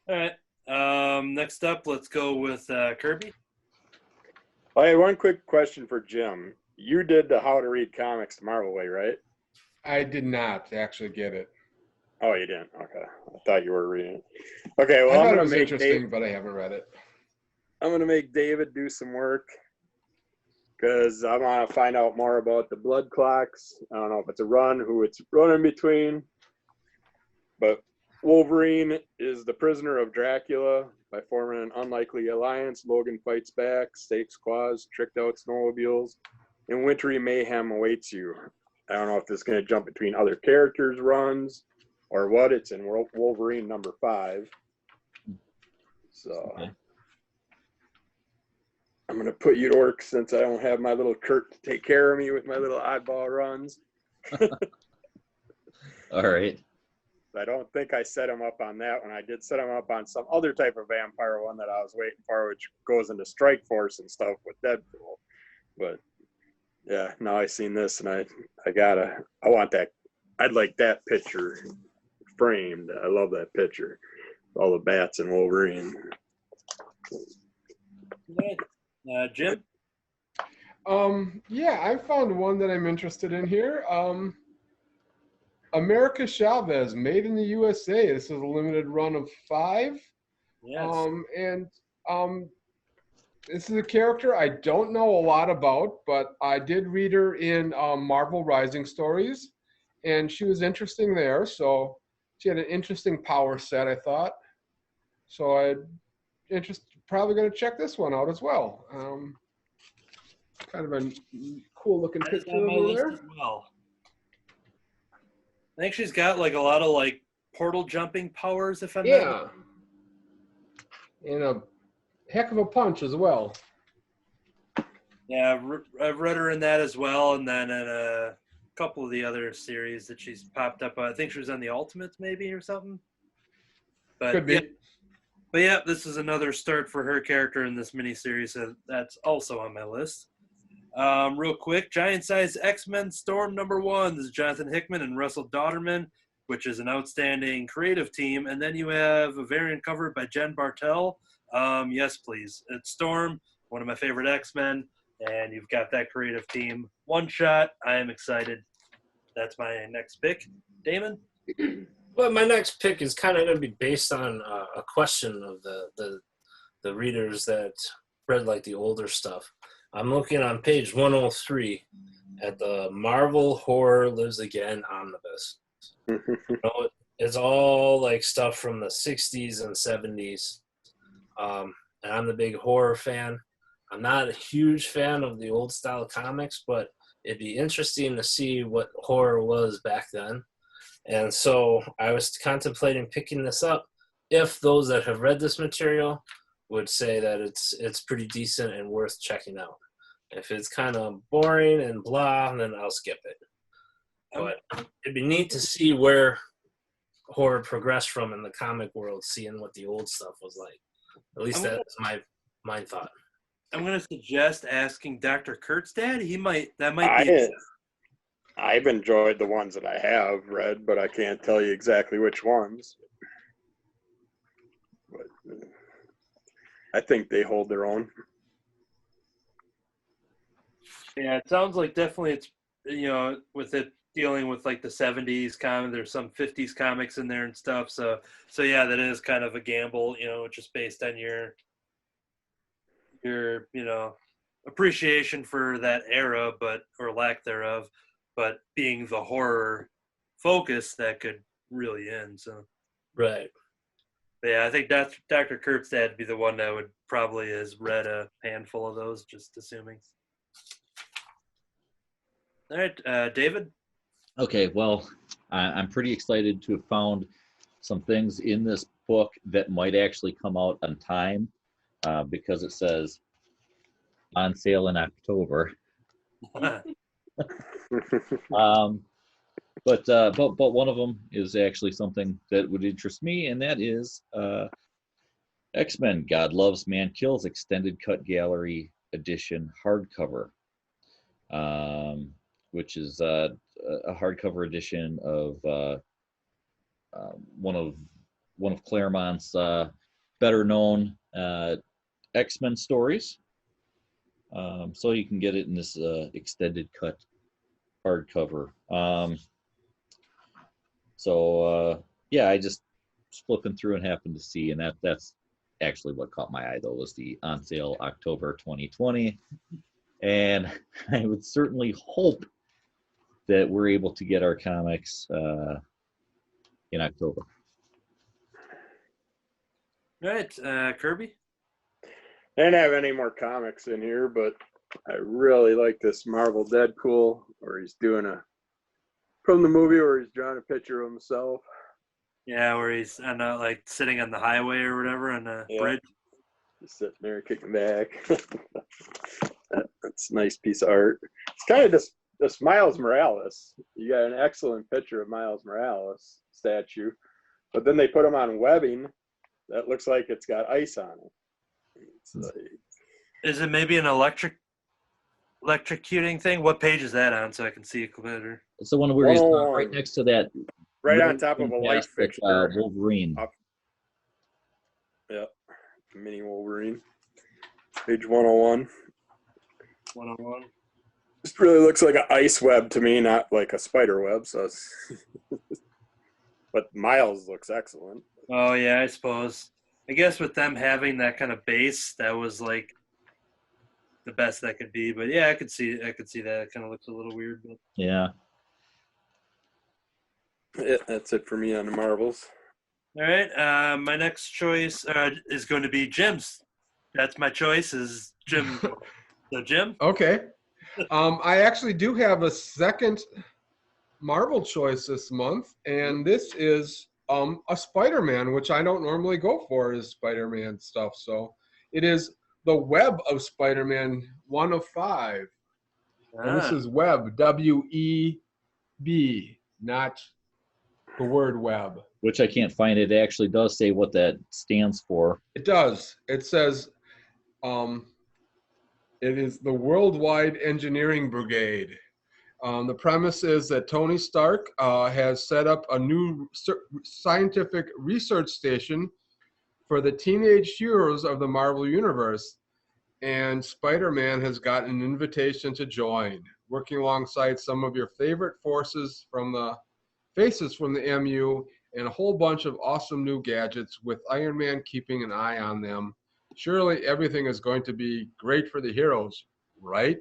All right. Next up, let's go with Kirby. I had one quick question for Jim. You did the How to Read Comics the Marvel way, right? I did not actually get it. Oh, you didn't? Okay. I thought you were reading it. Okay, well, I I'm thought going it to was make interesting, but I haven't read it. I'm going to make David do some work because I want to find out more about the blood clocks. I don't know if it's a run, who it's running between, but Wolverine is the prisoner of Dracula. By forming an unlikely alliance, Logan fights back, stakes claws, tricked out snowmobiles, and wintry mayhem awaits you. I don't know if this is going to jump between other characters' runs or what. It's in Wolverine #5. So Okay. I'm going to put you to work since I don't have my little Kurt to take care of me with my little oddball runs. All right. I don't think I set him up on that one. I did set him up on some other type of vampire one that I was waiting for, which goes into Strike Force and stuff with Deadpool. But yeah, now I seen this and I want that. I'd like that picture framed. I love that picture. All the bats and Wolverine. Jim? Yeah, I found one that I'm interested in here. America Chavez, made in the USA. This is a limited run of 5. Yes. This is a character I don't know a lot about, but I did read her in Marvel Rising Stories, and she was interesting there. So she had an interesting power set, I thought. So probably going to check this one out as well. Kind of a cool looking That is picture on my over list there. as well. I think she's got like a lot of like portal jumping powers, if I'm not Yeah. And a heck of a punch as well. Yeah, I've read her in that as well, and then in a couple of the other series that she's popped up. I think she was on the Ultimates, maybe, or something. But Could be. yeah, this is another start for her character in this miniseries, so that's also on my list. Real quick, Giant Size X-Men Storm #1. This is Jonathan Hickman and Russell Dauterman, which is an outstanding creative team. And then you have a variant covered by Jen Bartel. Yes, please. It's Storm, one of my favorite X-Men, and you've got that creative team. One shot. I am excited. That's my next pick. Damon? Well, my next pick is kind of going to be based on a question of the readers that read like the older stuff. I'm looking on page 103 at the Marvel Horror Lives Again omnibus. It's all like stuff from the 60s and 70s. And I'm the big horror fan. I'm not a huge fan of the old style comics, but it'd be interesting to see what horror was back then. And so I was contemplating picking this up if those that have read this material would say that it's pretty decent and worth checking out. If it's kind of boring and blah, then I'll skip it. But it'd be neat to see where horror progressed from in the comic world, seeing what the old stuff was like. At least that's my thought. I'm going to suggest asking Dr. Kurt's dad. That might be. I've enjoyed the ones that I have read, but I can't tell you exactly which ones. But I think they hold their own. Yeah, it sounds like definitely it's, with it dealing with like the 70s comic, there's some 50s comics in there and stuff. So yeah, that is kind of a gamble, just based on your appreciation for that era, or lack thereof, but being the horror focus that could really end. So Right. But yeah, I think Dr. Kurt's dad would be the one that would probably has read a handful of those, just assuming. All right, David? Okay, well, I'm pretty excited to have found some things in this book that might actually come out on time, because it says on sale in October. But one of them is actually something that would interest me, and that is X-Men God Loves, Man Kills Extended Cut Gallery Edition hardcover, which is a hardcover edition of one of Claremont's better known X-Men stories. So you can get it in this extended cut hardcover. Yeah, I just was flipping through and happened to see, and that's actually what caught my eye, though, was the on sale October 2020. And I would certainly hope that we're able to get our comics in October. All right, Kirby? I didn't have any more comics in here, but I really like this Marvel Deadpool, where he's doing from the movie where he's drawing a picture of himself. Yeah, where he's like sitting on the highway or whatever on a bridge. Just sitting there kicking back. That's a nice piece of art. It's kind of just Miles Morales. You got an excellent picture of Miles Morales statue, but then they put him on webbing that looks like it's got ice on it. It's like, is it maybe an electrocuting thing? What page is that on so I can see it better? It's the one where he's right next to that. Right on top of a light fixture. Wolverine. Yeah, mini Wolverine. Page 101. 101. Just really looks like an ice web to me, not like a spider web. So, but Miles looks excellent. Oh yeah, I suppose. I guess with them having that kind of base, that was like the best that could be. But yeah, I could see that. It kind of looks a little weird. But... Yeah. Yeah, that's it for me on the Marvels. All right, my next choice is going to be Jim's. That's my choice. Is Jim? So Jim? Okay. I actually do have a second Marvel choice this month, and this is a Spider-Man, which I don't normally go for as Spider-Man stuff. So it is the Web of Spider-Man 1 of 5. And this is Web, W-E-B, not the word web. Which I can't find. It actually does say what that stands for. It does. It says it is the Worldwide Engineering Brigade. The premise is that Tony Stark has set up a new scientific research station for the teenage heroes of the Marvel Universe. And Spider-Man has gotten an invitation to join, working alongside some of your favorite faces from the MU and a whole bunch of awesome new gadgets with Iron Man keeping an eye on them. Surely everything is going to be great for the heroes, right?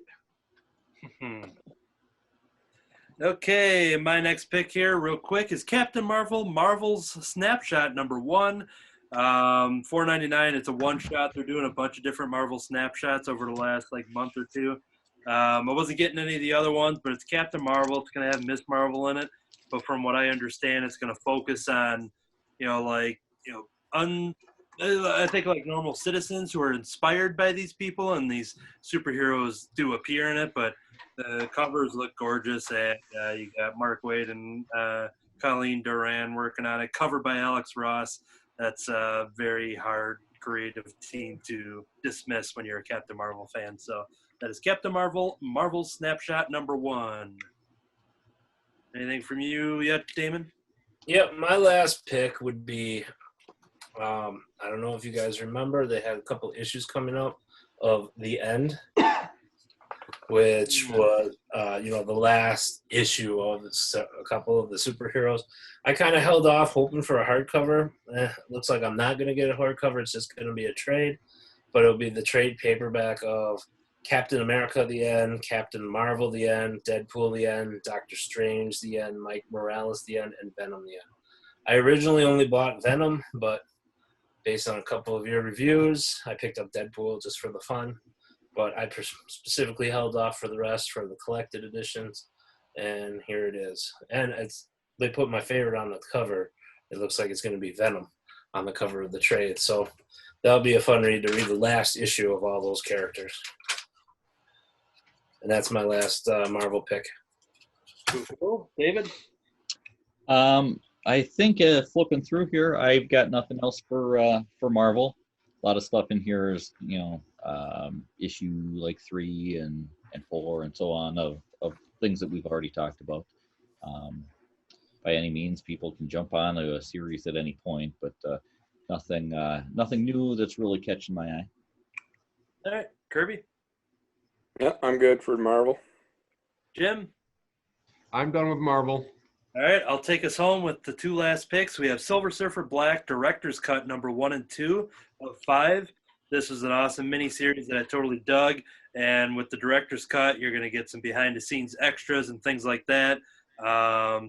Okay, my next pick here, real quick, is Captain Marvel, Marvel's Snapshot #1. $4.99. It's a one-shot. They're doing a bunch of different Marvel snapshots over the last month or two. I wasn't getting any of the other ones, but it's Captain Marvel. It's going to have Miss Marvel in it. But from what I understand, it's going to focus on, I think normal citizens who are inspired by these people, and these superheroes do appear in it. But the covers look gorgeous. And you got Mark Waid and Colleen Doran working on it, covered by Alex Ross. That's a very hard creative team to dismiss when you're a Captain Marvel fan. So that is Captain Marvel, Marvel's Snapshot #1. Anything from you yet, Damon? Yep, my last pick would be, I don't know if you guys remember, they had a couple issues coming up of The End, which was, the last issue of a couple of the superheroes. I kind of held off hoping for a hardcover. Looks like I'm not going to get a hardcover. It's just going to be a trade. But it'll be the trade paperback of Captain America, The End, Captain Marvel, The End, Deadpool, The End, Doctor Strange, The End, Mike Morales, The End, and Venom, The End. I originally only bought Venom, but based on a couple of your reviews, I picked up Deadpool just for the fun. But I specifically held off for the rest for the collected editions, and here it is. And they put my favorite on the cover. It looks like it's going to be Venom on the cover of the trade. So that'll be a fun read to read the last issue of all those characters. And that's my last Marvel pick. Cool. David? I think flipping through here, I've got nothing else for Marvel. A lot of stuff in here is, issue 3 and 4 and so on of things that we've already talked about. By any means, people can jump on a series at any point, but nothing new that's really catching my eye. All right, Kirby? Yeah, I'm good for Marvel. Jim? I'm done with Marvel. All right, I'll take us home with the two last picks. We have Silver Surfer Black Director's Cut #1 and 2 of 5. This was an awesome miniseries that I totally dug. And with the Director's Cut, you're going to get some behind-the-scenes extras and things like that.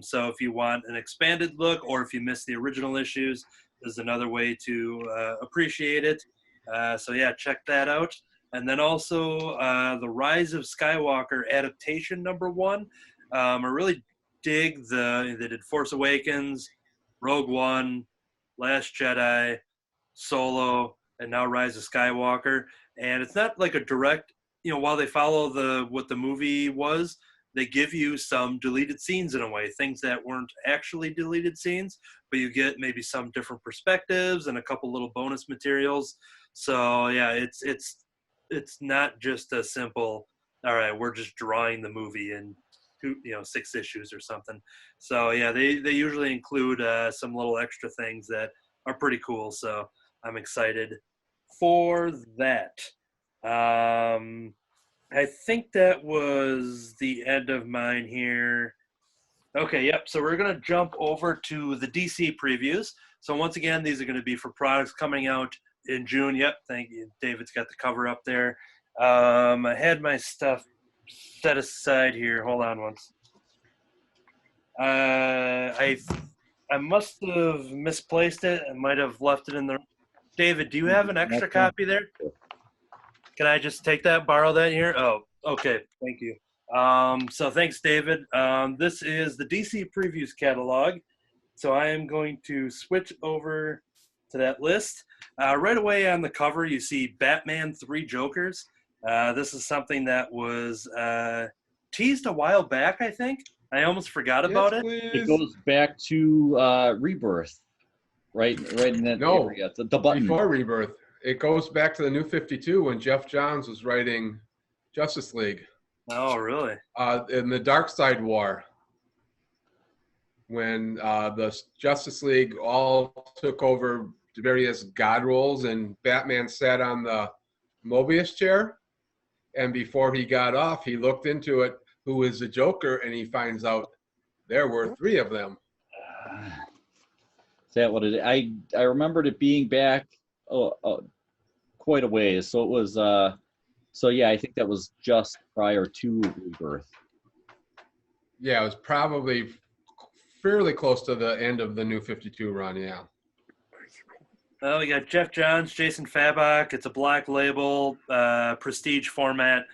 So if you want an expanded look, or if you missed the original issues, there's another way to appreciate it. So yeah, check that out. And then also the Rise of Skywalker adaptation #1. I really dig they did Force Awakens, Rogue One, Last Jedi, Solo, and now Rise of Skywalker. And it's not like a direct, while they follow what the movie was, they give you some deleted scenes in a way, things that weren't actually deleted scenes, but you get maybe some different perspectives and a couple little bonus materials. So yeah, it's not just a simple, all right, we're just drawing the movie in 6 issues or something. So yeah, they usually include some little extra things that are pretty cool. So I'm excited for that. I think that was the end of mine here. Okay, yep. So we're going to jump over to the DC previews. So once again, these are going to be for products coming out in June. Yep, thank you. David's got the cover up there. I had my stuff set aside here. Hold on once. I must have misplaced it. I might have left it in the. David, do you have an extra copy there? Can I just take that, borrow that here? Oh, okay. Thank you. So thanks, David. This is the DC Previews catalog. So I am going to switch over to that list. Right away on the cover, you see Batman 3 Jokers. This is something that was teased a while back, I think. I almost forgot about it. It goes back to Rebirth, right in that area. The button. Before Rebirth. It goes back to the New 52 when Jeff Johns was writing Justice League. Oh, really? In the Dark Side War, when the Justice League all took over various god roles and Batman sat on the Mobius chair, and before he got off, he looked into it, who is the Joker, and he finds out there were 3 of them. Is that what it is? I remembered it being back quite a ways. So it was so yeah, I think that was just prior to Rebirth. Yeah, it was probably fairly close to the end of the New 52 run, yeah. Well, we got Jeff Johns, Jason Fabok. It's a black label, prestige format.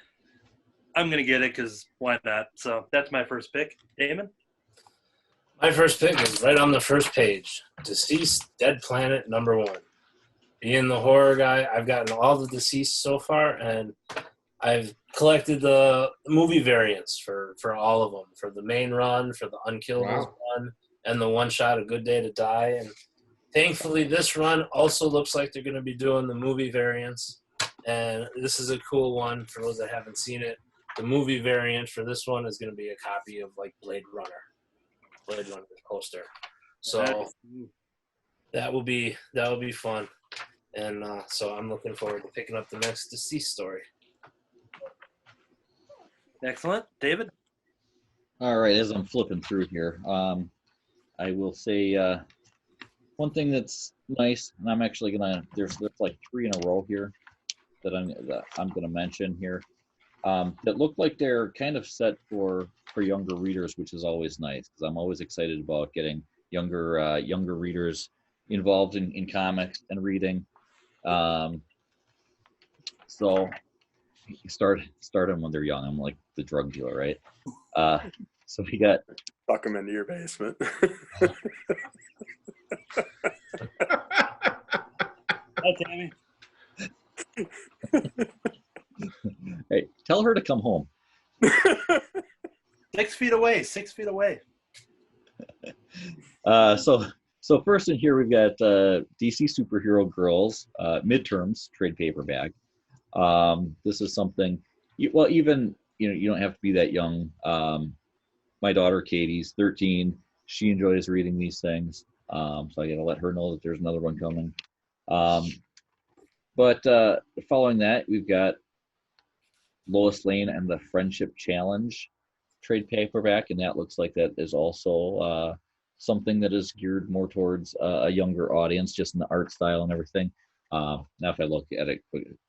I'm going to get it because why not? So that's my first pick. Damon? My first pick is right on the first page. Deceased Dead Planet #1. Being the horror guy, I've gotten all the Deceased so far, and I've collected the movie variants for all of them, for the main run, for the Unkillables run, and the one-shot A Good Day to Die. And thankfully, this run also looks like they're going to be doing the movie variants, and this is a cool one for those that haven't seen it. The movie variant for this one is going to be a copy of like Blade Runner poster. So that will be fun. And so I'm looking forward to picking up the next Deceased story. Excellent. David? All right, as I'm flipping through here, I will say one thing that's nice, and I'm actually gonna there's like 3 in a row here that I'm gonna mention here that look like they're kind of set for younger readers, which is always nice because I'm always excited about getting younger readers involved in comics and reading. So you start them when they're young. I'm like the drug dealer, right? So we got Tuck them into your basement. Hi, Tammy. Hey, tell her to come home. 6 feet away. 6 feet away. So first in here we've got DC Superhero Girls midterms trade paperback. This is something. Even you don't have to be that young. My daughter Katie's 13. She enjoys reading these things. So I got to let her know that there's another one coming. But following that, we've got Lois Lane and the Friendship Challenge trade paperback, and that looks like that is also something that is geared more towards a younger audience, just in the art style and everything. Now, if I look at it,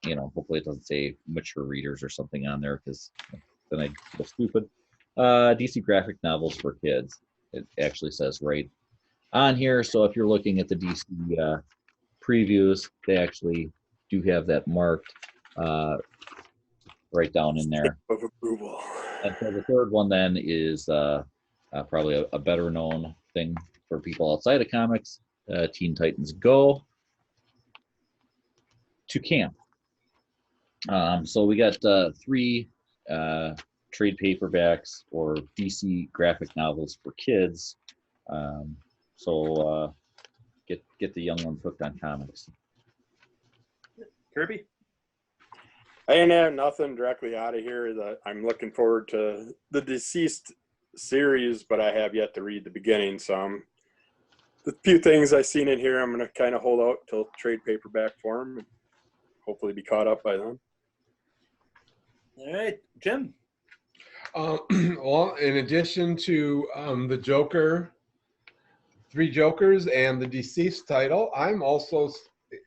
hopefully it doesn't say mature readers or something on there, because then I feel stupid. DC graphic novels for kids. It actually says right on here. So if you're looking at the DC previews, they actually do have that marked right down in there. Of approval. And so the third one then is probably a better known thing for people outside of comics. Teen Titans Go to Camp. So we got 3 trade paperbacks or DC graphic novels for kids. So get the young ones hooked on comics. Kirby? I didn't have nothing directly out of here. That I'm looking forward to the Deceased series, but I have yet to read the beginning. So the few things I've seen in here, I'm going to kind of hold out till trade paperback form and hopefully be caught up by then. All right, Jim. Well, in addition to the Joker, Three Jokers, and the Deceased title, I'm also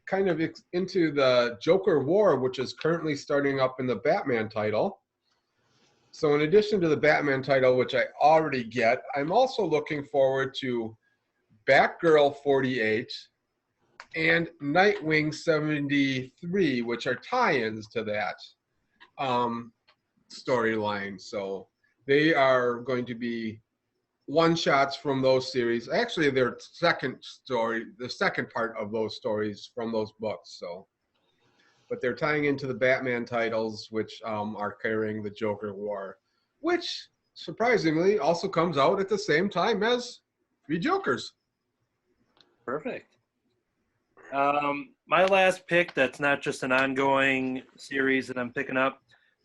kind of into the Joker War, which is currently starting up in the Batman title. So in addition to the Batman title, which I already get, I'm also looking forward to Batgirl 48 and Nightwing 73, which are tie-ins to that storyline. So they are going to be one-shots from those series. Actually, their second story, the second part of those stories from those books. So, but they're tying into the Batman titles, which are carrying the Joker War, which surprisingly also comes out at the same time as Three Jokers. Perfect. My last pick that's not just an ongoing series that I'm picking up,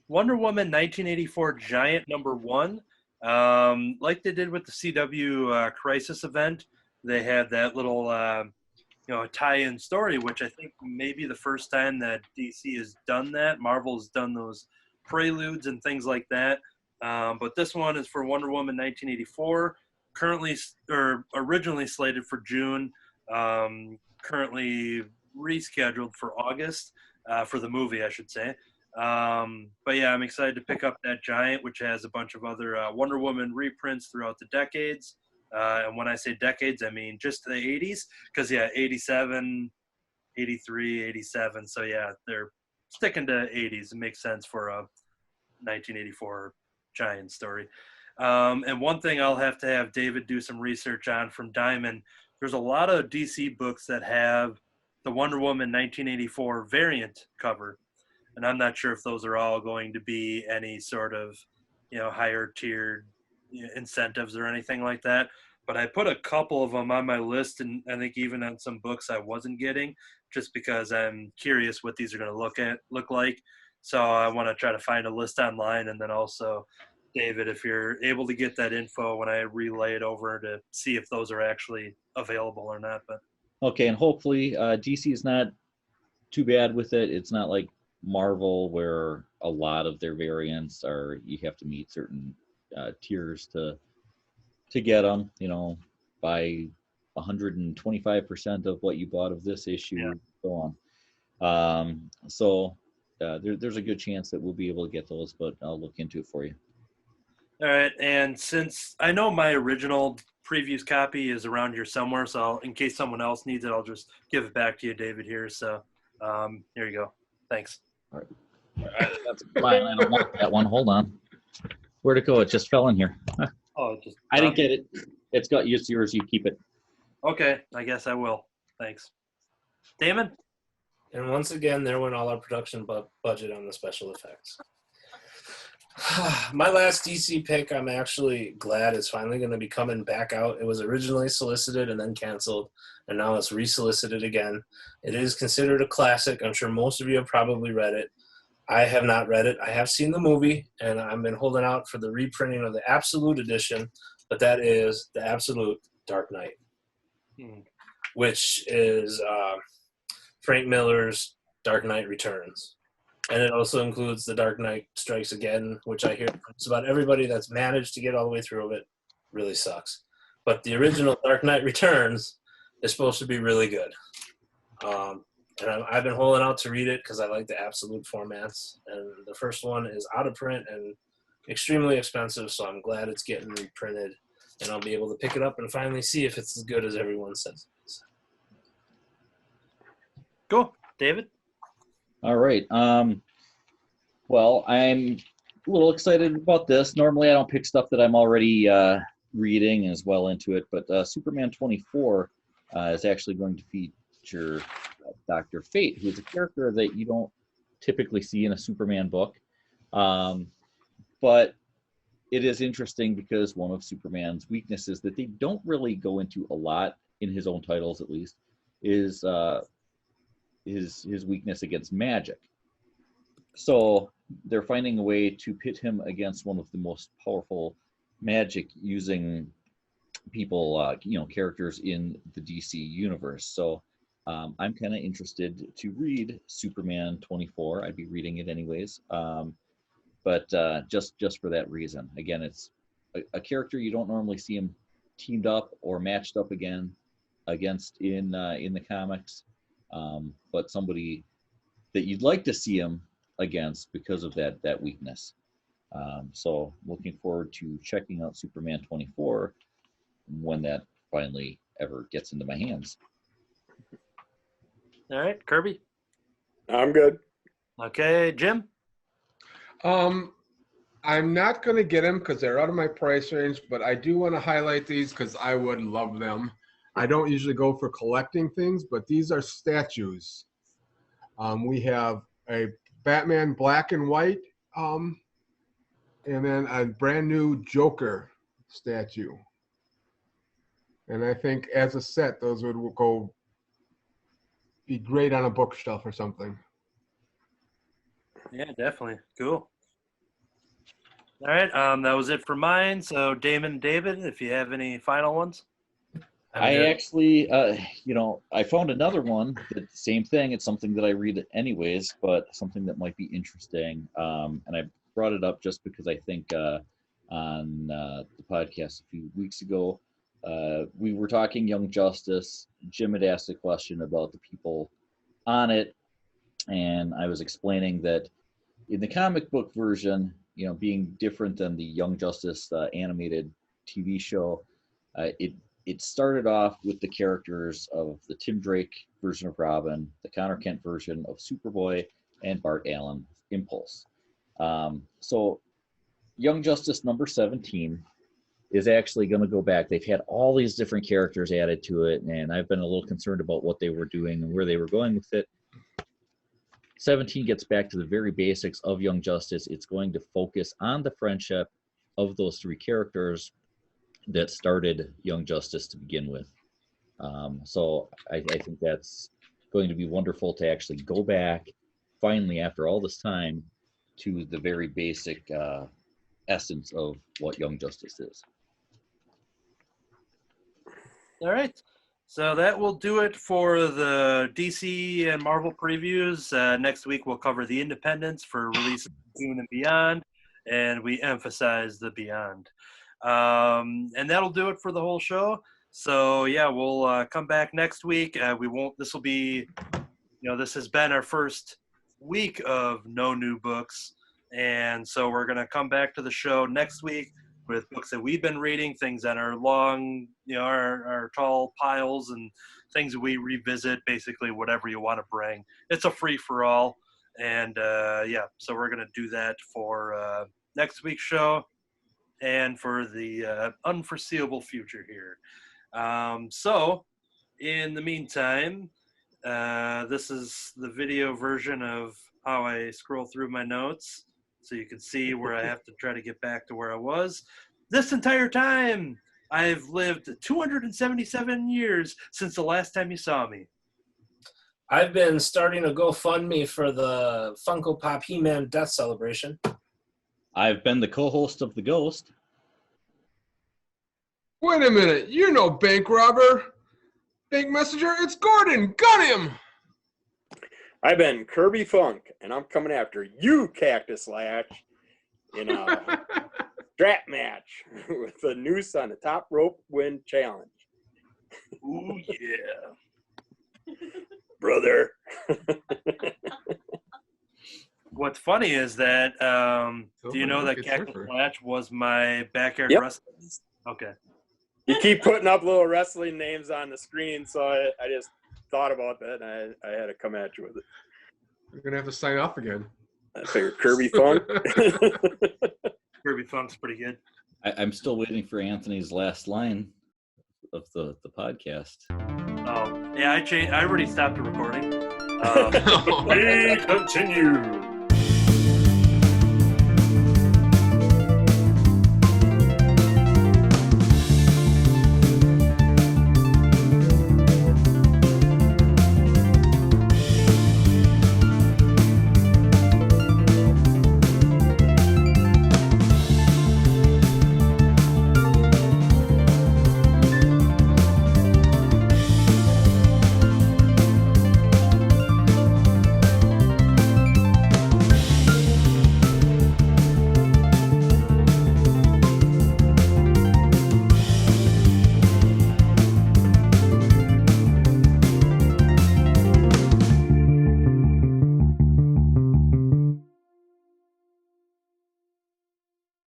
Wonder Woman 1984 Giant #1. Like they did with the CW Crisis event, they had that little tie-in story, which I think may be the first time that DC has done that. Marvel's done those preludes and things like that. But this one is for Wonder Woman 1984, currently or originally slated for June. Currently rescheduled for August for the movie, I should say. But yeah, I'm excited to pick up that Giant, which has a bunch of other Wonder Woman reprints throughout the decades. And when I say decades, I mean just the 80s, because yeah, 87, 83, 87. So yeah, they're sticking to 80s. It makes sense for a 1984 Giant story. And one thing I'll have to have David do some research on from Diamond, there's a lot of DC books that have the Wonder Woman 1984 variant cover. And I'm not sure if those are all going to be any sort of, higher tiered incentives or anything like that. But I put a couple of them on my list, and I think even on some books I wasn't getting, just because I'm curious what these are going to look like. So I want to try to find a list online, and then also, David, if you're able to get that info when I relay it over to see if those are actually available or not. But Okay, and hopefully DC is not too bad with it. It's not like Marvel, where a lot of their variants are you have to meet certain tiers to get them. By 125% of what you bought of this issue, Yeah. so on. So there's a good chance that we'll be able to get those, but I'll look into it for you. all right, and since I know my original previous copy is around here somewhere, so in case someone else needs it, I'll just give it back to you, David, here. So here you go. Thanks. All right. That's fine. I don't want that one. Hold on. Where'd it go? It just fell in here. Oh, just I didn't get it. It's yours. You keep it. Okay, I guess I will. Thanks. Damon? And once again, there went all our production budget on the special effects. My last DC pick, I'm actually glad is finally going to be coming back out. It was originally solicited and then canceled, and now it's resolicited again. It is considered a classic. I'm sure most of you have probably read it. I have not read it. I have seen the movie, and I've been holding out for the reprinting of the Absolute Edition, but that is the Absolute Dark Knight, which is Frank Miller's Dark Knight Returns. And it also includes The Dark Knight Strikes Again, which I hear from just about everybody that's managed to get all the way through it really sucks. But the original Dark Knight Returns is supposed to be really good. And I've been holding out to read it because I like the absolute formats. And the first one is out of print and extremely expensive, so I'm glad it's getting reprinted. And I'll be able to pick it up and finally see if it's as good as everyone says it is. Cool. David? All right. Well, I'm a little excited about this. Normally, I don't pick stuff that I'm already reading as well into it, but Superman 24 is actually going to feature Dr. Fate, who's a character that you don't typically see in a Superman book. But it is interesting because one of Superman's weaknesses that they don't really go into a lot in his own titles, at least, is his weakness against magic. So they're finding a way to pit him against one of the most powerful magic using people, characters in the DC universe. So I'm kind of interested to read Superman 24. I'd be reading it anyways. but just for that reason. Again, it's a character you don't normally see him teamed up or matched up against in the comics, but somebody that you'd like to see him against because of that weakness. So looking forward to checking out Superman 24 when that finally ever gets into my hands. All right, Kirby. I'm good. Okay, Jim. I'm not going to get them because they're out of my price range, but I do want to highlight these because I would love them. I don't usually go for collecting things, but these are statues. We have a Batman black and white, and then a brand new Joker statue. And I think as a set, those would be great on a bookshelf or something. Yeah, definitely. Cool. All right, that was it for mine. So Damon and David, if you have any final ones. I actually, I found another one. The same thing. It's something that I read anyways, but something that might be interesting. And I brought it up just because I think on the podcast a few weeks ago, we were talking Young Justice. Jim had asked a question about the people on it, and I was explaining that in the comic book version, being different than the Young Justice animated TV show, it started off with the characters of the Tim Drake version of Robin, the Connor Kent version of Superboy, and Bart Allen Impulse. So Young Justice number 17 is actually going to go back. They've had all these different characters added to it, and I've been a little concerned about what they were doing and where they were going with it. 17 gets back to the very basics of Young Justice. It's going to focus on the friendship of those three characters that started Young Justice to begin with. So I think that's going to be wonderful to actually go back, finally, after all this time, to the very basic essence of what Young Justice is. All right. So that will do it for the DC and Marvel previews. Next week we'll cover the Independents for release June and beyond, and we emphasize the beyond. And that'll do it for the whole show. So yeah, we'll come back next week. This will be, this has been our first week of no new books, and so we're gonna come back to the show next week with books that we've been reading, things that are long, our tall piles, and things that we revisit, basically whatever you want to bring. It's a free-for-all, and so we're going to do that for next week's show and for the unforeseeable future here. So in the meantime, this is the video version of how I scroll through my notes, so you can see where I have to try to get back to where I was. This entire time, I've lived 277 years since the last time you saw me. I've been starting a GoFundMe for the Funko Pop He-Man death celebration. I've been the co-host of The Ghost. Wait a minute, bank robber. Bank messenger, it's Gordon. Got him. I've been Kirby Funk, and I'm coming after you, Cactus Lash, in a strap match with a noose on the top rope win challenge. Ooh, yeah. Brother. What's funny is that, do you know that Cactus Lash was my backyard wrestling? Okay. You keep putting up little wrestling names on the screen, so I just thought about that, and I had to come at you with it. You're going to have to sign off again. I figured Kirby Funk. Kirby Funk's pretty good. I'm still waiting for Anthony's last line of the podcast. Oh, yeah, I already stopped the recording. We continue.